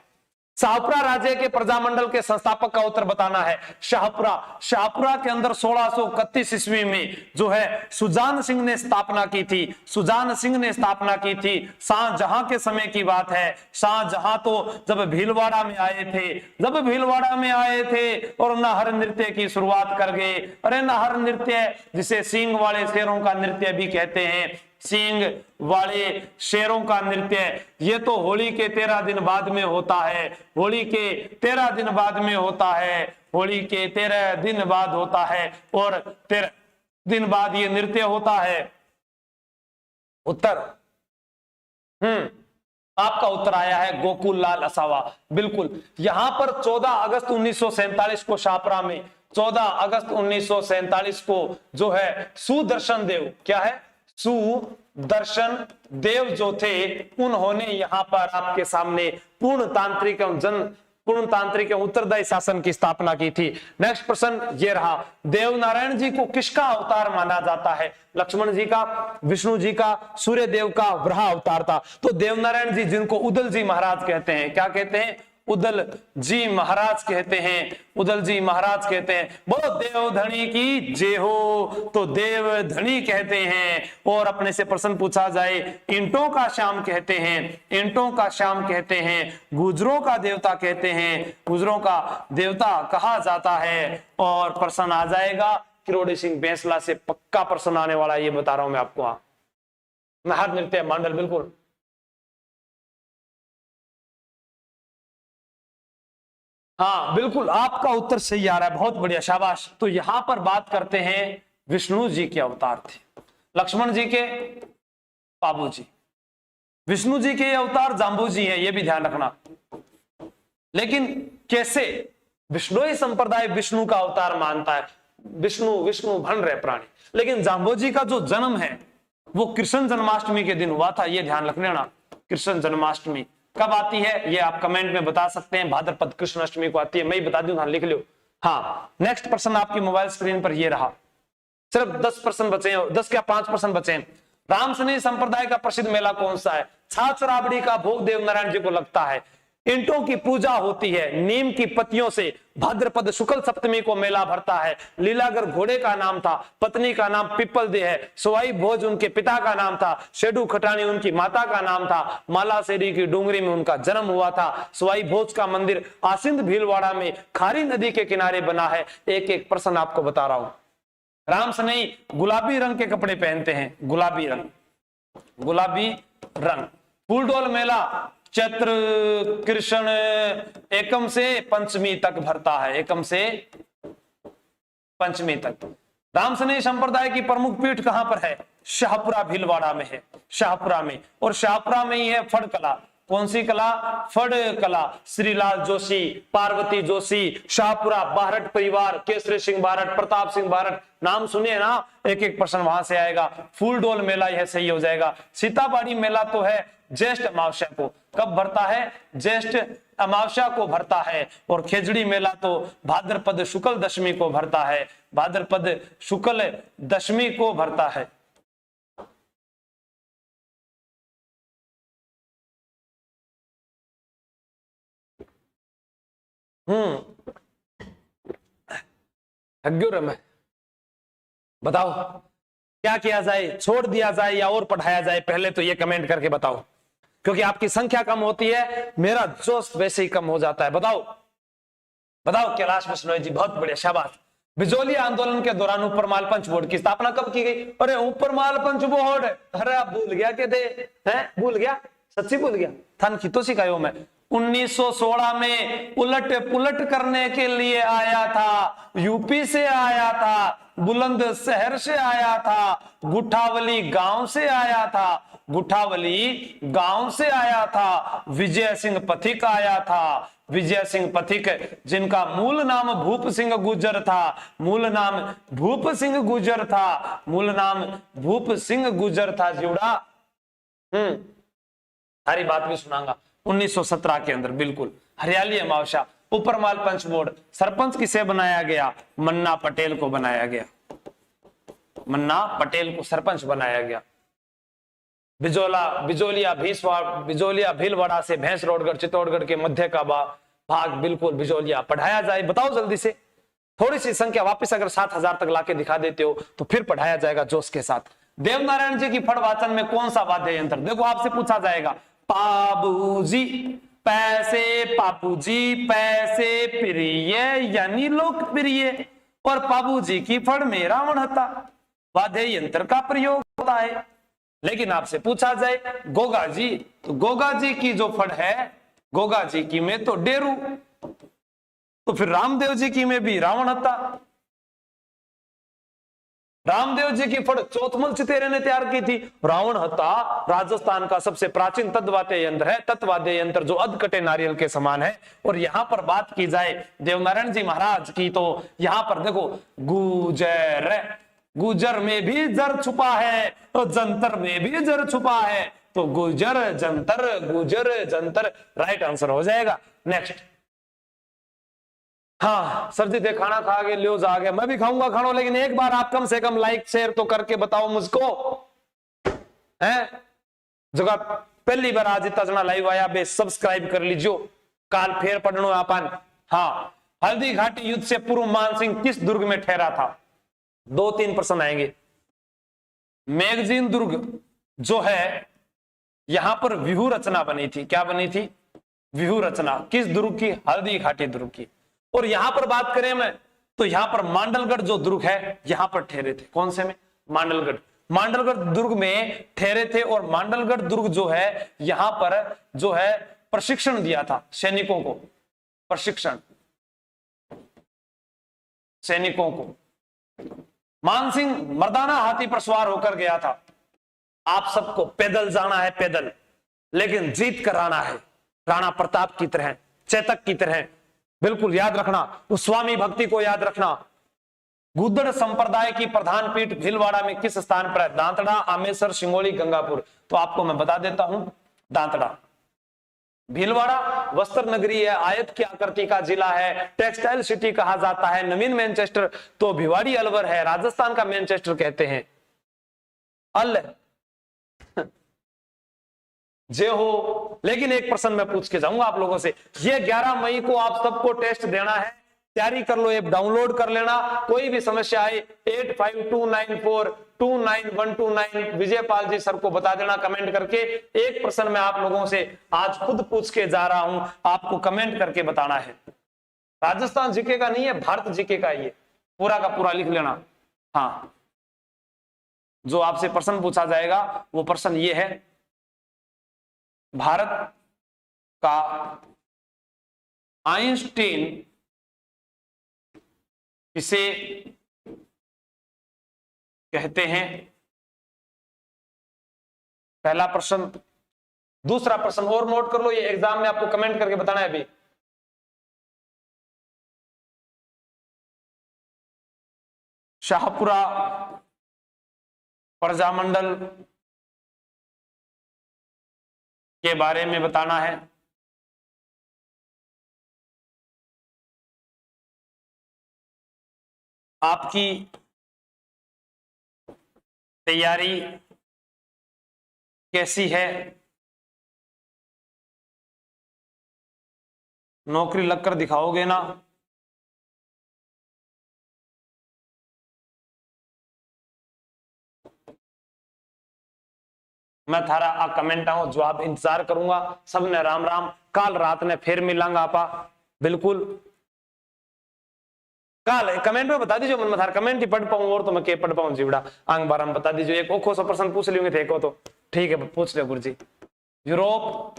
शाहपुरा राज्य के प्रजामंडल के संस्थापक का उत्तर बताना है। शाहपुरा, शाहपुरा के अंदर 1631 ईस्वी में जो है सुजान सिंह ने स्थापना की थी। सुजान सिंह ने स्थापना की थी। शाहजहां के समय की बात है। शाहजहां तो जब भीलवाड़ा में आए थे, जब भीलवाड़ा में आए थे और नाहर नृत्य की शुरुआत कर गए। अरे नाहर नृत्य जिसे सींग वाले शेरों का नृत्य भी कहते हैं, सींग वाले शेरों का नृत्य, ये तो होली के 13 दिन बाद में होता है। होली के 13 दिन बाद में होता है। होली के 13 दिन बाद होता है और 13 दिन बाद ये नृत्य होता है। उत्तर आपका उत्तर आया है गोकुल लाल असावा। बिल्कुल, यहां पर 14 अगस्त 1947 को शाहपुरा में 14 अगस्त 1947 को जो है सुदर्शन देव, क्या है, सुदर्शन देव जो थे उन्होंने यहां पर आपके सामने पूर्णतांत्रिक एवं उत्तरदायी शासन की स्थापना की थी। नेक्स्ट प्रश्न ये रहा, देवनारायण जी को किसका अवतार माना जाता है? लक्ष्मण जी का, विष्णु जी का, सूर्य देव का वराह अवतार था। तो देवनारायण जी जिनको उदल जी महाराज कहते हैं, क्या कहते हैं? उदल जी महाराज कहते हैं। उदल जी महाराज कहते हैं। बोलो देवधनी की जय हो, तो देवधनी कहते हैं। और अपने से प्रश्न पूछा जाए, ईंटों का श्याम कहते हैं, ईंटों का श्याम कहते हैं, गुजरों का देवता कहते हैं, गुजरों का देवता कहा जाता है। और प्रश्न आ जाएगा किरोड़ी सिंह बैंसला से, पक्का प्रश्न आने वाला, ये बता रहा हूं मैं आपको। नाहर नृत्य मंडल, बिल्कुल हाँ, बिल्कुल आपका उत्तर सही आ रहा है, बहुत बढ़िया, शाबाश। तो यहां पर बात करते हैं विष्णु जी के अवतार थे, लक्ष्मण जी के बाबू जी, विष्णु जी के अवतार जाम्बू जी हैं, ये भी ध्यान रखना। लेकिन कैसे? विष्णुई संप्रदाय विष्णु का अवतार मानता है, विष्णु विष्णु भन रहे प्राणी। लेकिन जाम्बू जी का जो जन्म है वो कृष्ण जन्माष्टमी के दिन हुआ था, ये ध्यान रख लेना। कृष्ण जन्माष्टमी कब आती है ये आप कमेंट में बता सकते हैं। भाद्रपद कृष्ण अष्टमी को आती है, मैं ही बता दूं, हाँ लिख लो। हाँ, नेक्स्ट प्रश्न आपकी मोबाइल स्क्रीन पर ये रहा, सिर्फ 10 प्रश्न बचे हैं, 10 क्या 5 प्रश्न बचे हैं। रामसनी संप्रदाय का प्रसिद्ध मेला कौन सा है? छाछ राबड़ी का भोग देवनारायण जी को लगता है, ईंटों की पूजा होती है, नीम की पत्तियों से भाद्रपद शुक्ल सप्तमी को मेला भरता है, लीलागर घोड़े का नाम था, पत्नी का नाम पिपल दे है, सवाई भोज उनके पिता का नाम था, शेडू खटानी उनकी माता का नाम था, मालासेरी की डूंगरी में उनका जन्म हुआ था, सवाई भोज का मंदिर आसिंद भीलवाड़ा में खारी नदी के किनारे बना है। एक एक प्रश्न आपको बता रहा हूं। रामसनी गुलाबी रंग के कपड़े पहनते हैं, गुलाबी रंग, गुलाबी रंग। फूलडोल मेला चैत्र कृष्ण एकम से पंचमी तक भरता है, एकम से पंचमी तक। रामसनी संप्रदाय की प्रमुख पीठ कहां पर है? शाहपुरा भीलवाड़ा में है, शाहपुरा में। और शाहपुरा में ही है फड़ कला। कौन सी कला? फड़ कला। श्रीलाल जोशी, पार्वती जोशी, शाहपुरा, बारट परिवार, केसरी सिंह बारट, प्रताप सिंह बारट, नाम सुनिए ना, एक एक प्रश्न वहां से आएगा। फूलडोल मेला यह सही हो जाएगा। सीताबाड़ी मेला तो है ज्येष्ठ अमावस्या को, कब भरता है? ज्येष्ठ अमावस्या को भरता है। और खेजड़ी मेला तो भाद्रपद शुक्ल दशमी को भरता है, भाद्रपद शुक्ल दशमी को भरता है। बताओ क्या किया जाए, छोड़ दिया जाए या और पढ़ाया जाए? पहले तो ये कमेंट करके बताओ, क्योंकि आपकी संख्या कम होती है, मेरा जोश वैसे ही कम हो जाता है। बताओ बताओ कैलाश बिश्नोई जी, बहुत बढ़िया, शाबाश। बिजोली आंदोलन के दौरान ऊपरमाल पंच बोर्ड की स्थापना कब की गई? अरे ऊपरमाल पंच बोर्ड, अरे आप भूल गया के थे, हैं भूल गया, सच्ची भूल गया, थान की तो सिखायो मैं। 1916 में उलट पुलट करने के लिए आया था, यूपी से आया था, बुलंदशहर से आया था, गुठावली गांव से आया था, गुठावली गांव से आया था, विजय सिंह पथिक आया था, विजय सिंह पथिक जिनका मूल नाम भूप सिंह गुर्जर था, मूल नाम भूप सिंह गुर्जर था, मूल नाम भूप सिंह गुर्जर था जीवड़ा। सारी बात भी सुनाऊंगा। 1917 के अंदर बिल्कुल हरियाली अमावस्या, ऊपरमाल पंच बोर्ड सरपंच किसे बनाया गया? मन्ना पटेल को बनाया गया, मन्ना पटेल को सरपंच बनाया गया। बिजोलिया भीलवाड़ा से भैंस रोडगढ़ चित्तौड़गढ़ के मध्य का भाग बिल्कुल बिजोलिया पढ़ाया जाए, बताओ जल्दी से। थोड़ी सी संख्या वापस अगर 7000 तक लाके दिखा देते हो तो फिर पढ़ाया जाएगा जोश के साथ। देवनारायण जी की फड़ वाचन में कौन सा वाद्य यंत्र? देखो आपसे पूछा जाएगा, पाबूजी पैसे, पापूजी पैसे प्रिय यानी लोकप्रिय, और पाबूजी की फड़ में रावण हत्ता वाद्य यंत्र का प्रयोग होता है। लेकिन आपसे पूछा जाए गोगा जी, तो गोगा जी की जो फड़ है, गोगा जी की में तो डेरू, तो फिर रामदेव जी की में भी रावण हत्ता। रामदेव जी की फड़ चौथमल चितेरे ने तैयार की थी। रावण हत्ता राजस्थान का सबसे प्राचीन तत्वाद्य यंत्र है, तत्वाद्य यंत्र जो अधकटे नारियल के समान है। और यहां पर बात की जाए देवनारायण जी महाराज की, तो यहां पर देखो गुजर, गुजर में भी जर छुपा है और जंतर में भी जर छुपा है, तो गुजर जंतर राइट आंसर हो जाएगा। नेक्स्ट, हाँ सर जी दे खाना खा के लियो जा गया, मैं भी खाऊंगा खाना, लेकिन एक बार आप कम से कम लाइक शेयर तो करके बताओ मुझको, हैं जगह पहली बार आज इतना जना लाइव आया बे सब्सक्राइब कर लीजियो, काल फेर पढ़नो अपन। हाँ, हल्दी घाटी युद्ध से पूर्व मानसिंह किस दुर्ग में ठहरा था? 2-3 प्रश्न आएंगे। मैगजीन दुर्ग जो है यहां पर व्यूह रचना बनी थी, क्या बनी थी? व्यूह रचना किस दुर्ग की? हल्दी घाटी दुर्ग की। और यहां पर बात करें मैं तो यहां पर मांडलगढ़ जो दुर्ग है यहां पर ठहरे थे, कौन से में? मांडलगढ़, मांडलगढ़ दुर्ग में ठहरे थे। और मांडलगढ़ दुर्ग जो है यहां पर जो है प्रशिक्षण दिया था सैनिकों को, प्रशिक्षण सैनिकों को। मानसिंह मर्दाना हाथी पर सवार होकर गया था। आप सबको पैदल जाना है, पैदल, लेकिन जीत कर आना है, राणा प्रताप की तरह, चेतक की तरह। बिल्कुल याद रखना, उस स्वामी भक्ति को याद रखना। गुद्दड़ संप्रदाय की प्रधान पीठ भीलवाड़ा में किस स्थान पर है? दांतड़ा, आमेसर, सिंगोली, गंगापुर। तो आपको मैं बता देता हूं, दांतड़ा। भीलवाड़ा वस्त्र नगरी है, आयत की आकृति का जिला है, टेक्सटाइल सिटी कहा जाता है। नवीन मैनचेस्टर तो भिवाड़ी अलवर है, राजस्थान का मैनचेस्टर कहते हैं। अल जे हो। लेकिन एक प्रश्न मैं पूछ के जाऊंगा आप लोगों से, ये 11 मई को आप सबको टेस्ट देना है, तैयारी कर लो, ऐप डाउनलोड कर लेना। कोई भी समस्या आए 8529429129 विजयपाल जी सर को बता देना कमेंट करके। एक प्रश्न मैं आप लोगों से आज खुद पूछ के जा रहा हूं, आपको कमेंट करके बताना है। राजस्थान जीके का नहीं है, भारत जीके का, ये पूरा का पूरा लिख लेना। हाँ, जो आपसे प्रश्न पूछा जाएगा वो प्रश्न ये है, भारत का आइंस्टीन किसे कहते हैं? पहला प्रश्न। दूसरा प्रश्न और नोट कर लो, ये एग्जाम में आपको कमेंट करके बताना है अभी। शाहपुरा प्रजामंडल के बारे में बताना है। आपकी तैयारी कैसी है? नौकरी लगकर दिखाओगे ना? मैं थारा आ कमेंट आओ जवाब इंतजार करूंगा। सबने राम राम, काल रात ने फिर मिलांगा आपा, बिल्कुल। काल कमेंट में बता दीजिए मन में थार कमेंट ही पढ़ पाऊं और तो मैं के पढ़ पाऊं जीवड़ा आंग बार हम बता दीजिए। एक ओखो सा प्रश्न पूछ लियोगे थे को तो ठीक है पूछ ले गुरुजी। यूरोप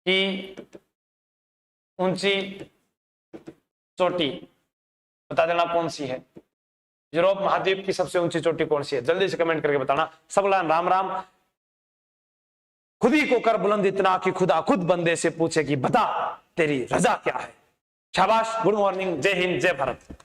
की ऊंची चोटी बता देना कौन सी है। यूरोप महाद्वीप की सबसे ऊंची चोटी कौन सी है, जल्दी से कमेंट करके बताना। सबला राम राम। खुद ही को कर बुलंद इतना कि खुदा खुद बंदे से पूछे कि बता तेरी रजा क्या है। शाबाश, गुड मॉर्निंग, जय हिंद, जय भारत।